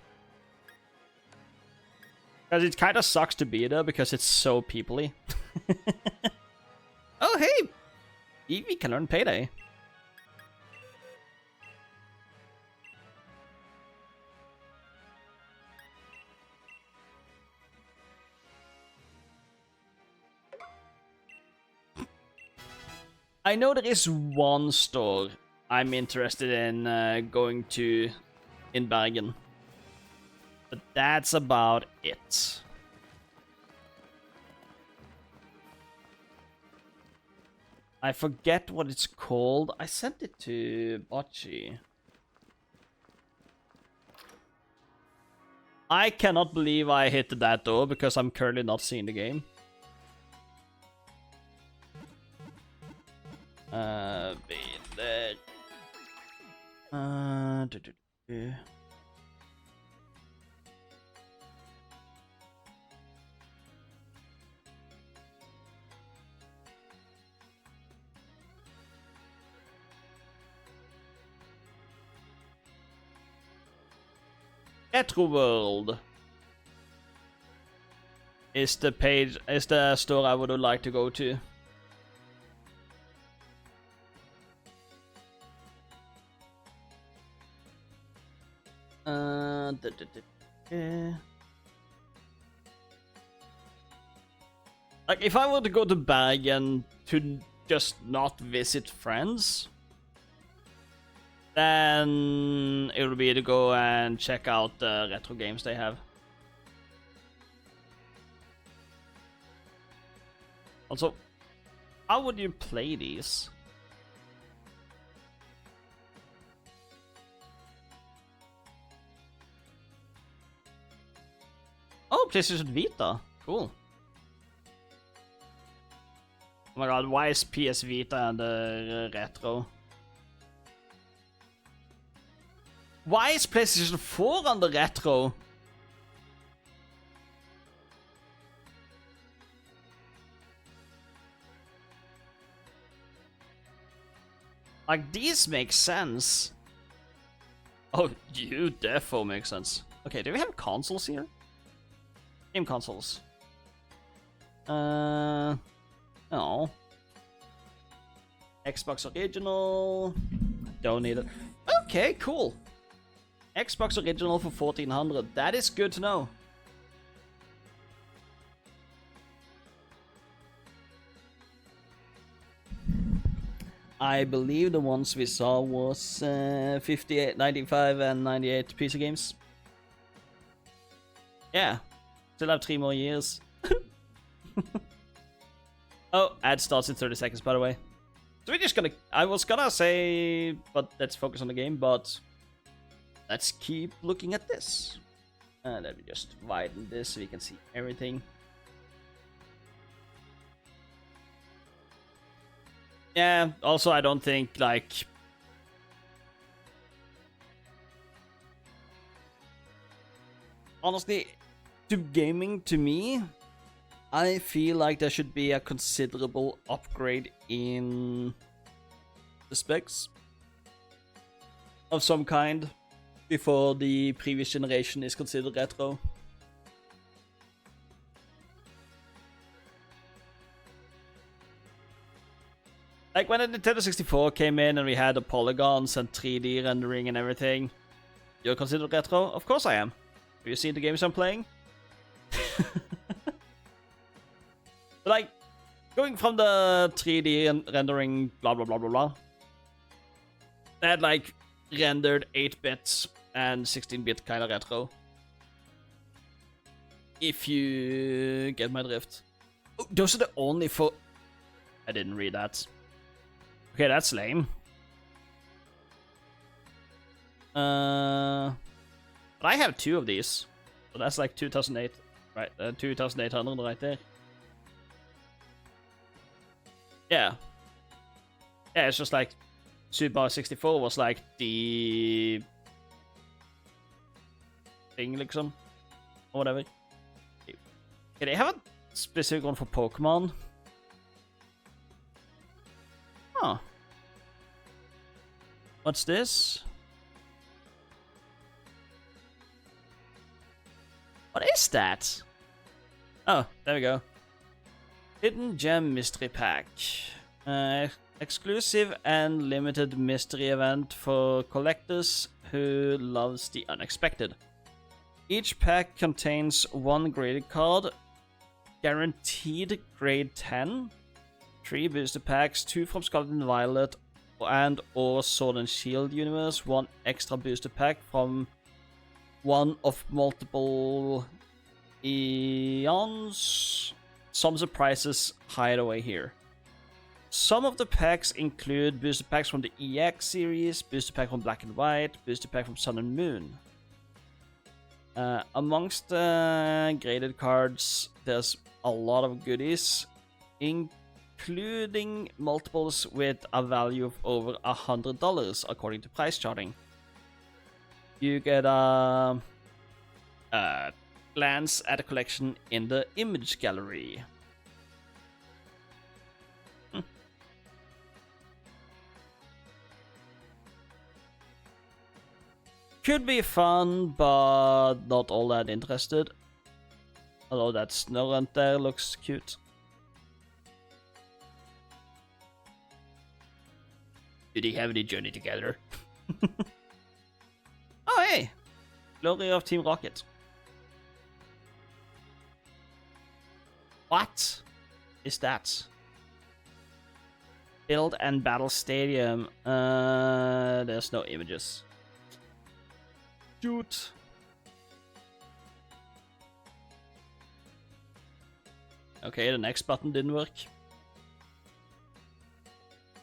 Because it kind of sucks to be there because it's so peoply. Oh, hey! We can learn Payday. I know there is one store I'm interested in going to in Bergen. But that's about it. I forget what it's called. I sent it to Bocce. I cannot believe I hit that door because I'm currently not seeing the game. Been there. Retro World is the page, is the store I would like to go to. Like, if I were to go to Bergen to just not visit friends, then it would be to go and check out the retro games they have. Also, how would you play these? Oh, PlayStation Vita. Cool. Oh my god, why is PS Vita and the retro? Why is PlayStation 4 on the retro? Like, these make sense. Oh, you defo make sense. Okay, do we have consoles here? Game consoles. No. Xbox Original. Don't need it. Okay, cool. Xbox Original for 1400. That is good to know. I believe the ones we saw was 58, 95, and 98 PC games. Yeah. Still have 3 more years. Oh, ad starts in 30 seconds, by the way. So we're just gonna... I was gonna say, but let's focus on the game, but... Let's keep looking at this. Let me just widen this so we can see everything. Yeah, also I don't think, like... Honestly, to gaming, to me, I feel like there should be a considerable upgrade in the specs of some kind before the previous generation is considered retro. Like when the Nintendo 64 came in and we had the polygons and 3D rendering and everything, you're considered retro? Of course I am. Have you seen the games I'm playing? But like, going from the 3D and rendering blah blah blah blah blah, they had like rendered 8-bit and 16-bit kind of retro. If you get my drift. Oh, those are the only for... I didn't read that. Okay, that's lame. But I have 2 of these. So that's like 2008, right? 2,800 right there. Yeah. Yeah, it's just like Super Mario 64 was like the thing, like some or whatever. Okay, they have a specific one for Pokemon. Huh. What's this? What is that? Oh, there we go. Hidden Gem Mystery Pack. Exclusive and limited mystery event for collectors who loves the unexpected. Each pack contains 1 graded card, guaranteed grade 10, 3 booster packs, 2 from Scarlet and Violet and or Sword and Shield universe, 1 extra booster pack from one of multiple eons. Some surprises hide away here. Some of the packs include booster packs from the EX series, booster pack from Black and White, booster pack from Sun and Moon. Amongst the graded cards, there's a lot of goodies, including multiples with a value of over $100 according to price charting. You get a glance at a collection in the image gallery. Could be fun, but not all that interested. Although that Snorunt there looks cute. Do they have any journey together? Oh hey! Glory of Team Rocket. What is that? Build and Battle Stadium. There's no images. Shoot. Okay, the next button didn't work.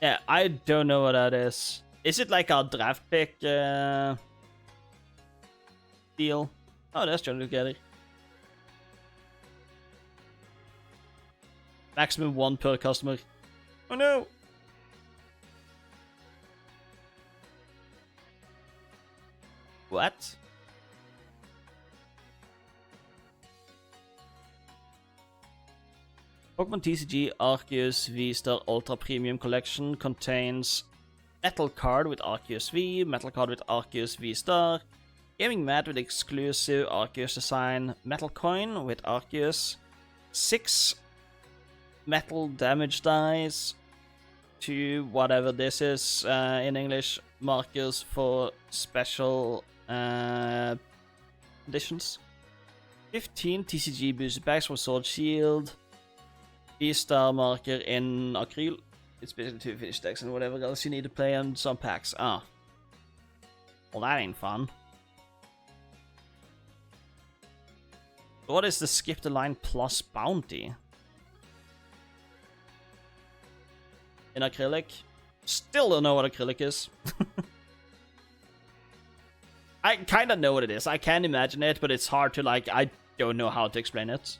Yeah, I don't know what that is. Is it like a draft pick deal? Oh, that's Johnny together. Maximum 1 per customer. Oh no! What? Pokemon TCG Arceus V-Star Ultra Premium Collection contains Metal Card with Arceus V, Metal Card with Arceus V-Star, Gaming mat with exclusive Arceus design. Metal coin with Arceus. 6 metal damage dice. 2 whatever this is in English. Markers for special conditions. 15 TCG booster packs for Sword Shield. 3-star marker in Acryl. It's basically 2 finish decks and whatever else you need to play on some packs. Ah. Well, that ain't fun. What is the skip the line plus bounty? In acrylic? Still don't know what acrylic is. I kinda know what it is. I can imagine it, but it's hard to like, I don't know how to explain it.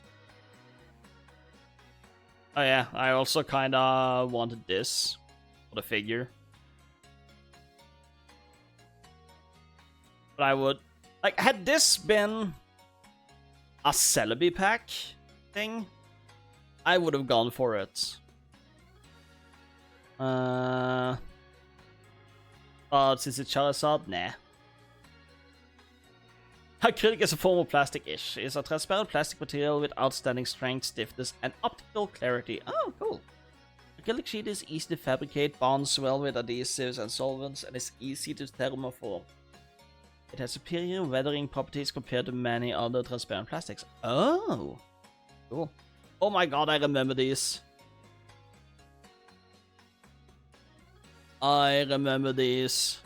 Oh yeah, I also kinda wanted this for the figure. But I would, like, had this been a Celebi pack thing, I would have gone for it. But since it's Charizard, nah. Acrylic is a form of plastic-ish. It's a transparent plastic material with outstanding strength, stiffness, and optical clarity. Oh, cool. Acrylic sheet is easy to fabricate, bonds well with adhesives and solvents, and is easy to thermoform. It has superior weathering properties compared to many other transparent plastics. Oh, cool. Oh my god, I remember these. I remember these.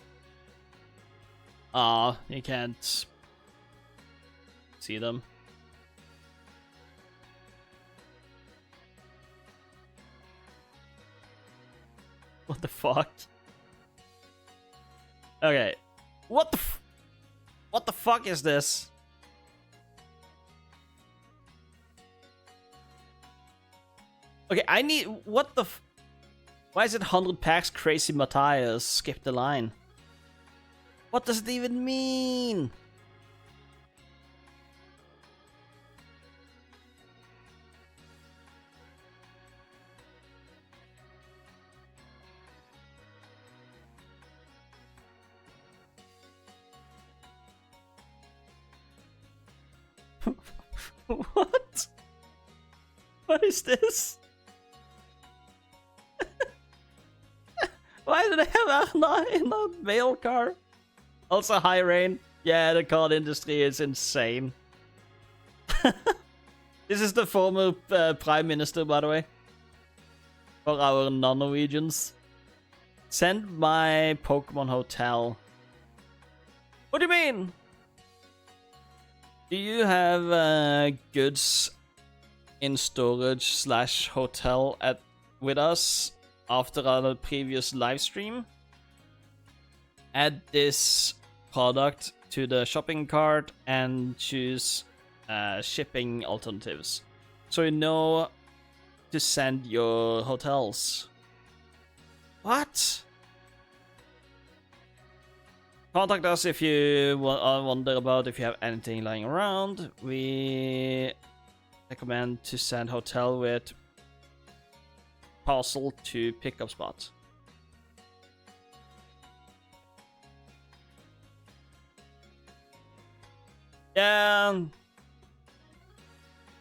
Ah, you can't see them. What the fuck? Okay. What the fuck is this? Okay, I need... What the why is it 100 packs Crazy Matthias? Skip the line. What does it even mean? What? What is this? Why do they have Arna in a mail car? Also, high rain. Yeah, the card industry is insane. This is the former Prime Minister, by the way. For our non-Norwegians. Send my Pokemon Hotel. What do you mean? Do you have goods in storage / hotel with us after our previous live stream? Add this product to the shopping cart and choose shipping alternatives, so you know to send your hotels. What? Contact us if you wonder about if you have anything lying around. We recommend to send hotel with parcel to pickup spot. Yeah,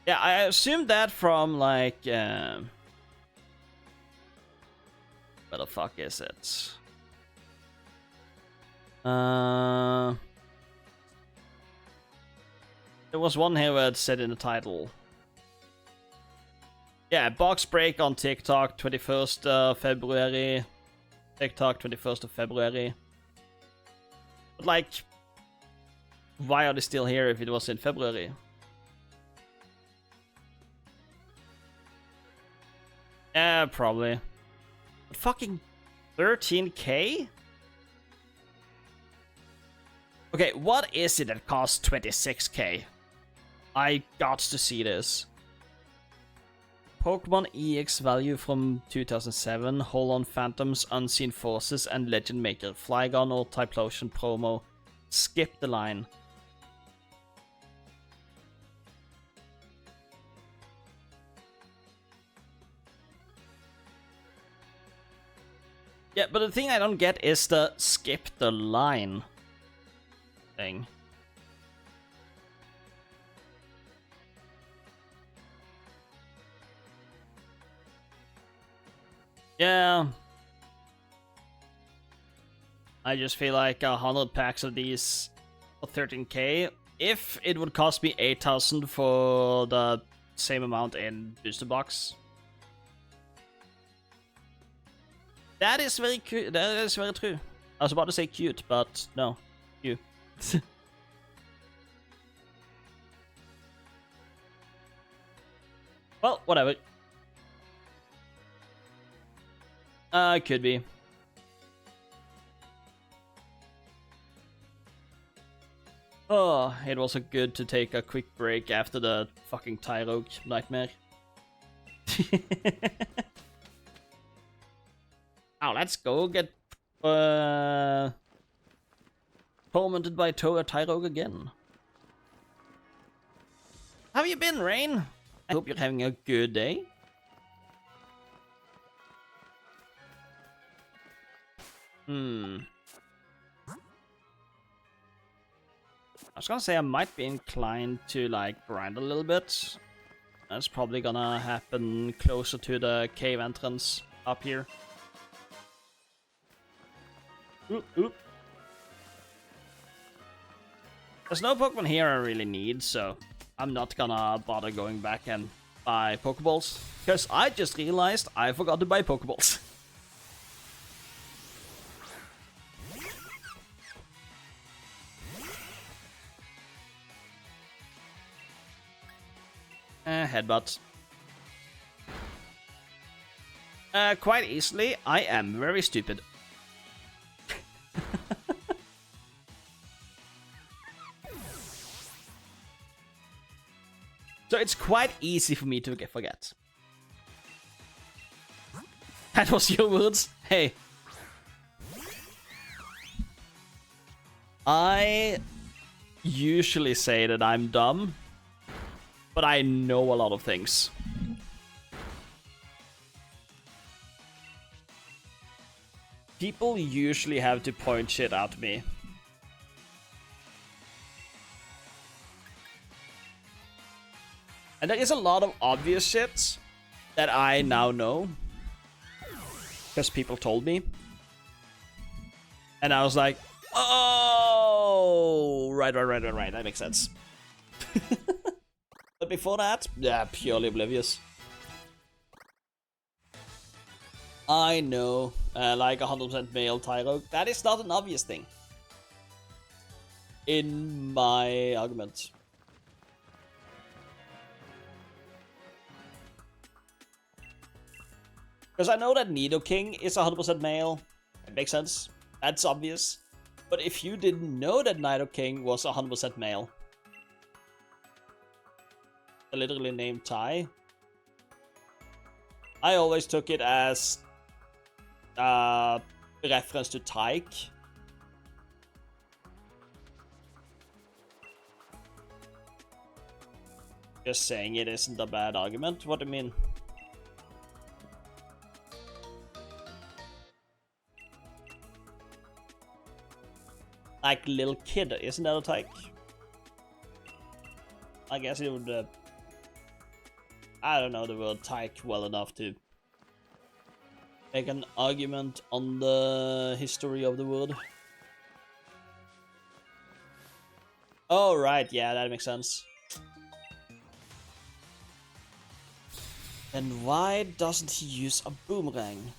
I assumed that from like where the fuck is it? There was one here where it said in the title. Yeah, box break on TikTok, 21st February. TikTok, 21st of February. But like, why are they still here if it was in February? Yeah, probably. But fucking 13k? Okay, what is it that costs 26k? I got to see this. Pokemon EX value from 2007, Hold-On Phantoms, Unseen Forces, and Legend Maker. Flygon or Typhlosion promo. Skip the line. Yeah, but the thing I don't get is the skip the line thing. Yeah. I just feel like 100 packs of these for 13k. If it would cost me 8,000 for the same amount in booster box. That is very cute. That is very true. I was about to say cute, but no. You. Well, whatever. Could be. Oh, it was good to take a quick break after the fucking Tyrogue nightmare. Now let's go get tormented by Tyrogue again. How have you been, Rain? I hope you're having a good day. I was gonna say I might be inclined to like grind a little bit. That's probably gonna happen closer to the cave entrance up here. Oop. There's no Pokemon here I really need, so I'm not gonna bother going back and buy Pokeballs. Because I just realized I forgot to buy Pokeballs. Headbutt. Quite easily, I am very stupid. So it's quite easy for me to forget. That was your words? Hey. I usually say that I'm dumb, but I know a lot of things. People usually have to point shit out to me. And there is a lot of obvious shit that I now know. Because people told me. And I was like, oh, right, that makes sense. But before that, yeah, purely oblivious. I know, like 100% male Tyrogue, that is not an obvious thing. In my argument. Because I know that Nidoking is 100% male. It makes sense. That's obvious. But if you didn't know that Nidoking was 100% male, literally named Ty, I always took it as reference to Tyke. Just saying it isn't a bad argument. What do you mean? Like little kid, isn't that a Tyke? I guess it would. I don't know the word Tyke well enough to make an argument on the history of the word. Oh, right, yeah, that makes sense. Then why doesn't he use a boomerang?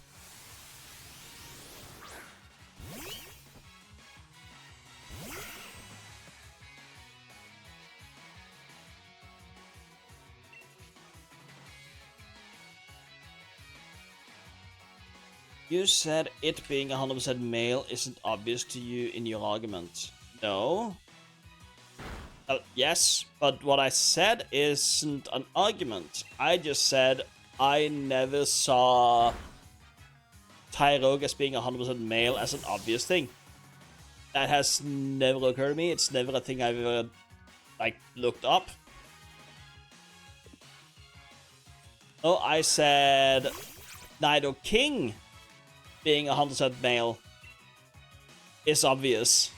You said it being 100% male isn't obvious to you in your argument. No. Yes, but what I said isn't an argument. I just said I never saw Tyrogue as being 100% male as an obvious thing. That has never occurred to me. It's never a thing I've ever, like, looked up. Oh, I said Nidoking being 100% male is obvious.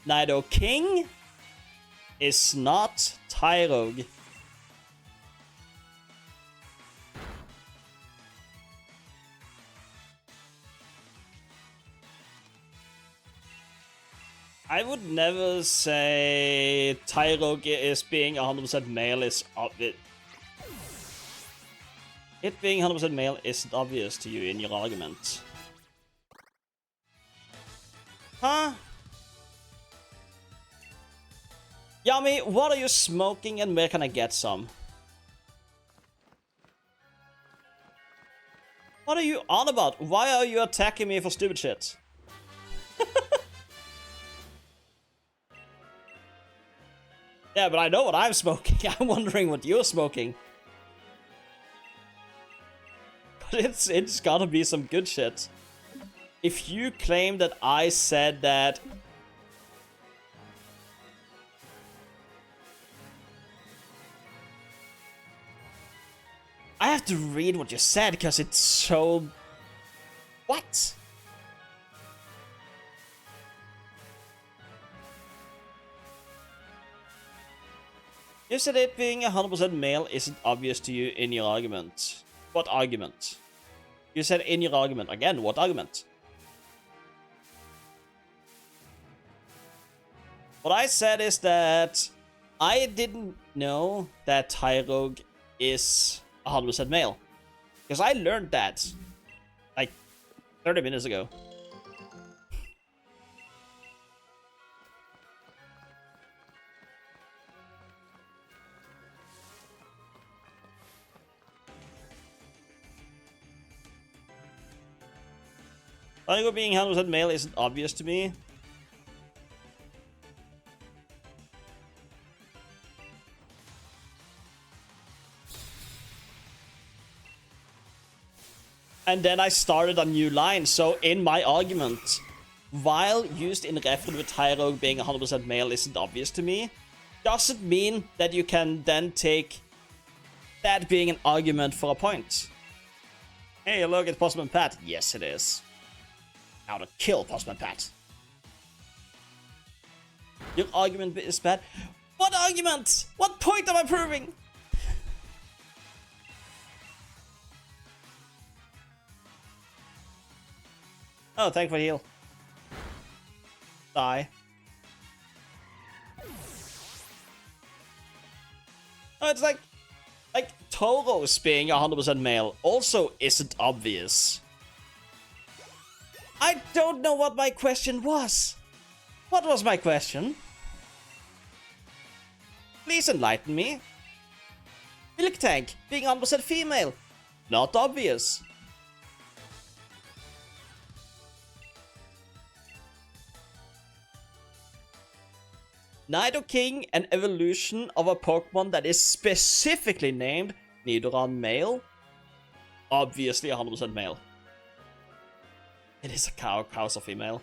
Nidoking is not Tyrogue. I would never say Tyrogue is being 100% male is obvious. It being 100% male isn't obvious to you in your argument. Huh? Yami, what are you smoking and where can I get some? What are you on about? Why are you attacking me for stupid shit? Yeah, but I know what I'm smoking. I'm wondering what you're smoking. But it's gotta be some good shit. If you claim that I said that... I have to read what you said because it's so... What? You said it being 100% male isn't obvious to you in your argument. What argument? You said in your argument. Again, what argument? What I said is that I didn't know that Tyrogue is 100% male. Because I learned that like 30 minutes ago. Tyrogue being 100% male isn't obvious to me. And then I started a new line, so in my argument, while used in reference with Tyrogue being 100% male isn't obvious to me, doesn't mean that you can then take that being an argument for a point. Hey, look, it's Postman Pat. Yes, it is. Now to kill Postman Pat. Your argument is bad. What argument? What point am I proving? Oh, thank you for the heal. Die. Oh, it's like Tauros being 100% male also isn't obvious. I don't know what my question was. What was my question? Please enlighten me. Milk Tank being 100% female. Not obvious. Nidoking, an evolution of a Pokemon that is specifically named Nidoran male. Obviously 100% male. It is a cow. Cows are female.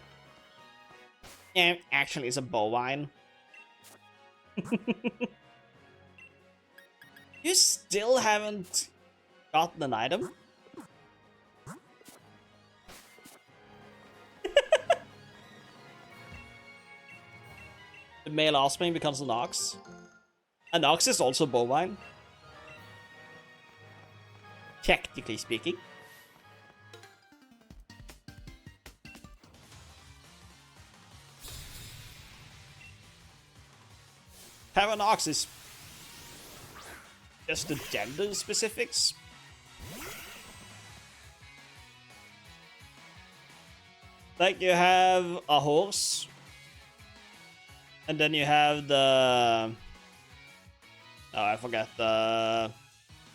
Yeah, actually it's a bovine. You still haven't gotten an item? The male offspring becomes an ox. An ox is also bovine. Technically speaking. Have an ox is just the gender specifics. Like you have a horse. And then you have the... Oh, I forgot the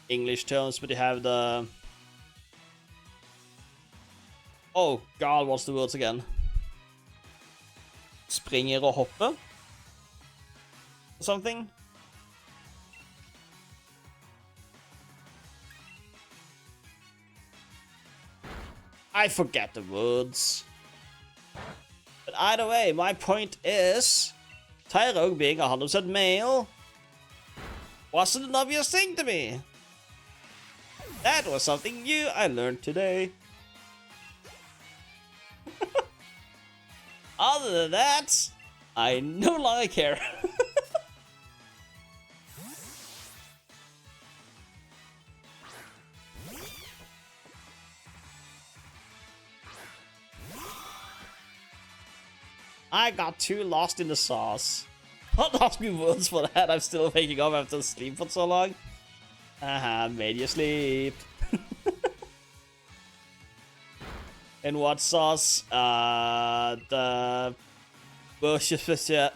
English terms, but you have the... Oh god, what's the words again? Springer og hoppe? Or something? I forget the words. But either way, my point is... Tyrogue being 100% male wasn't an obvious thing to me. That was something new I learned today. Other than that, I no longer care. I got too lost in the sauce. Don't ask me words for that. I'm still waking up after sleep for so long. Made you sleep. In what sauce? The Worcestershire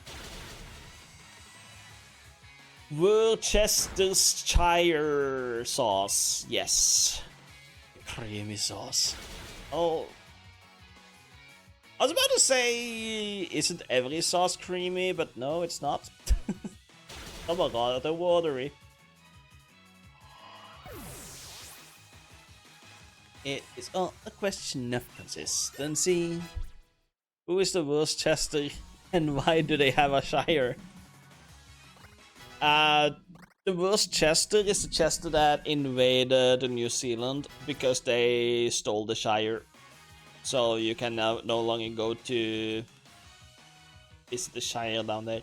sauce. Yes. Creamy sauce. Oh. I was about to say, isn't every sauce creamy? But no, it's not. Oh my god, they're watery. It is all a question of consistency. Who is the Worcester and why do they have a Shire? The Worcester is the Chester that invaded New Zealand because they stole the Shire. So you can now no longer go to visit the Shire down there.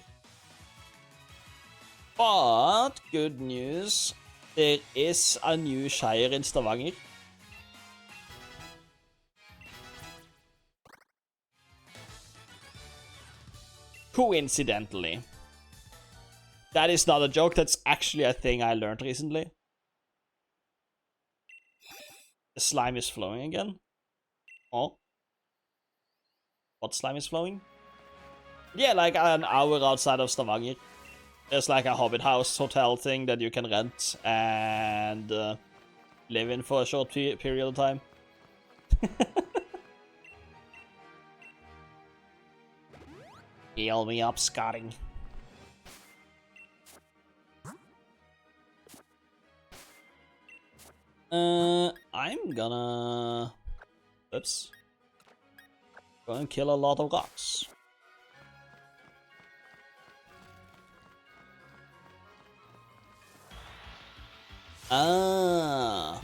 But good news, there is a new Shire in Stavanger. Coincidentally. That is not a joke, that's actually a thing I learned recently. The slime is flowing again. Oh. What slime is flowing? Yeah, like an hour outside of Stavanger. There's like a Hobbit House hotel thing that you can rent and live in for a short period of time. Heal me up, Scotty. I'm gonna... Oops. Go and kill a lot of rocks. Ah.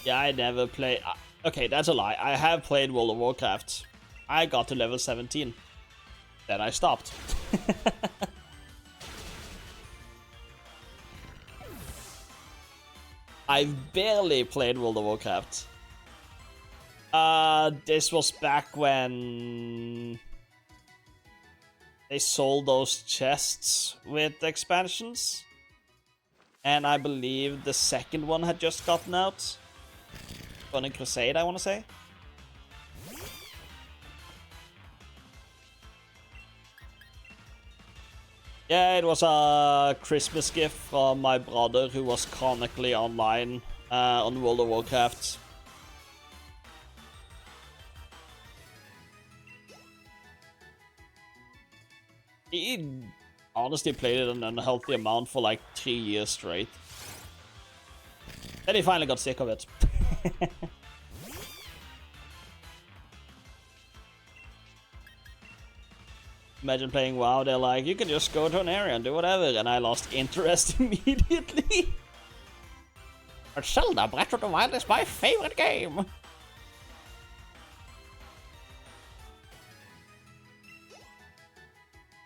Yeah, I never play... Okay, that's a lie. I have played World of Warcraft. I got to level 17. Then I stopped. I've barely played World of Warcraft. This was back when they sold those chests with expansions. And I believe the second one had just gotten out. Burning Crusade, I want to say. Yeah, it was a Christmas gift from my brother who was chronically online on World of Warcraft. He honestly played it an unhealthy amount for like 3 years straight. Then he finally got sick of it. Imagine playing WoW, they're like, you can just go to an area and do whatever, and I lost interest immediately. But Zelda Breath of the Wild is my favorite game.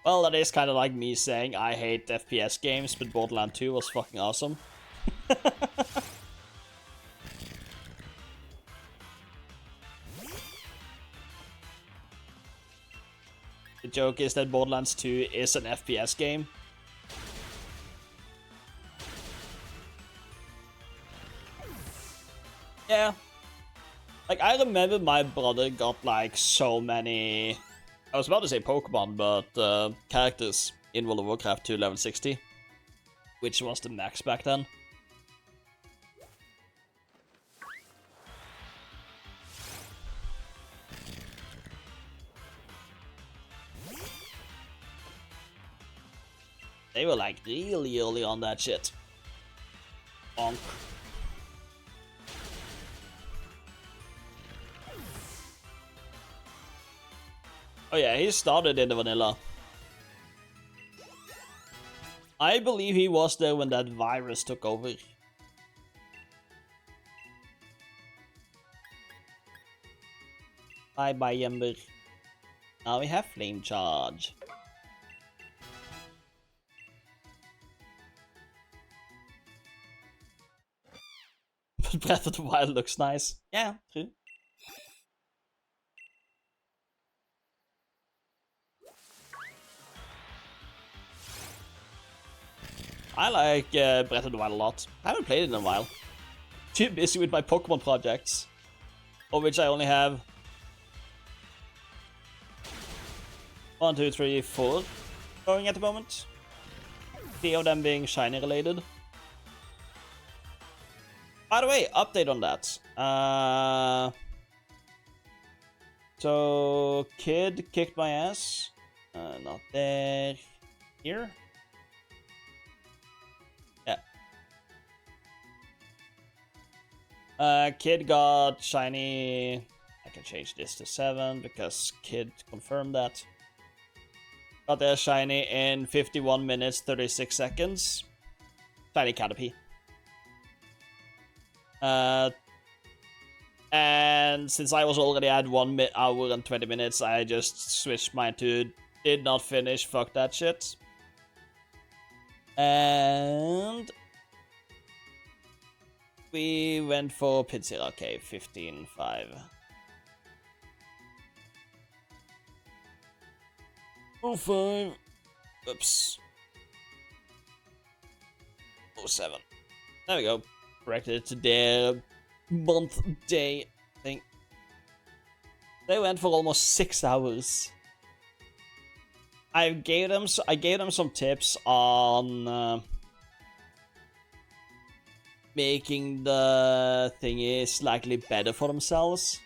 Well, that is kind of like me saying I hate FPS games, but Borderlands 2 was fucking awesome. The joke is that Borderlands 2 is an FPS game. Yeah. Like, I remember my brother got, like, so many... I was about to say Pokemon, but characters in World of Warcraft to level 60. Which was the max back then. They were like really early on that shit. Bonk. Oh yeah, he started in the vanilla. I believe he was there when that virus took over. Bye bye, Ember. Now we have Flame Charge. Breath of the Wild looks nice. Yeah, true. I like Breath of the Wild a lot. I haven't played it in a while. Too busy with my Pokemon projects, of which I only have 1, 2, 3, 4 going at the moment. 3 of them being shiny related. By the way, update on that. So Kid kicked my ass. Not there. Here. Yeah. Kid got shiny. I can change this to 7 because Kid confirmed that. Got their shiny in 51 minutes 36 seconds. Shiny Caterpie. And since I was already at 1 hour and 20 minutes, I just switched mine to did not finish. Fuck that shit. And we went for Pinsir. Okay, 15-5. 05. Oops. 07. There we go. Corrected it to their month day thing. They went for almost 6 hours. I gave them some tips on making the thingy slightly better for themselves.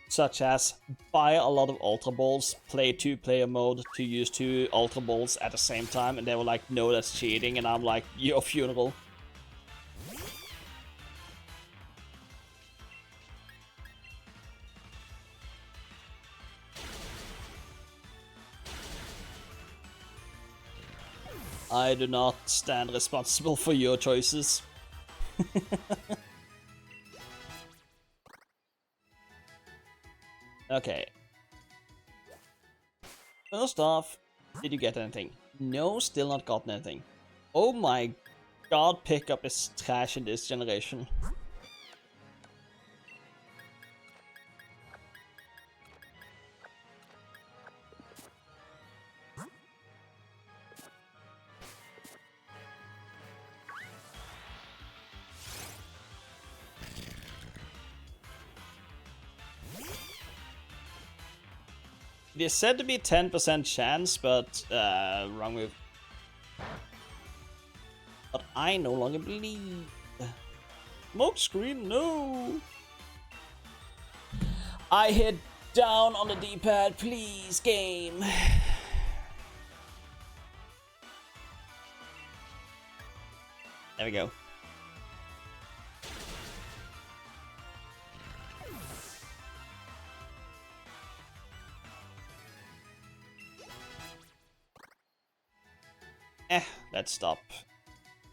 Such as buy a lot of Ultra Balls, play 2-player mode to use 2 Ultra Balls at the same time, and they were like, no, that's cheating, and I'm like, your funeral. I do not stand responsible for your choices. Okay. First off, did you get anything? No, still not gotten anything. Oh my god, pickup is trash in this generation. It is said to be 10% chance, but wrong move. But I no longer believe. Smoke screen, no. I hit down on the D-pad, please, game. There we go. Let's stop.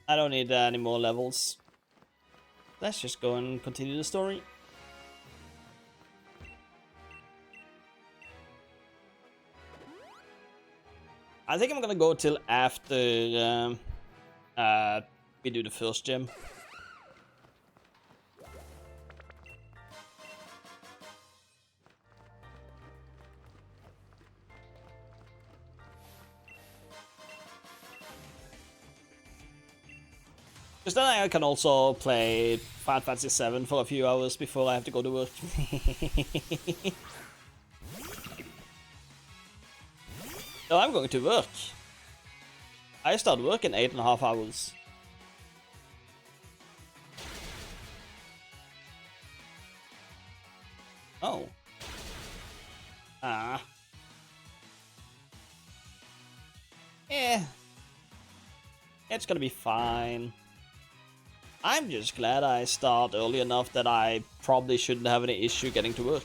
I don't need any more levels. Let's just go and continue the story. I think I'm gonna go till after we do the first gym. Because then I can also play Final Fantasy 7 for a few hours before I have to go to work. No, I'm going to work. I start work in 8.5 hours. Oh. Ah. Eh. It's gonna be fine. I'm just glad I start early enough that I probably shouldn't have any issue getting to work.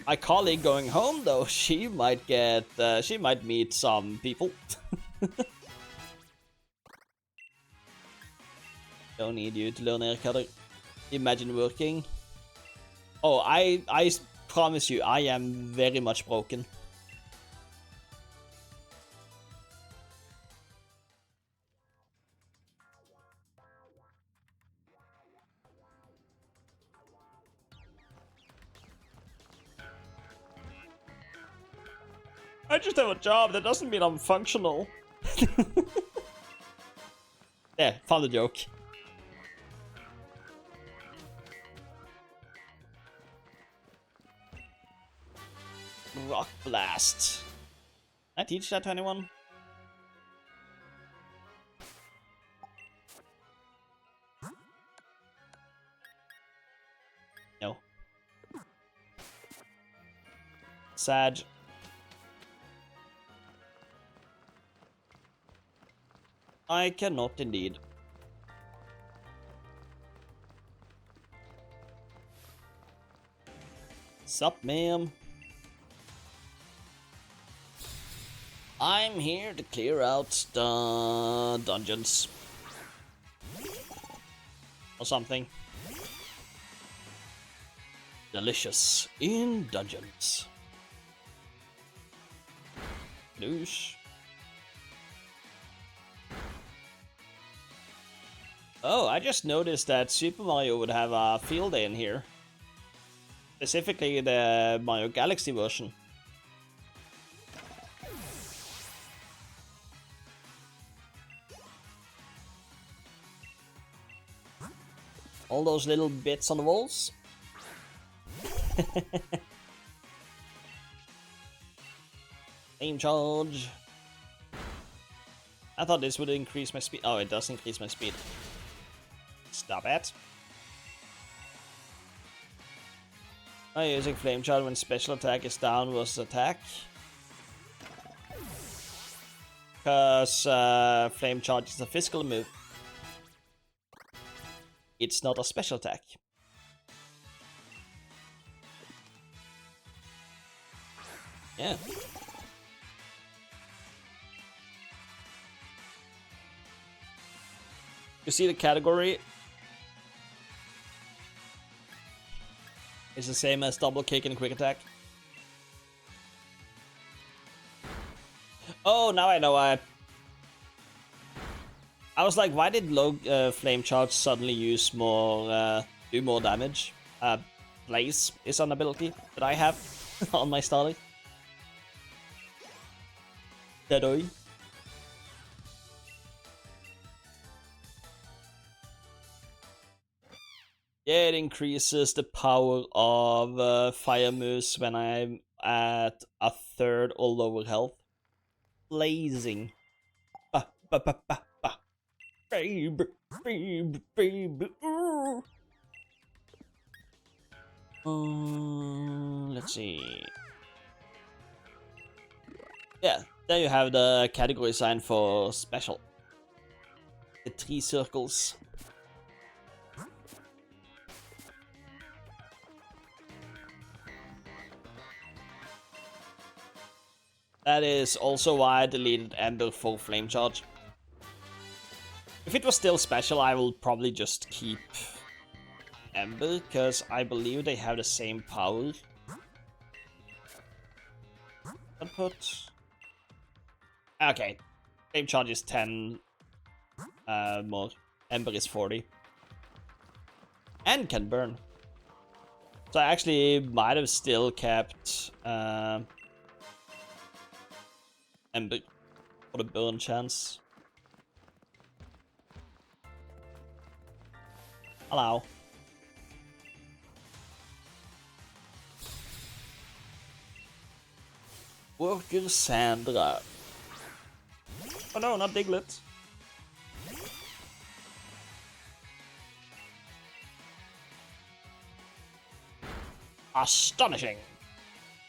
My colleague going home, though, she might meet some people. Don't need you to learn air cutter. Imagine working. Oh, I promise you, I am very much broken. I just have a job, that doesn't mean I'm functional. There, found the joke. Rock Blast. Can I teach that to anyone? No. Sad. I cannot indeed. Sup, ma'am? I'm here to clear out the dungeons. Or something. Delicious in dungeons. Douche. Oh, I just noticed that Super Mario would have a field day in here. Specifically the Mario Galaxy version. All those little bits on the walls. Flame charge. I thought this would increase my speed. Oh, it does increase my speed. Stop it. I'm using flame charge when special attack is down versus attack. Because flame charge is a physical move. It's not a special attack. Yeah. You see the category? It's the same as double kick and quick attack. Oh, now I know why. I was like, why did low flame charge suddenly use more, do more damage? Blaze is an ability that I have on my starter. Deadeye. Yeah, it increases the power of fire moves when I'm at a third or lower health. Blazing. Babe, babe, babe. Let's see. Yeah, there you have the category sign for special. The 3 circles. That is also why I deleted Ember for flame charge. If it was still special, I will probably just keep Ember, because I believe they have the same power. Output. Okay. Flame charge is 10 more. Ember is 40. And can burn. So I actually might have still kept Ember for the burn chance. Hello. Worker Sandra. Oh no, not Diglett. Astonishing.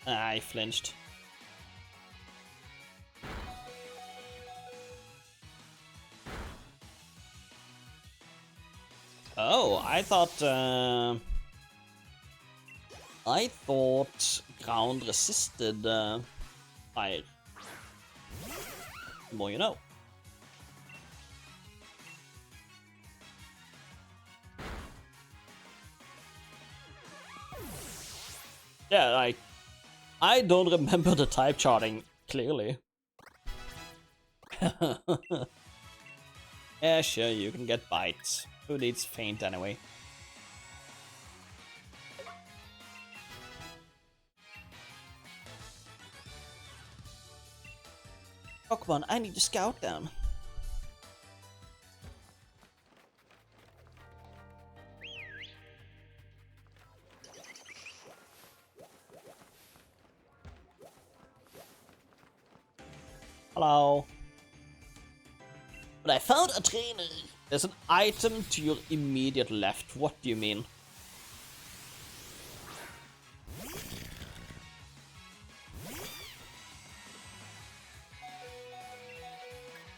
I flinched. Oh, I thought ground resisted fire. The more you know. Yeah, like, I don't remember the type charting clearly. Yeah, sure, you can get bites. Who needs faint anyway? Oh, come on, I need to scout them. Hello. But I found a trainer. There's an item to your immediate left. What do you mean?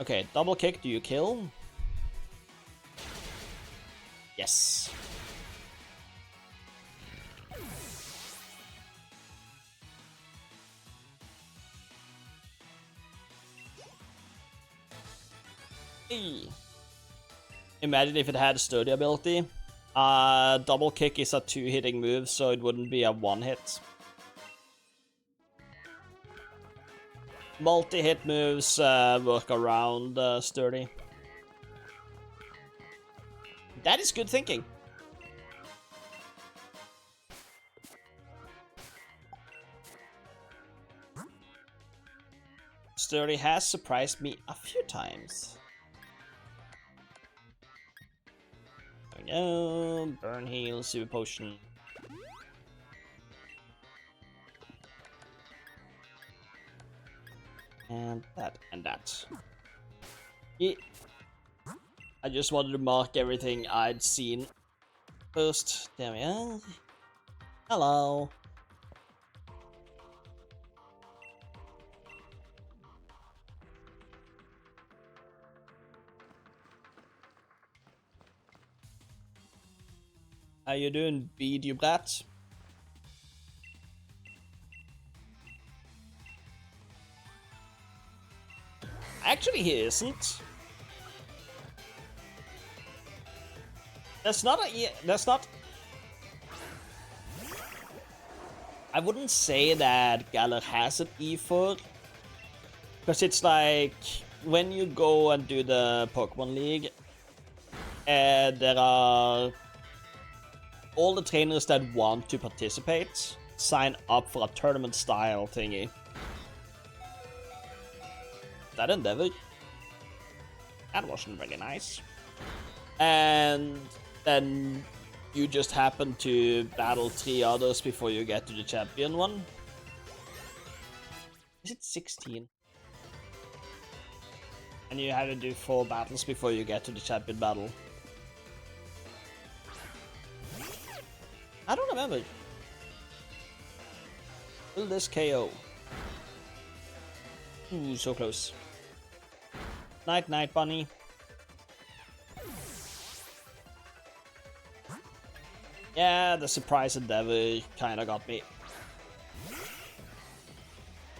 Okay, double kick, do you kill? Yes. Hey. Imagine if it had sturdy ability. Double kick is a 2-hitting move, so it wouldn't be a 1-hit. Multi-hit moves work around sturdy. That is good thinking. Sturdy has surprised me a few times. There we go. Burn heal, super potion. And that, and that. Yeah. I just wanted to mark everything I'd seen first. There we are. Hello. How you doing, BD Brat? Actually, he isn't. That's not a... That's not... I wouldn't say that Galar has an E4. Because it's like... When you go and do the Pokemon League... there are... All the trainers that want to participate sign up for a tournament style thingy. That Endeavor. That wasn't very nice. And then you just happen to battle 3 others before you get to the champion one. Is it 16? And you have to do 4 battles before you get to the champion battle. I don't remember. Will this KO? Ooh, so close. Night, night, bunny. Yeah, the surprise endeavor kinda got me.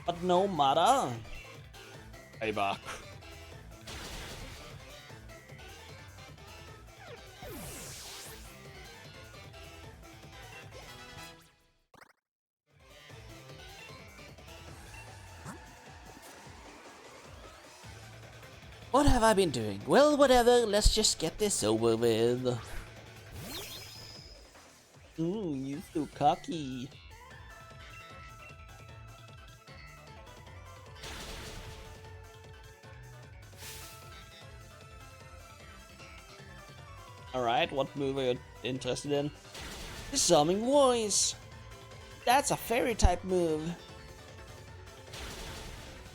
But no matter. Payback. What have I been doing? Well, whatever, let's just get this over with. You're so cocky. Alright, what move are you interested in? Disarming voice! That's a fairy type move.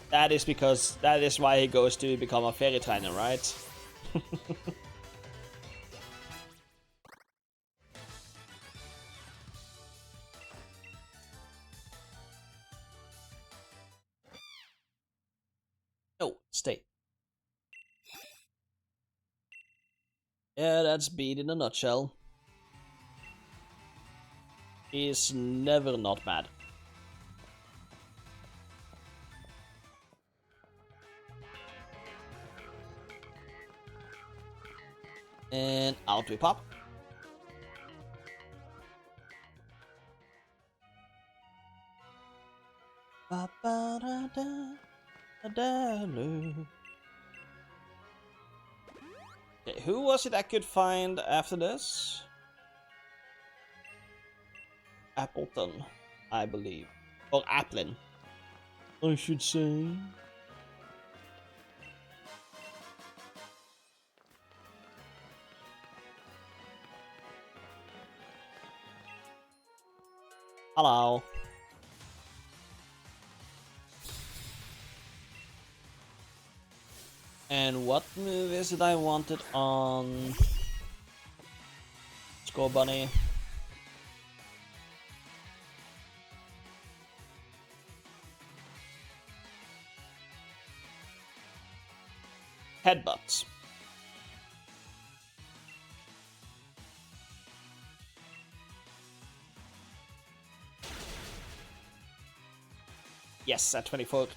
That is because that is why he goes to become a fairy trainer, right? No, stay. Yeah, that's Bede in a nutshell. He's never not mad. And out we pop. Ba ba da da da da lo. Okay, who was it I could find after this? Appleton, I believe. Or Applin, I should say. Hello. And what move is it I wanted on Scorbunny? Headbutt. Yes, at 24.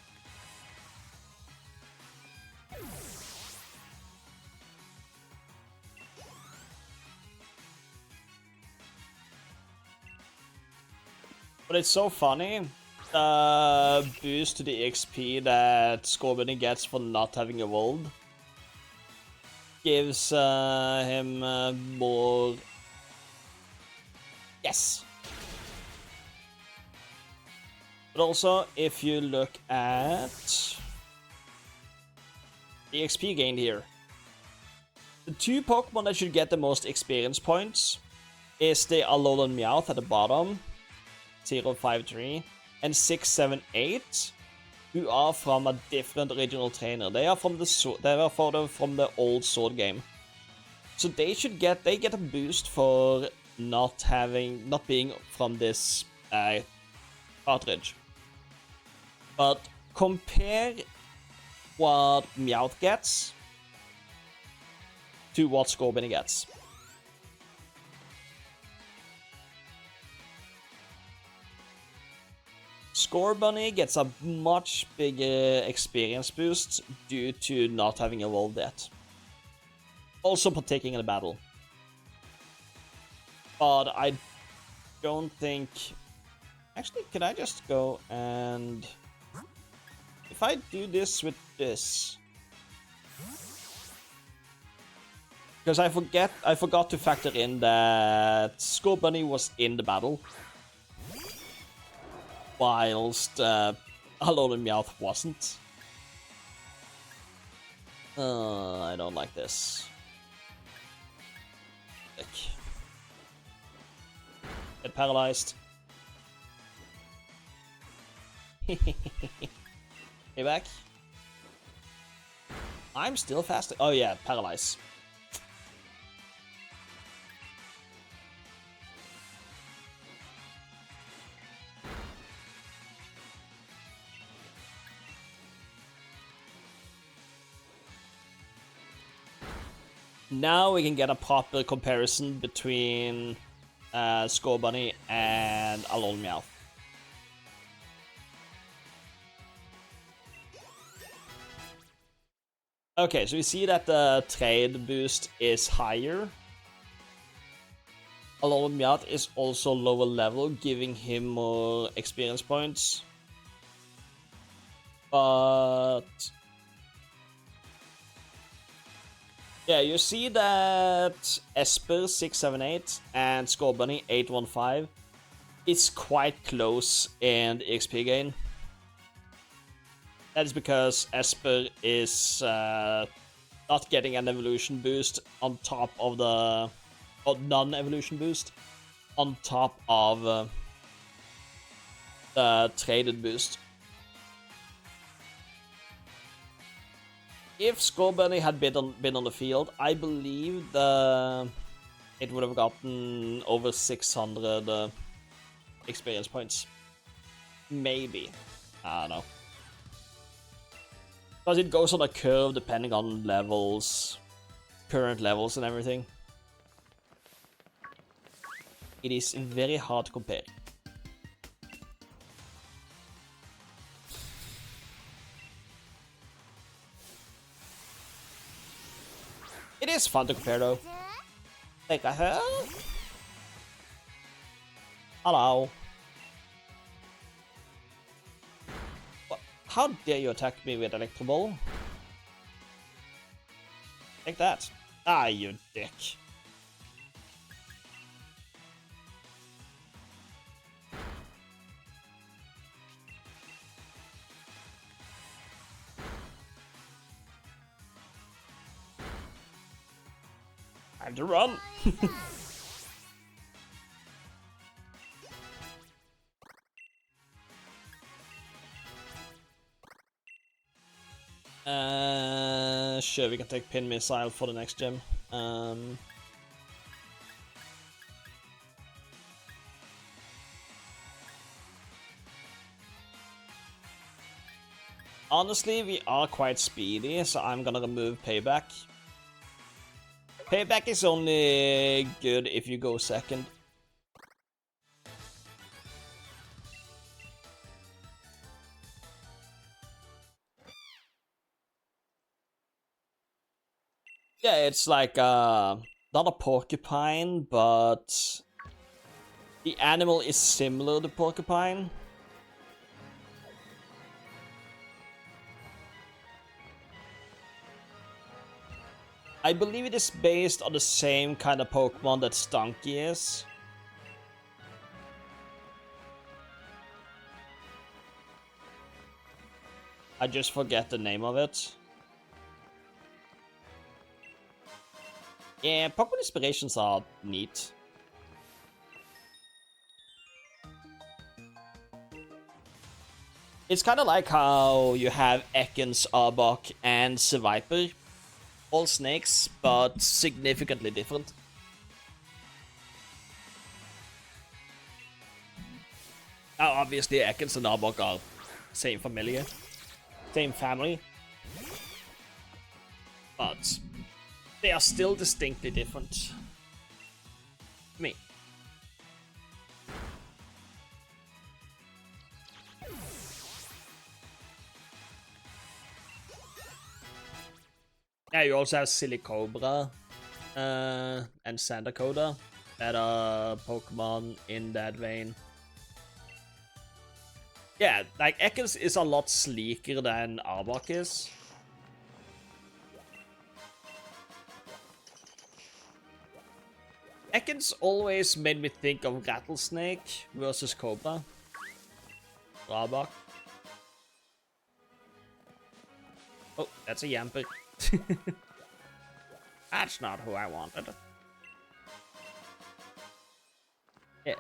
But it's so funny. The boost to the XP that Scorbunny gets for not having evolved gives him more. Yes. But also, if you look at the XP gained here, the two Pokemon that should get the most experience points is the Alolan Meowth at the bottom, 053, and 678, who are from a different original trainer. They are from the old Sword game. So they get a boost for not being from this cartridge. But compare what Meowth gets to what Scorbunny gets. Scorbunny gets a much bigger experience boost due to not having evolved yet. Also partaking in the battle. But I don't think... Actually, can I just go and... If I do this with this... Because I forgot to factor in that Scorbunny was in the battle. Whilst Alolan Meowth wasn't. I don't like this. Get paralyzed. Hey, back. I'm still fast. Oh yeah, paralyze. Now we can get a proper comparison between Scorbunny and Alolan Meowth. Okay, so we see that the trade boost is higher. Alolan Meowth is also lower level, giving him more experience points. But... yeah, you see that Esper 678 and Scorbunny 815 is quite close in the XP gain. That is because Esper is not getting an evolution boost on top of the... or non-evolution boost on top of the traded boost. If Scorbunny had been on the field, I believe it would have gotten over 600 experience points. Maybe. I don't know. Because it goes on a curve depending on levels, current levels and everything. It is very hard to compare. It is fun to compare though. Take a hell? Hello. What? How dare you attack me with Electro Ball? Take that. Ah, you dick. Time to run. Sure, we can take Pin Missile for the next gym. Honestly, we are quite speedy, so I'm gonna remove Payback. Payback is only good if you go second. Yeah, it's like not a porcupine, but the animal is similar to porcupine. I believe it is based on the same kind of Pokemon that Stunky is. I just forget the name of it. Yeah, Pokemon inspirations are neat. It's kind of like how you have Ekans, Arbok, and Seviper. All snakes, but significantly different. Now, obviously, Ekans and Arbok are same familiar, same family, but they are still distinctly different. Me. Yeah, you also have Silicobra and Sandakoda that are Pokemon in that vein. Yeah, like Ekans is a lot sleeker than Arbok is. Ekans always made me think of Rattlesnake versus Cobra. Arbok. Oh, that's a Yamper. That's not who I wanted. Yeah.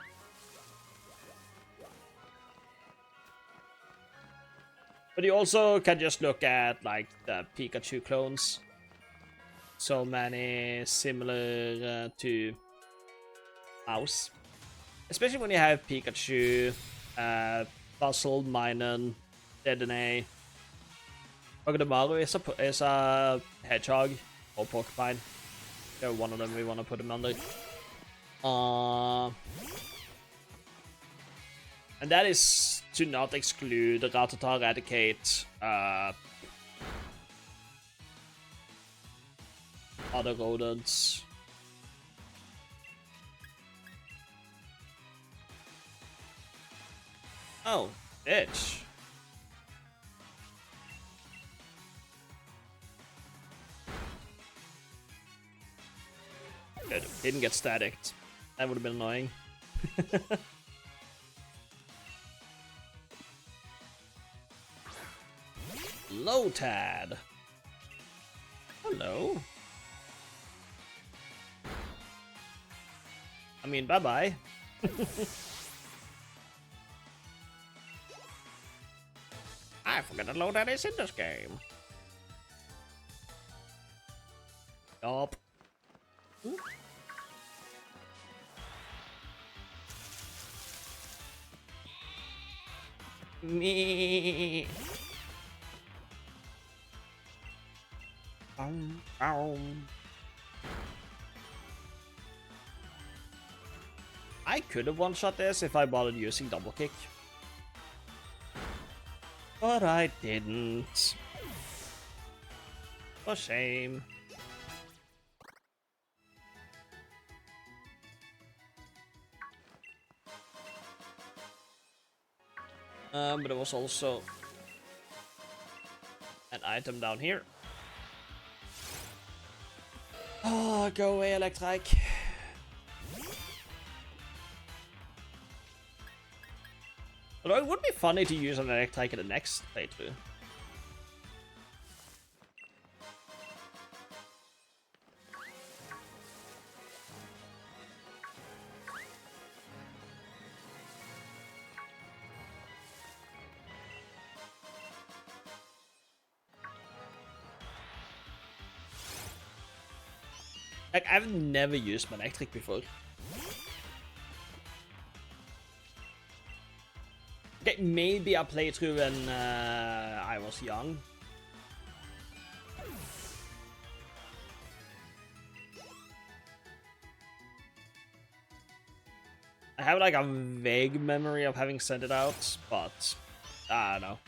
But you also can just look at, like, the Pikachu clones. So many similar to Mouse. Especially when you have Pikachu, Buzzle, Minun, Dedenne. Ogdemaru is a hedgehog or porcupine. They're one of them we want to put him under. And that is to not exclude Rattata, Eradicate, other rodents. Oh, bitch. Good. Didn't get staticked. That would have been annoying. Lotad. Hello. I mean, bye-bye. I forgot that Lotad is in this game. Yup. Me. I could have one-shot this if I bothered using double kick. But I didn't. For shame. But there was also an item down here. Oh, go away, Electrike. Although it would be funny to use an Electrike in the next playthrough. Like, I've never used Manectric before. Okay, maybe I played through when I was young. I have like a vague memory of having sent it out, but I don't know.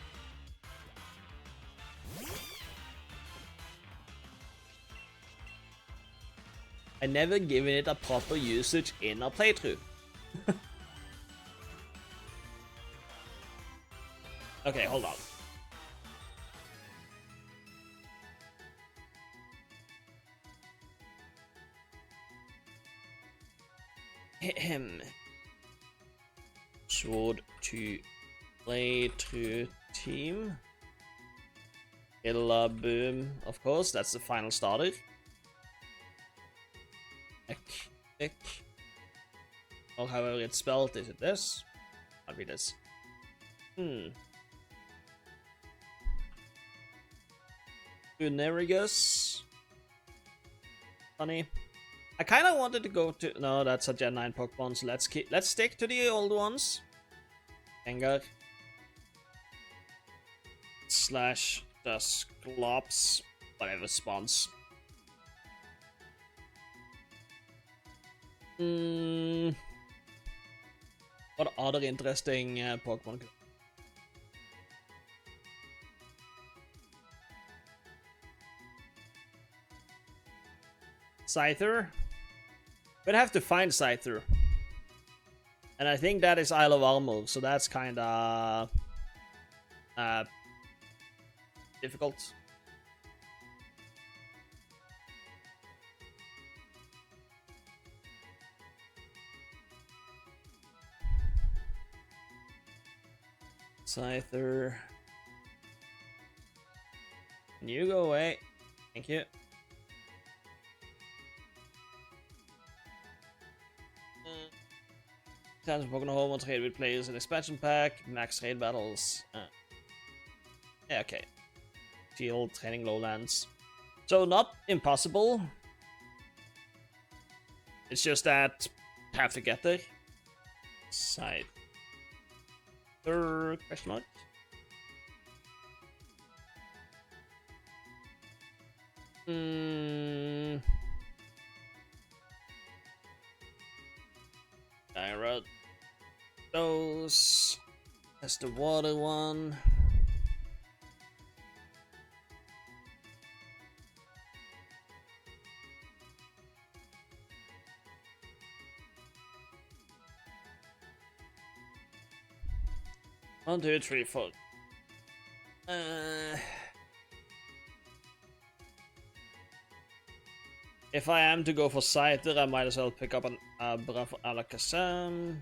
I never given it a proper usage in a playthrough. Okay, hold on. Ahem. Sword to playthrough team. Illa Boom, of course, that's the final starter. Ek. Or however it's spelled, is it this? I'll be this. Lunarigus. Funny. I kind of wanted to go to... No, that's a Gen 9 Pokemon, so let's stick to the old ones. Gengar. Slash Dusclops. Whatever spawns. What other interesting Pokemon? Scyther? We'd have to find Scyther. And I think that is Isle of Armor, so that's kinda difficult. Scyther. Can you go away? Thank you. Times Pokemon Home will trade with players in expansion pack, max raid battles. Yeah, okay. Field, training lowlands. So not impossible. It's just that I have to get there. Side. Question mark? I wrote those. That's the water one. One, two, three, four. If I am to go for Scyther, I might as well pick up an Abra for Alakazam.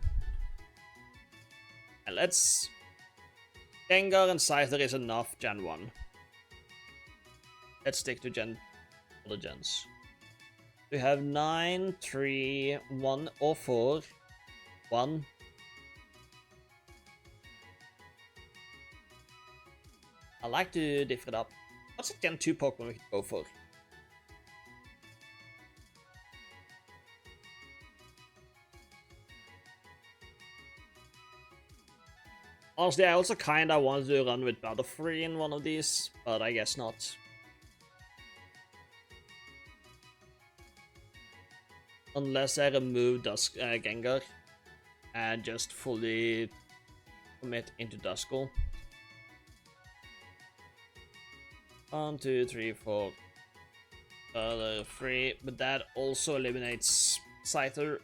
And let's... Gengar and Scyther is enough Gen 1. Let's stick to other gens. We have 9, 3, 1 or 4. 1. I like to differ it up. What's a Gen 2 Pokemon we could go for? Honestly, I also kinda wanted to run with Butterfree in one of these, but I guess not. Unless I remove Gengar and just fully commit into Duskull. 1, 2, 3, 4. Other 3, but that also eliminates Scyther.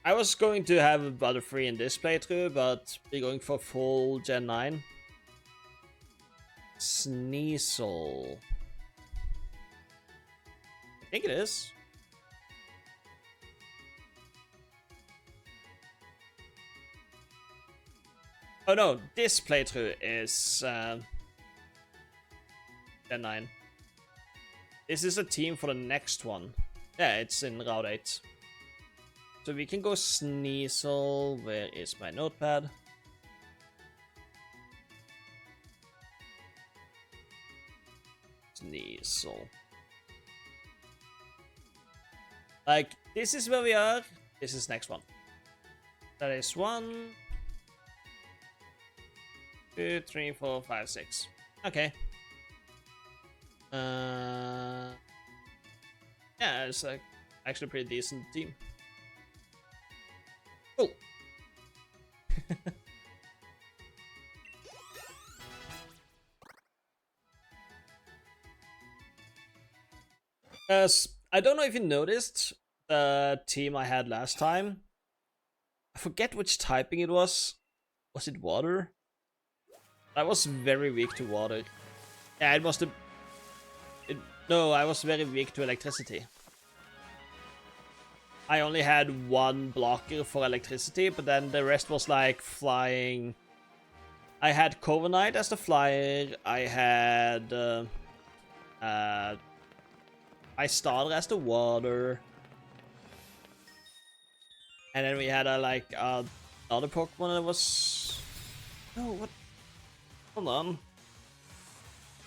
I was going to have a Butterfree in this playthrough, but we're going for full Gen 9. Sneasel. I think it is. Oh no, this playthrough is Gen 9. This is a team for the next one. Yeah, it's in Route 8. So we can go Sneasel. Where is my notepad? Sneasel. Like, this is where we are. This is next one. That is 1, 2, 3, 4, 5, 6. Okay. Yeah, it's like actually a pretty decent team. Cool. I don't know if you noticed the team I had last time. I forget which typing it was. Was it water? I was very weak to water. Yeah, it must have... No, I was very weak to electricity. I only had one blocker for electricity, but then the rest was like flying. I had Corviknight as the flyer. I had Ice-Starter as the water. And then we had another Pokemon that was... No, what? Hold on.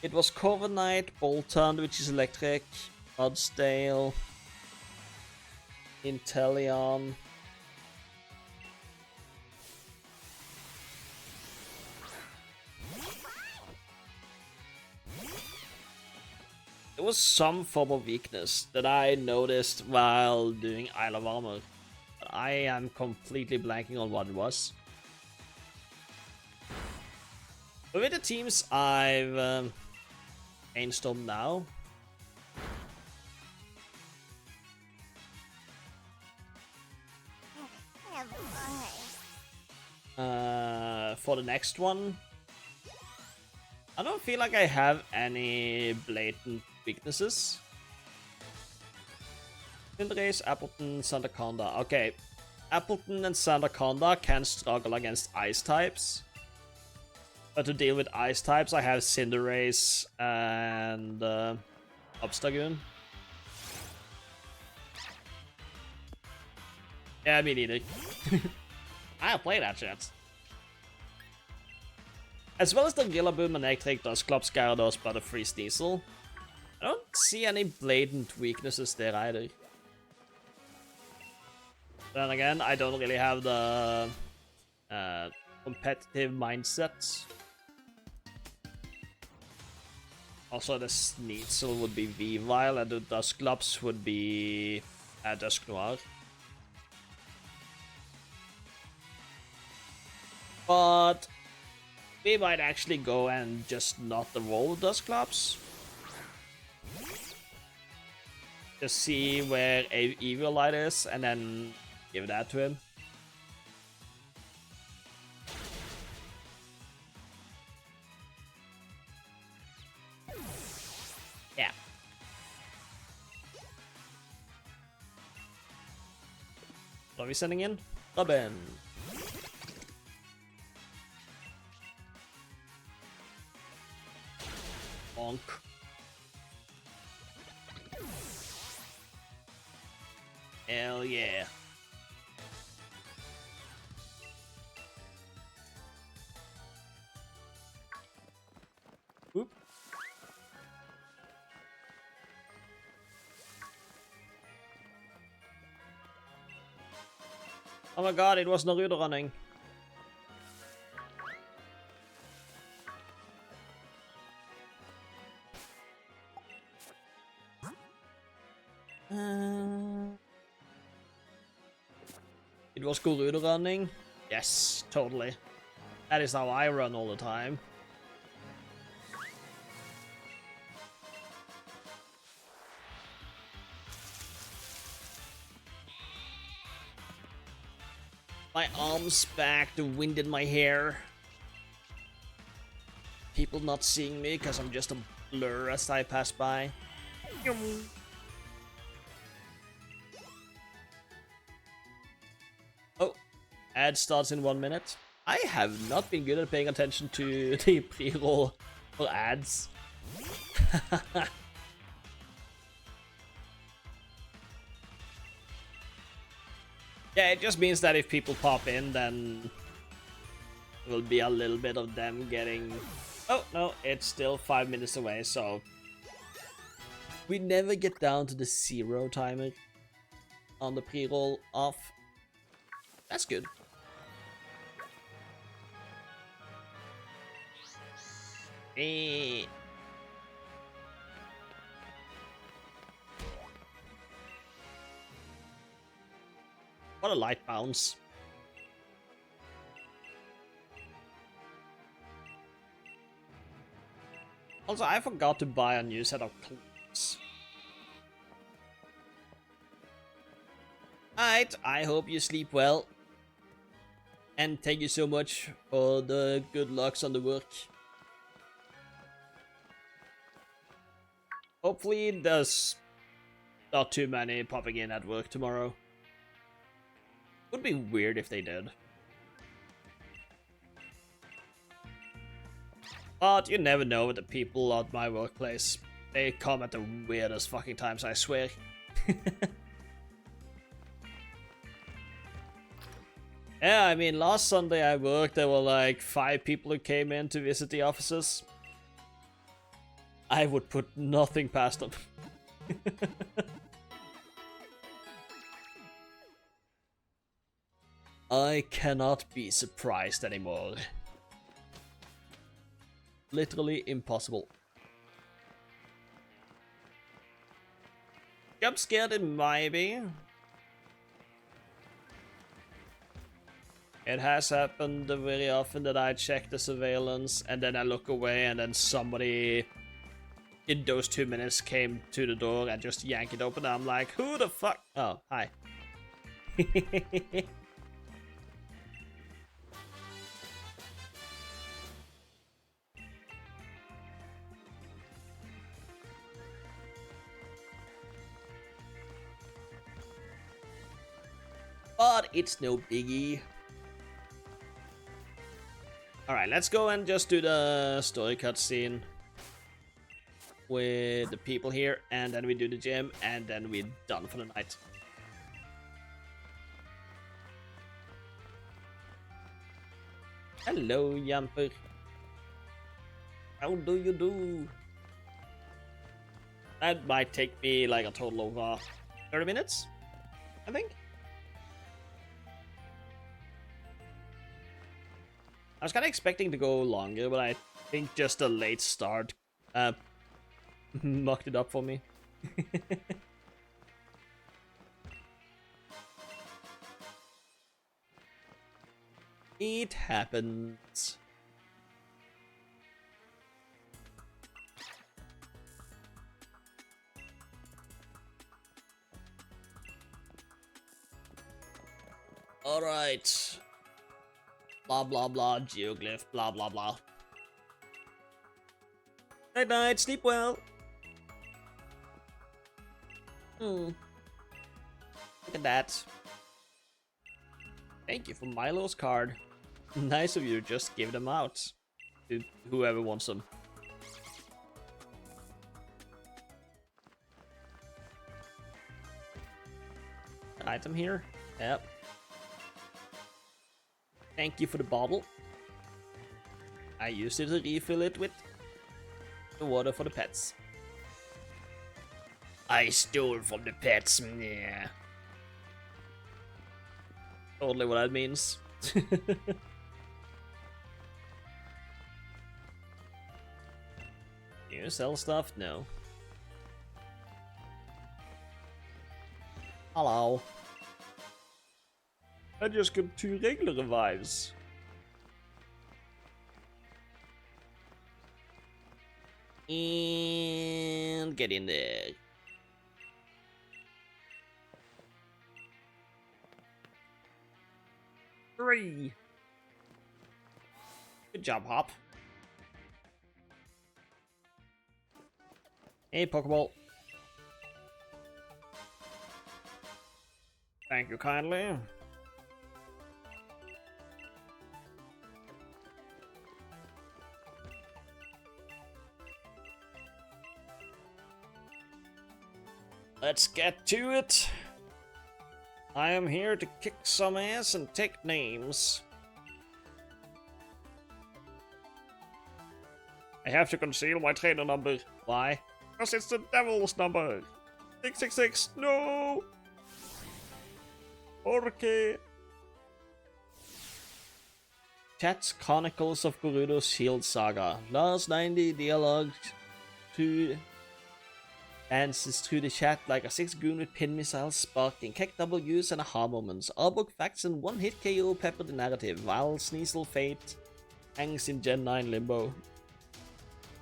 It was Corviknight, Boltund, which is electric, Mudsdale, Inteleon. There was some form of weakness that I noticed while doing Isle of Armor. I am completely blanking on what it was. But with the teams I've brainstormed now, for the next one, I don't feel like I have any blatant weaknesses. Cinderace, Appleton, Sandaconda. Okay, Appleton and Sandaconda can struggle against ice types. But to deal with ice types, I have Cinderace and Obstagoon. Yeah, me neither. I'll play that shit. As well as the Rillaboom, Manectric, Dusclops, Gyarados, Butterfree, Sneasel. I don't see any blatant weaknesses there either. Then again, I don't really have the competitive mindset. Also, the Sneasel would be Weavile, and the Dusclops would be Dusknoir. But we might actually go and just not roll Dusclops. Just see where Eviolite is, and then give that to him. Yeah. What are we sending in? Robin. Bonk. Hell yeah. Whoop. Oh my god, it was Naruto running. It was Gerudo running? Yes, totally. That is how I run all the time. My arms back, the wind in my hair. People not seeing me because I'm just a blur as I pass by. Oh, ad starts in 1 minute. I have not been good at paying attention to the pre-roll for ads. Yeah, it just means that if people pop in, then there will be a little bit of them getting... Oh, no, it's still 5 minutes away, so... We never get down to the 0 timer. on the pre-roll off. That's good. Eh. What a light bounce. Also, I forgot to buy a new set of clothes. Alright, I hope you sleep well. And thank you so much for the good lucks on the work. Hopefully there's not too many popping in at work tomorrow. Would be weird if they did. But you never know with the people at my workplace. They come at the weirdest fucking times, I swear. Yeah, I mean, last Sunday I worked, there were like 5 people who came in to visit the offices. I would put nothing past them. I cannot be surprised anymore. Literally impossible. Jump scared it might be. It has happened very often that I check the surveillance and then I look away and then somebody in those 2 minutes came to the door and just yanked it open. I'm like, who the fuck? Oh, hi. But it's no biggie. Alright, let's go and just do the story cutscene with the people here, and then we do the gym, and then we're done for the night. Hello, Yamper. How do you do? That might take me like a total of 30 minutes, I think. I was kind of expecting to go longer, but I think just a late start mucked it up for me. It happens. All right. Blah blah blah, geoglyph, blah blah blah. Night night, sleep well. Look at that. Thank you for Milo's card. Nice of you to just give them out to whoever wants them. Item here? Yep. Thank you for the bottle. I used it to refill it with the water for the pets. I stole from the pets, yeah. Totally what that means. You sell stuff? No. Hello. I just got 2 regular revives. And get in there. Three. Good job, Hop. Hey, Pokeball. Thank you kindly. Let's get to it. I am here to kick some ass and take names. I have to conceal my trainer number. Why? Because it's the devil's number. 666, no! Okay. Chat Chronicles of Gerudo's Shield Saga. Last 90 dialogues to dances through the chat like a 6-goon with pin missiles, sparking keck W's and aha moments. All book facts and one-hit KO pepper the narrative, while Sneasel Fate hangs in Gen 9 limbo.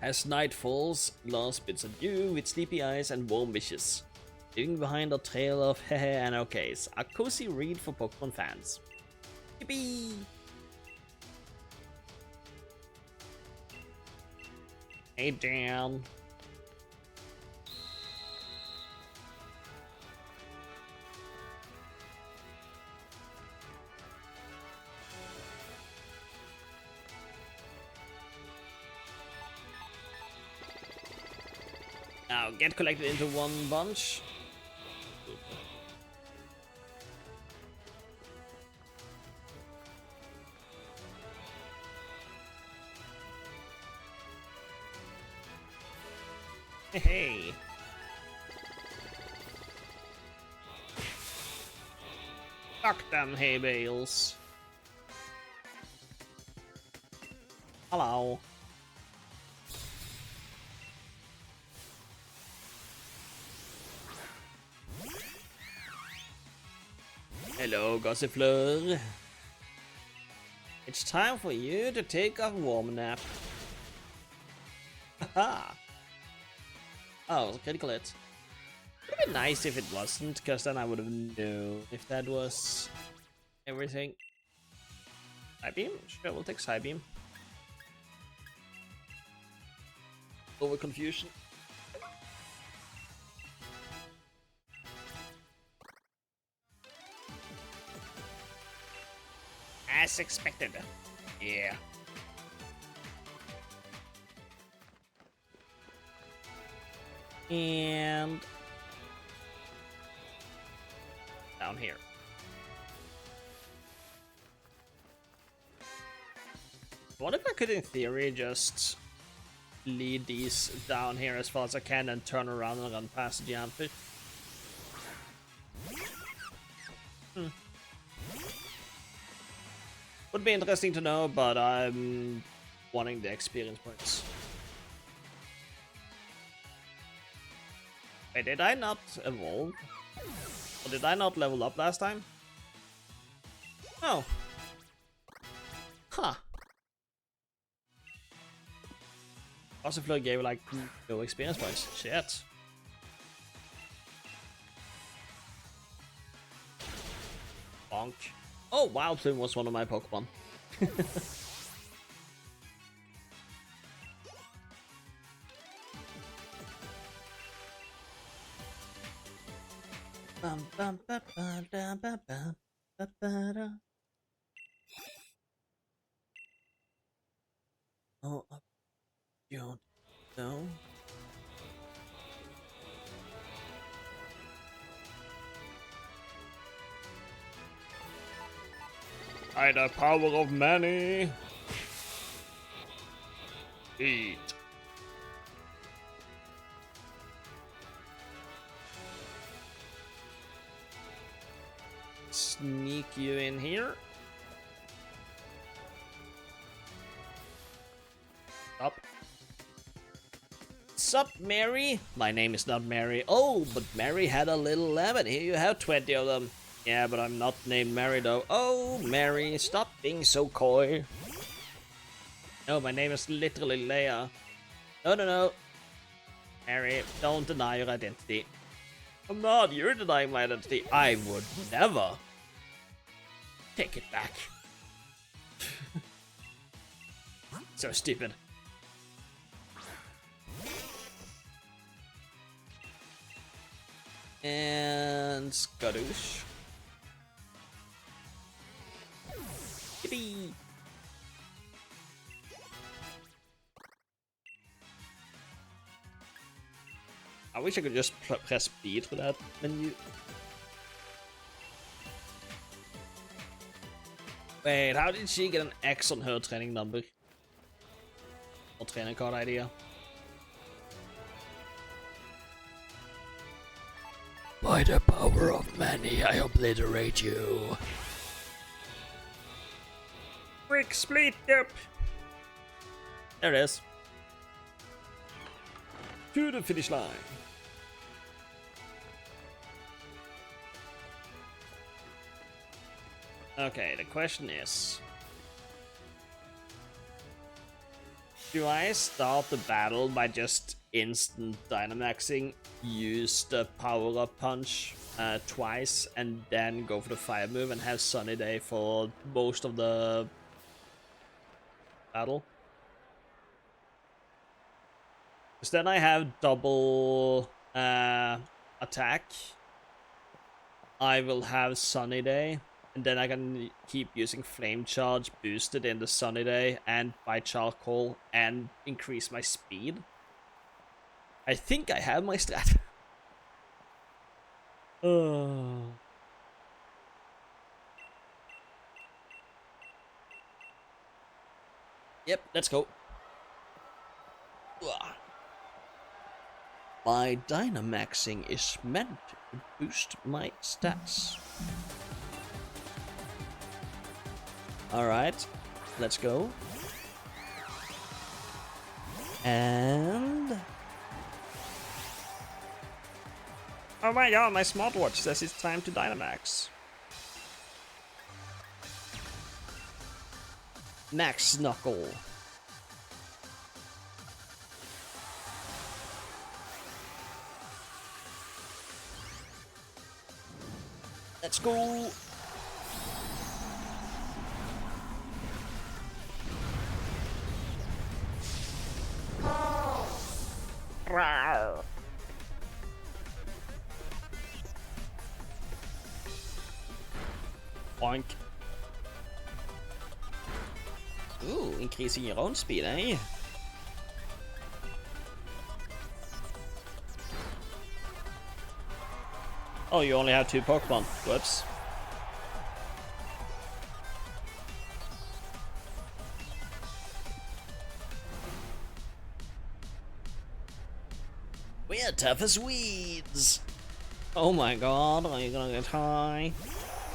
As night falls, Lars bids adieu with sleepy eyes and warm wishes, leaving behind a trail of hehe and okays, a cozy read for Pokemon fans. Yippee! Hey, Dan. Now get collected into one bunch. Hey. Fuck them hay bales. Hello. Hello, Gossifleur. It's time for you to take a warm nap. Haha. Oh, critical hit. It would be nice if it wasn't, because then I would have known if that was everything. Psybeam? Sure, we'll take Psybeam. Over confusion. As expected. Yeah. And down here. What if I could, in theory, just lead these down here as far as I can and turn around and run past the Giantfish? Would be interesting to know, but I'm wanting the experience points. Wait, did I not evolve? Or did I not level up last time? Oh. Huh. Gossifleur gave like no experience points. Shit. Bonk. Oh, Wildplume was one of my Pokemon. Oh, you don't know. By the power of many. Eat. Sneak you in here. Up. Sup, Mary? My name is not Mary. Oh, but Mary had a little lemon. Here you have 20 of them. Yeah, but I'm not named Mary though. Oh, Mary, stop being so coy. No, my name is literally Leia. No. Mary, don't deny your identity. I'm not. You're denying my identity. I would never. Take it back. So stupid. And Skadoosh. Yippee! I wish I could just press B through that menu. Wait, how did she get an X on her training number? Or training card idea? By the power of many, I obliterate you. Quick split up. There it is. To the finish line. Okay, the question is, do I start the battle by just instant Dynamaxing, use the power-up punch twice, and then go for the fire move and have Sunny Day for most of the battle? Because then I have double attack. I will have Sunny Day, and then I can keep using Flame Charge boosted in the Sunny Day and by Charcoal and increase my speed. I think I have my strat. Yep, let's go. My Dynamaxing is meant to boost my stats. Alright, let's go. And... oh my god, my smartwatch says it's time to Dynamax. Max Knuckle. Let's go. Boink. Ooh, increasing your own speed, eh? Oh, you only have 2 Pokemon. Whoops. We're tough as weeds. Oh my god, are you gonna get high?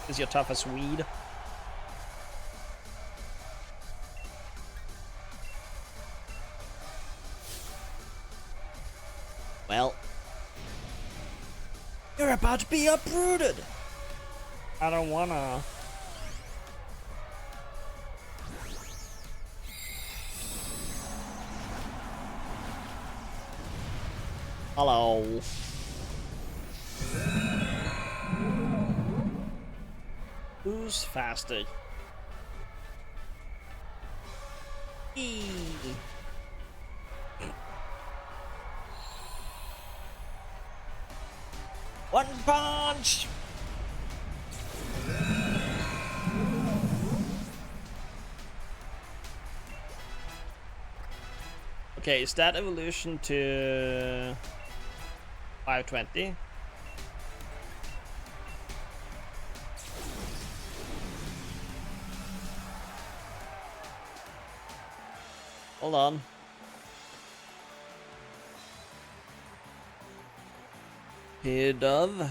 Is your tough as weed? Well, you're about to be uprooted. I don't wanna. Hello. Who's faster? Eee. One punch! Okay, is that evolution to 520? Hold on. Here, Dove.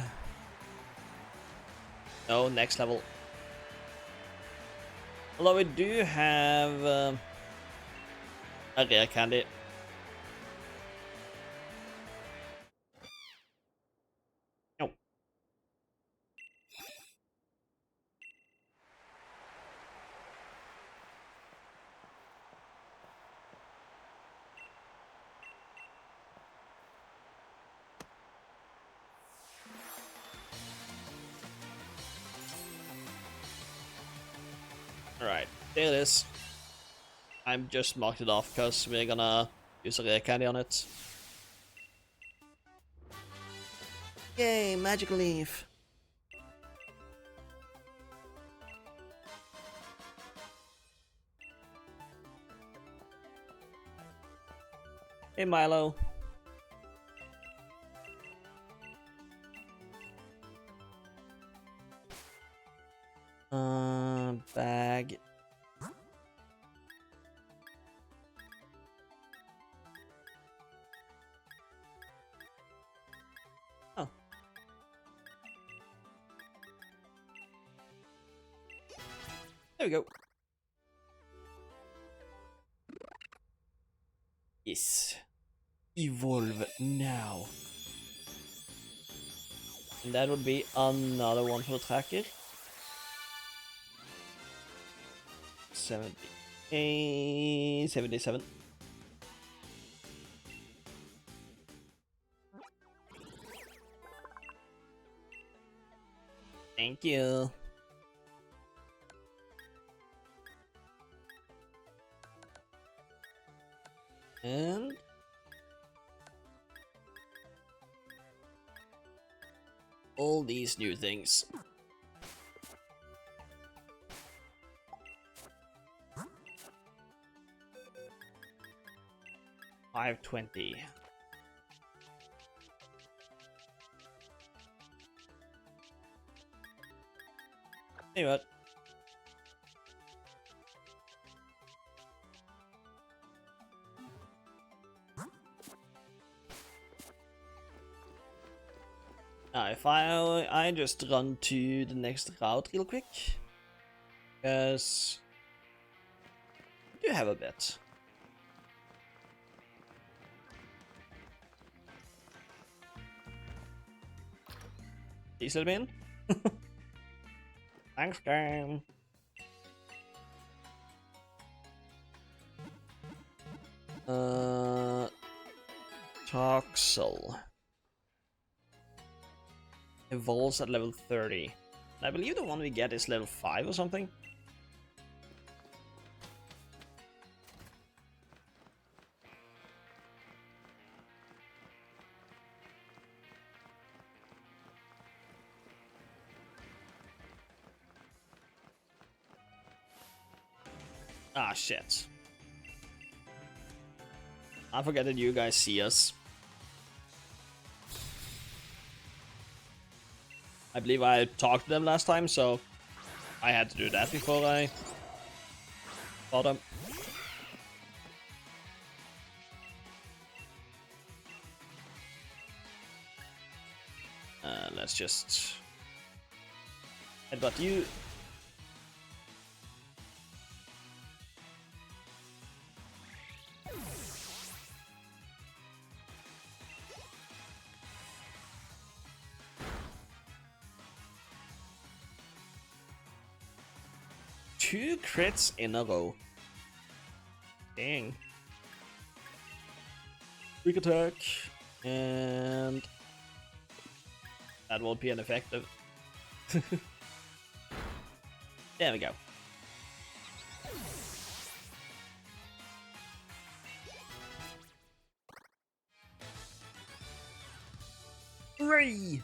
No, next level. Although we do have a rare candy. No. Alright, there it is. I'm just marked it off because we're gonna use a rare candy on it. Yay, Magic Leaf. Hey, Milo. Bag. Oh. There we go. Yes. Evolve now. And that would be another one for the tracker. 77. Thank you. And all these new things. $520. Hey, what? Now, if I just run to the next route real quick, because I do have a bit. Please let me in. Thanks, game. Toxel evolves at level 30. I believe the one we get is level 5 or something. Ah, shit. I forget that you guys see us. I believe I talked to them last time, so I had to do that before I fought them. Let's just headbutt you. Two crits in a row. Dang. Quick attack. And that won't be an effective. There we go. Hooray!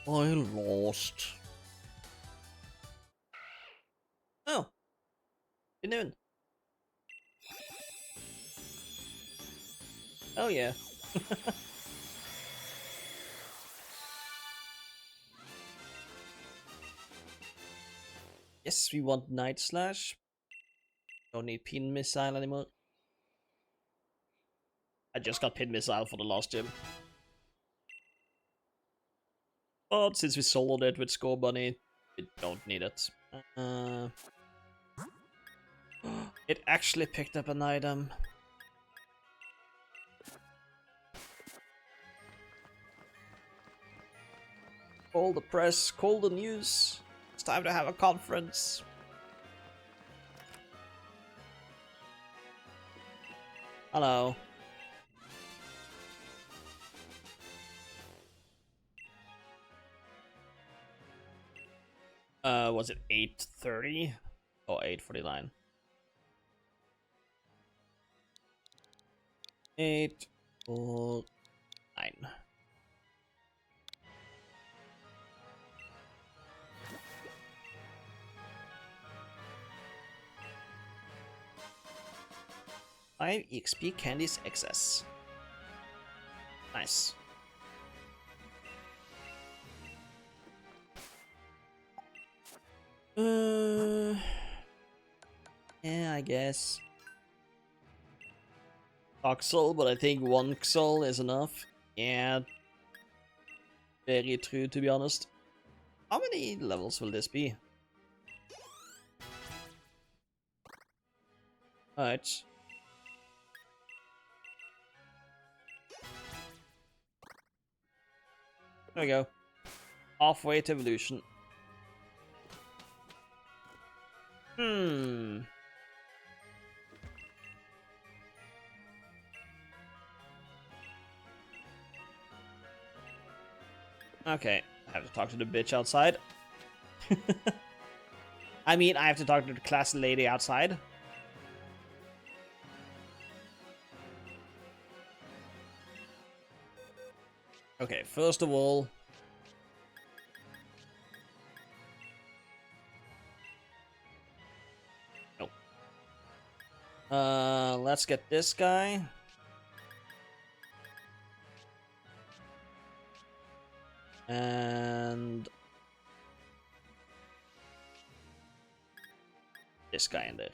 I lost. Oh. Good noon. Oh yeah. Yes, we want Night Slash. Don't need Pin Missile anymore. I just got Pin Missile for the last gym. But since we soloed it with Score Bunny, we don't need it. It actually picked up an item. Call the press, call the news. It's time to have a conference. Hello. Was it 8:30 or 8:49? 8 or 9. Five EXP candies excess. Nice. Yeah, I guess. Toxel, but I think one Xol is enough. Yeah. Very true, to be honest. How many levels will this be? Alright. There we go. Halfway to evolution. Okay, I have to talk to the bitch outside. I mean, I have to talk to the class lady outside. Okay, first of all... Nope. Let's get this guy. And... this guy in there.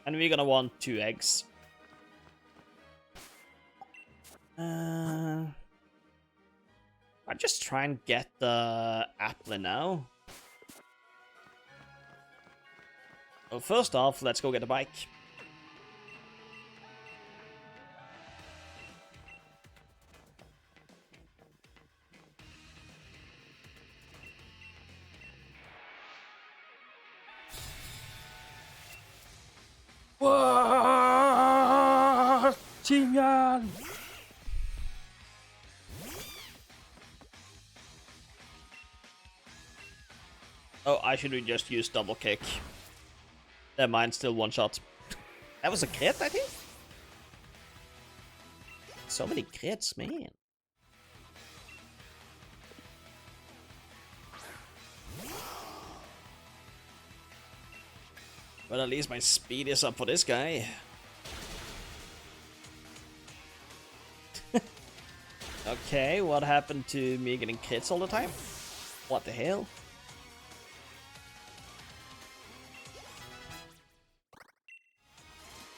And we're gonna want 2 eggs. I'll just try and get the apple now. Well, first off, let's go get a bike. What? Team Yan! Oh, I should have just used double kick. Never mind, still one shot. That was a crit, I think? So many crits, man. But at least my speed is up for this guy. Okay, what happened to me getting crits all the time? What the hell?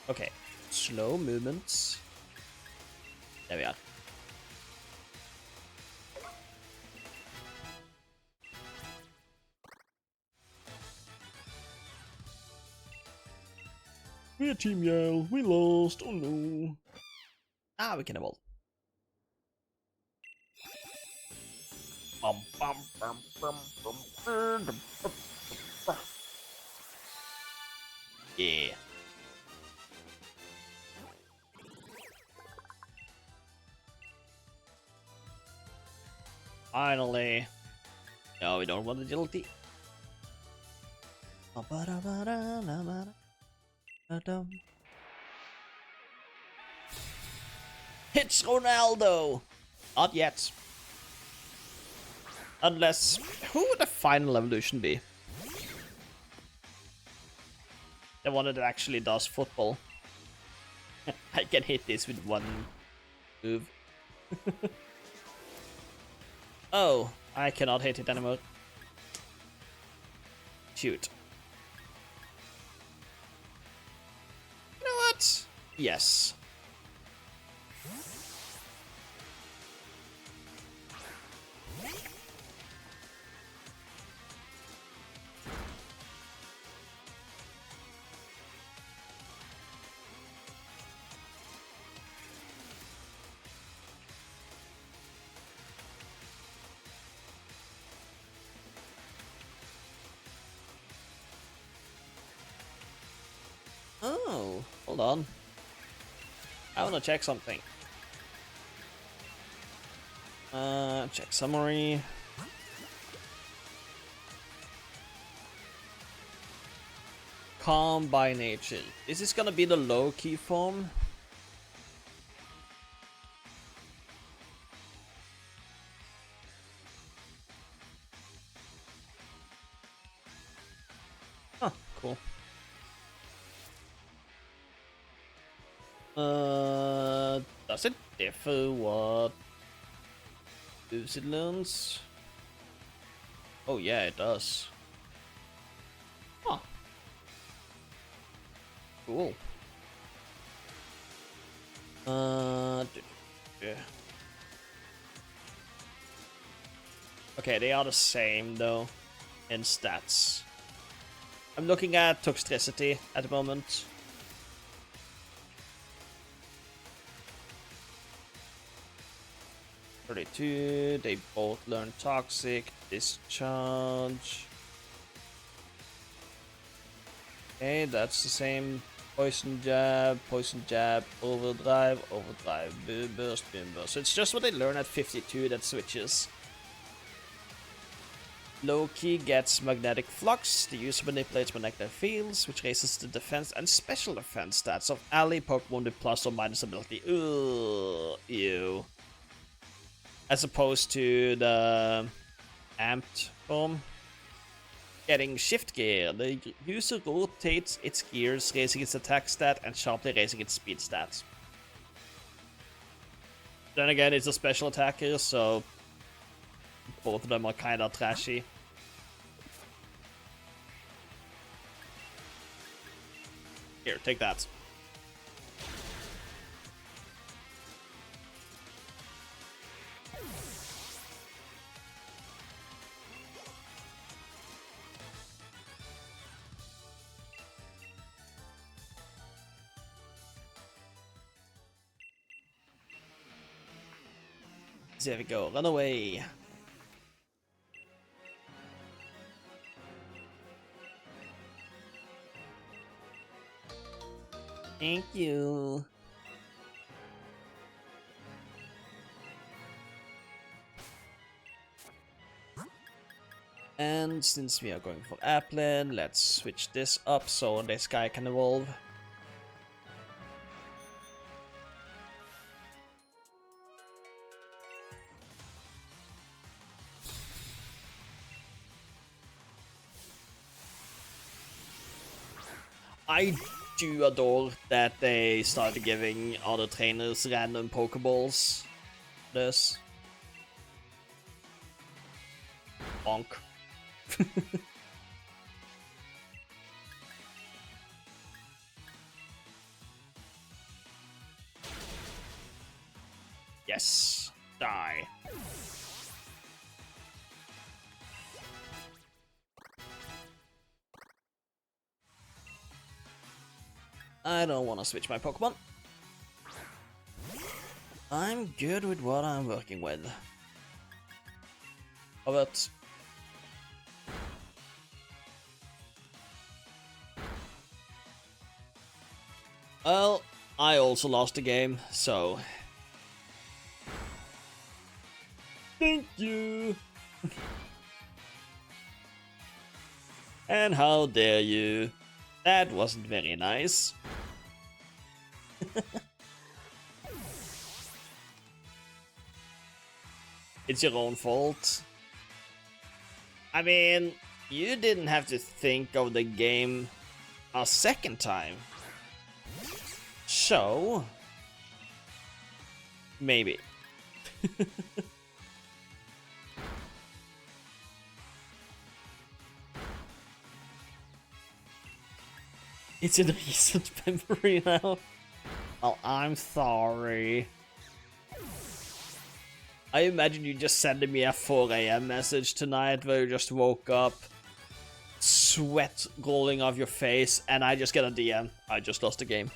Okay, slow movements. There we are. We're Team Yell, we lost, oh no. Ah, we can evolve. Yeah. Finally. No, we don't want agility. It's Ronaldo! Not yet. Unless... who would the final evolution be? The one that actually does football. I can hit this with one move. Oh, I cannot hit it anymore. Shoot. You know what? Yes. Oh, hold on. I want to check something. Check summary. Calm by nature. Is this gonna be the low key form? Huh, cool. Does it differ what moves it learns? Oh yeah, it does. Huh. Cool. Okay, they are the same though in stats. I'm looking at Toxtricity at the moment. (32), they both learn Toxic, Discharge. Okay, that's the same. Poison Jab, Overdrive, Boom Burst. So it's just what they learn at 52 that switches. Loki gets Magnetic Flux. The user manipulates magnetic fields, which raises the defense and special defense stats of ally Pokemon with plus or minus ability. Ugh, ew. As opposed to the amped form. Getting Shift Gear. The user rotates its gears, raising its attack stat and sharply raising its speed stats. Then again, it's a special attacker, so both of them are kinda trashy. Here, take that. There we go, run away. Thank you. And since we are going for Applin, let's switch this up so this guy can evolve. I do adore that they started giving other trainers random Pokeballs. This. Bonk. Yes. Die. I don't want to switch my Pokemon. I'm good with what I'm working with. But well, I also lost the game, so thank you. And how dare you? That wasn't very nice. It's your own fault. I mean, you didn't have to think of the game a second time. So, maybe. It's in recent memory now. Oh, I'm sorry. I imagine you just sending me a 4 AM message tonight where you just woke up, sweat rolling off your face, and I just get a DM. I just lost the game.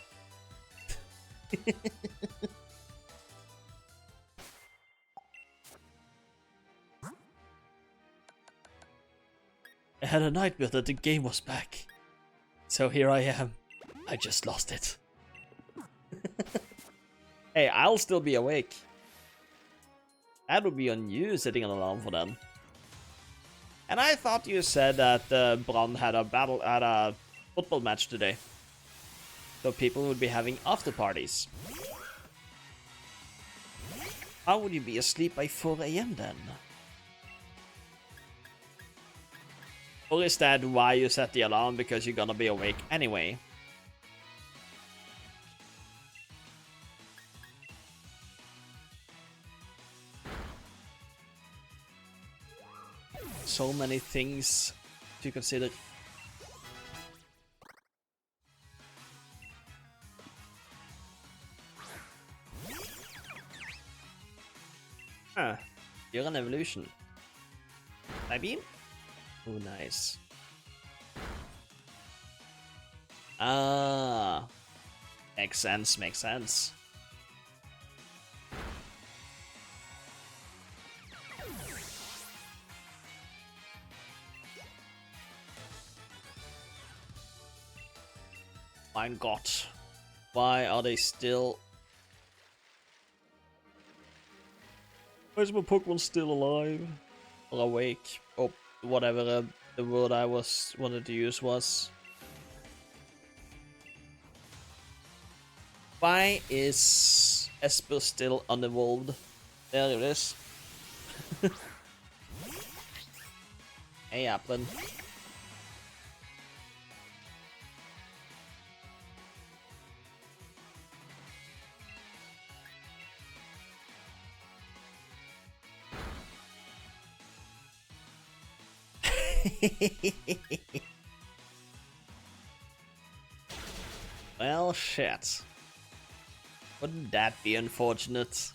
I had a nightmare that the game was back. So here I am. I just lost it. Hey, I'll still be awake. That would be on you setting an alarm for them. And I thought you said that Brand had a football match today. So people would be having after parties. How would you be asleep by 4 AM then? Or is that why you set the alarm, because you're gonna be awake anyway? So many things to consider. Huh. You're an evolution. I mean? Oh, nice. Ah. Makes sense, makes sense. My God. Why are they still... Why is my Pokemon still alive? Or awake? Or whatever the word I wanted to use was. Why is Esper still unevolved? There it is. Hey, Applin. Well, shit. Wouldn't that be unfortunate?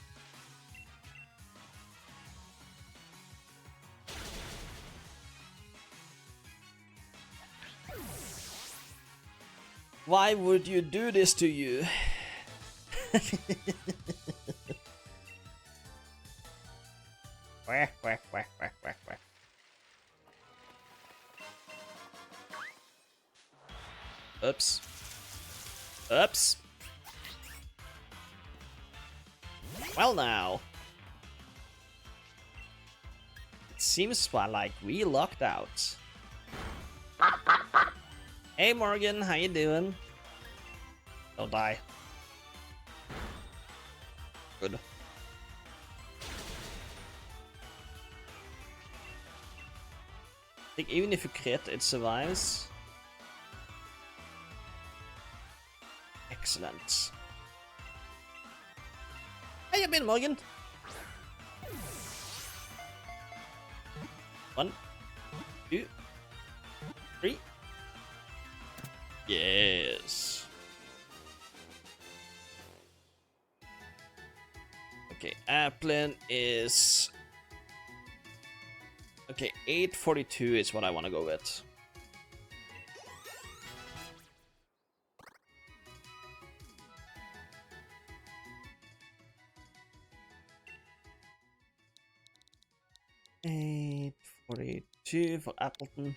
Why would you do this to you? Quack, quack, quack, quack, quack, quack. Oops. Oops. Well now. It seems like we locked out. Hey Morgan, how you doing? Don't die. Good. I think even if you crit, it survives. Excellent. How you been, Morgan? 1, 2, 3. Yes. Okay, Applin is... Okay, 842 is what I want to go with. $842 for Appleton.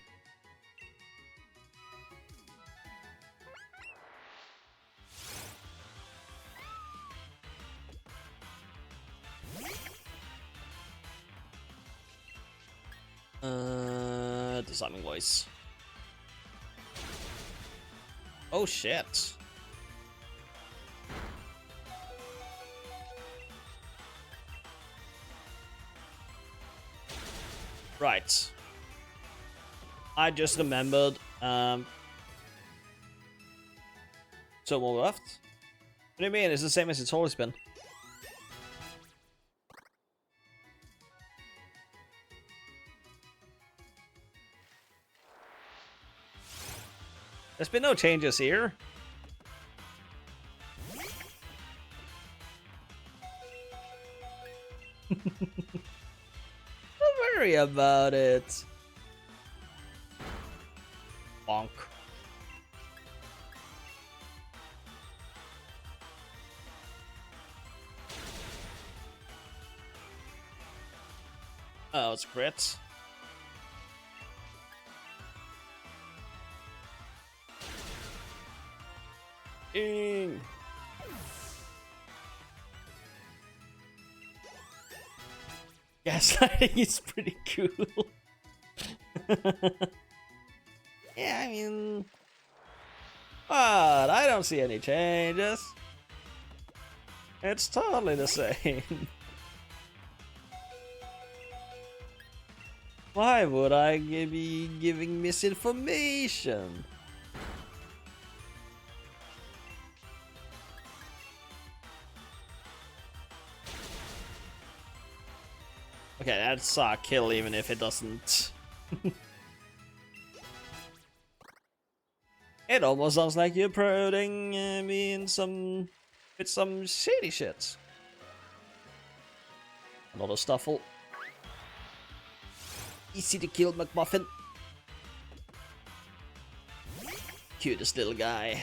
Disarming voice. Oh shit. Right. I just remembered, so more left? What do you mean? It's the same as it's always been. There's been no changes here. Don't worry about it. Bonk. Oh, it's crit. Ding. Gaslighting is pretty cool. Yeah, I mean... But I don't see any changes. It's totally the same. Why would I be giving misinformation? Okay, that's a kill even if it doesn't. It almost sounds like you're prodding me in with some shady shit. Another Stuffle. Easy to kill, McMuffin. Cutest little guy.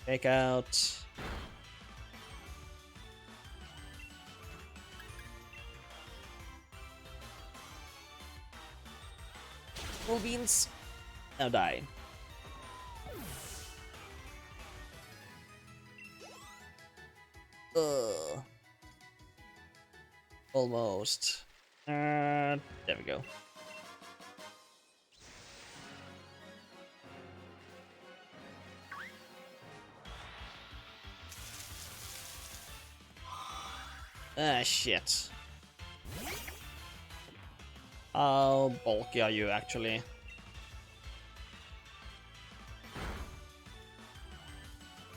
Take out. Full beans. Now die. Almost. There we go. Ah, shit. How bulky are you, actually?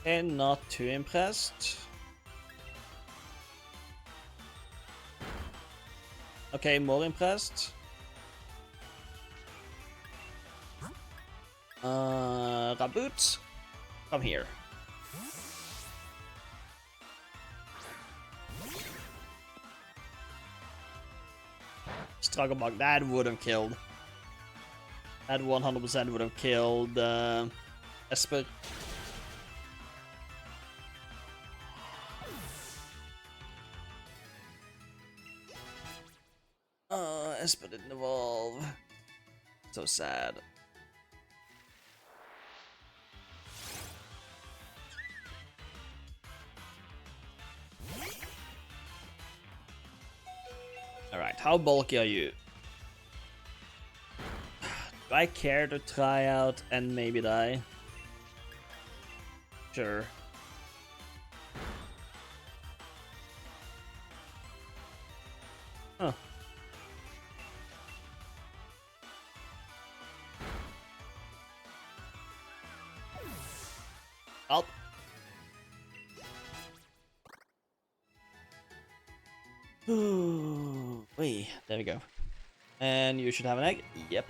Okay, not too impressed. Okay, more impressed. Raboot, come here. Strugglebug, that would have killed. That 100% would have killed Esper. Esper didn't evolve. So sad. Alright, how bulky are you? Do I care to try out and maybe die? Sure. Huh. Help. Wait, there we go. And you should have an egg. Yep.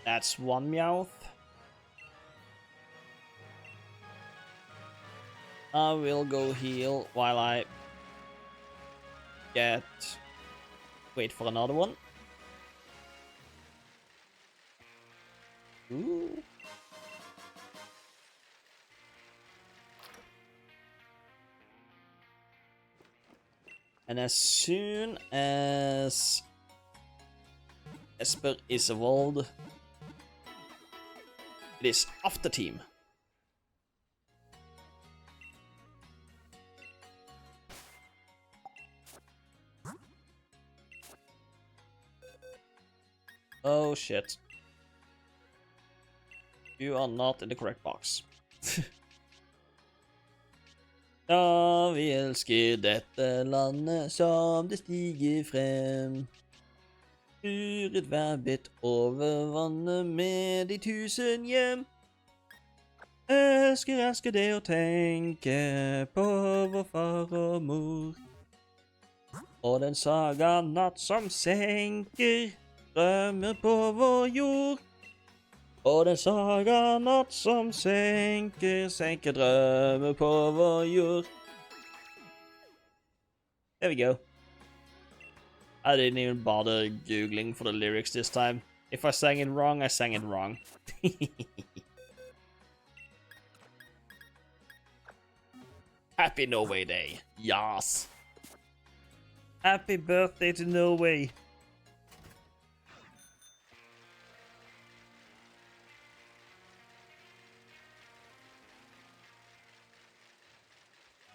That's one Meowth. I will go heal while I wait for another one. Ooh. And as soon as Esper is evolved, it is off the team. Oh shit. You are not in the correct box. Ja, vi elsker dette landet som det stiger frem. Uret værbit over vannet med de 1000 hjem. Elsker det å tenke på vår far og mor. Og den saga natt som senker drømmer på vår jord. Og den saga natt som senker drømmer på vår jord. There we go. I didn't even bother googling for the lyrics this time. If I sang it wrong, I sang it wrong. Happy Norway Day. Yes. Happy birthday to Norway.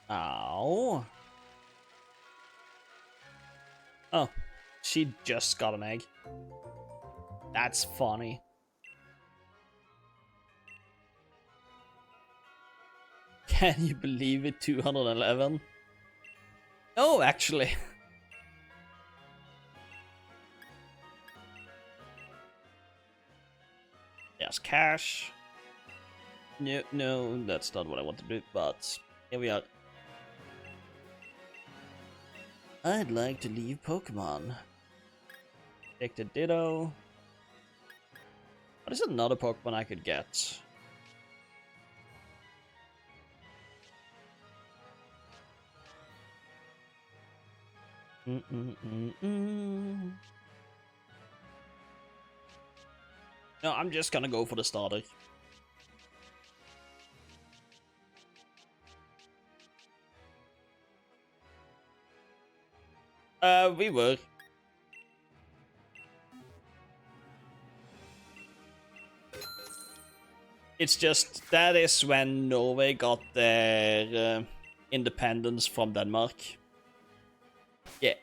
Ow. Oh, she just got an egg. That's funny. Can you believe it? 211? No, actually. Yes, cash. No, that's not what I want to do, but here we are. I'd like to leave Pokemon. Take the Ditto. What is another Pokemon I could get? No, I'm just gonna go for the starter. We were. It's just that is when Norway got their independence from Denmark. Yeah.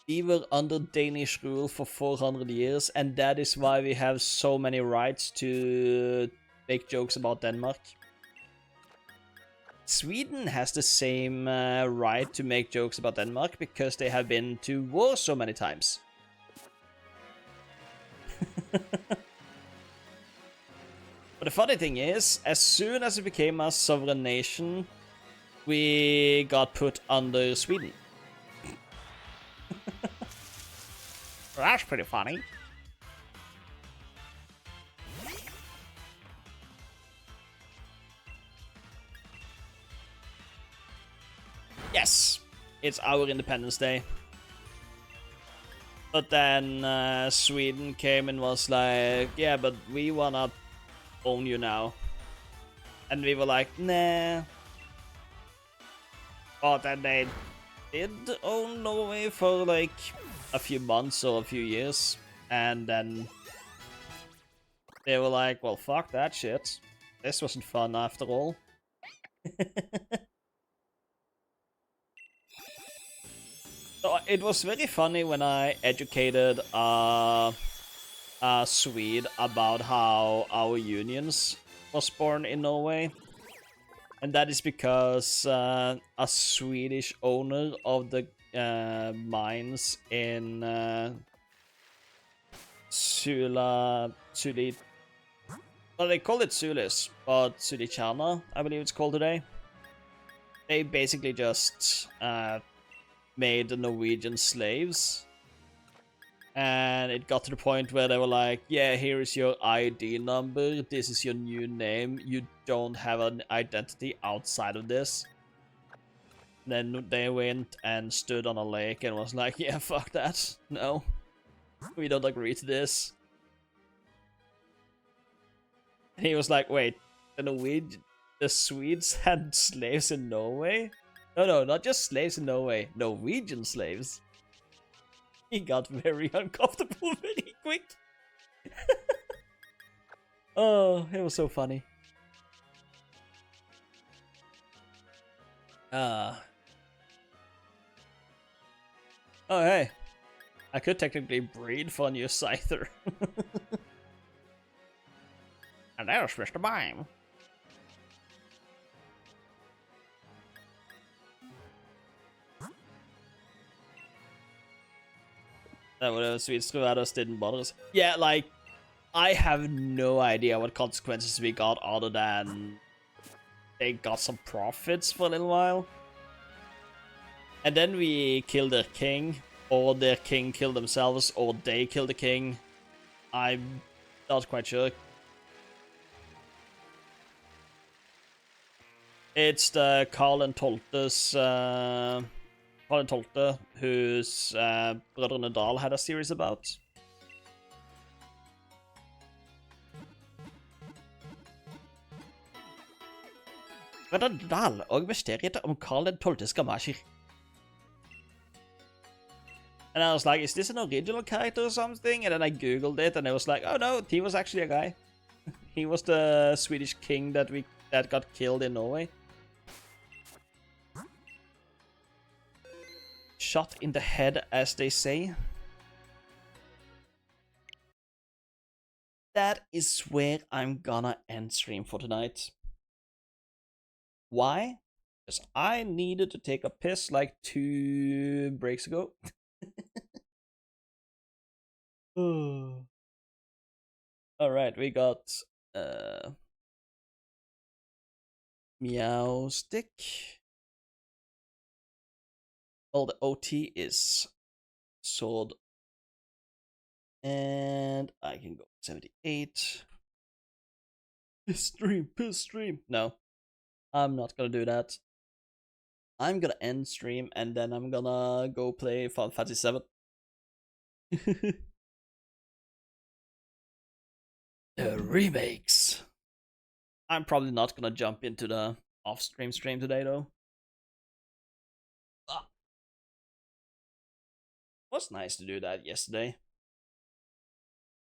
We were under Danish rule for 400 years, and that is why we have so many rights to make jokes about Denmark. Sweden has the same right to make jokes about Denmark because they have been to war so many times. But the funny thing is, as soon as we became a sovereign nation, we got put under Sweden. That's pretty funny. Yes, it's our Independence Day. But then Sweden came and was like, yeah, but we wanna own you now. And we were like, nah. But then they did own Norway for like a few months or a few years. And then they were like, well, fuck that shit. This wasn't fun after all. So it was very funny when I educated a Swede about how our unions was born in Norway. And that is because a Swedish owner of the mines in Suli. Well, they call it Sulis, but Sulicana, I believe it's called today. They basically just made the Norwegian slaves. And it got to the point where they were like, yeah, here is your ID number. This is your new name. You don't have an identity outside of this. Then they went and stood on a lake and was like, yeah, fuck that. No, we don't agree to this. And he was like, wait, the Swedes had slaves in Norway? No, not just slaves in Norway. Norwegian slaves. He got very uncomfortable very quick. Oh, it was so funny. Oh, hey. I could technically breed for a new Scyther. And there's Mr. Mime. That whatever Swedes threw at us didn't bother us. Yeah, like, I have no idea what consequences we got other than they got some profits for a little while. And then we killed their king, or their king killed themselves, or they killed the king. I'm not quite sure. It's the Karl and Tolte's, Karl and Tolte, whose Brødrene Dal had a series about. Brødrene Dal og mysteriet om Karl den Toltes gamasjer. And I was like, is this an original character or something? And then I googled it, and it was like, oh no, he was actually a guy. He was the Swedish king that got killed in Norway. Shot in the head, as they say. That is where I'm gonna end stream for tonight. Why? Because I needed to take a piss like 2 breaks ago. Alright, we got Meow Stick. Well, the OT is sword. And I can go 78. Piss stream. No, I'm not gonna do that. I'm gonna end stream and then I'm gonna go play Final Fantasy 7. The remakes. I'm probably not gonna jump into the off-stream stream today though. Ah. It was nice to do that yesterday.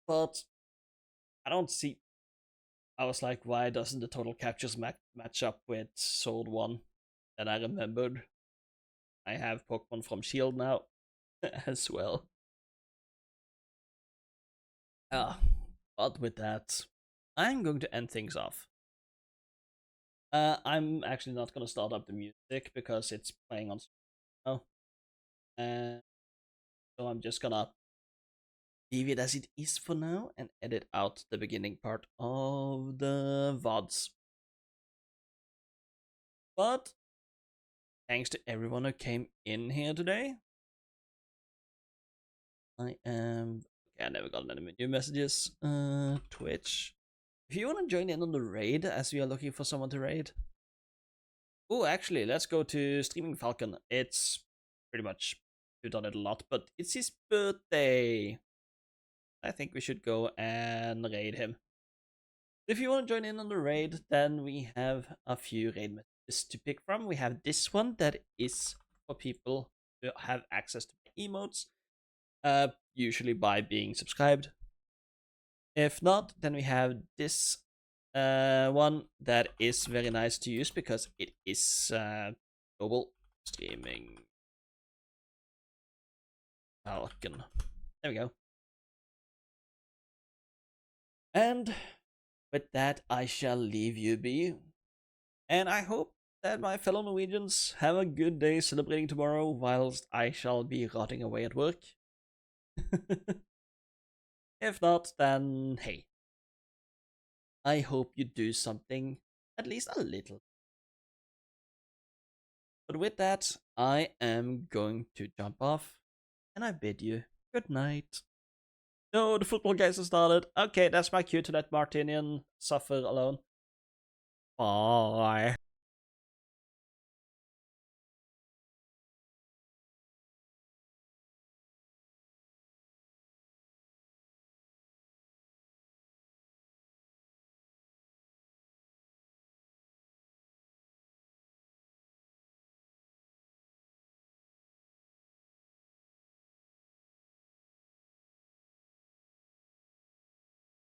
But I don't see. I was like, why doesn't the total captures match up with Sword 1? Then I remembered I have Pokemon from Shield now as well. But with that, I'm going to end things off. I'm actually not going to start up the music because it's playing on now. So I'm just gonna leave it as it is for now and edit out the beginning part of the VODs. But thanks to everyone who came in here today. I never got any new messages. Twitch. If you want to join in on the raid, as we are looking for someone to raid. Oh, actually, let's go to Streaming Falcon. It's pretty much, we've done it a lot, but it's his birthday. I think we should go and raid him. If you want to join in on the raid, then we have a few raid messages to pick from. We have this one that is for people who have access to emotes, usually by being subscribed. If not, then we have this one that is very nice to use because it is global streaming Falcon. There we go. And with that, I shall leave you be. And I hope that my fellow Norwegians have a good day celebrating tomorrow, whilst I shall be rotting away at work. If not, then hey. I hope you do something, at least a little. But with that, I am going to jump off, and I bid you good night. No, the football guys have started. Okay, that's my cue to let Martinian suffer alone. Bye.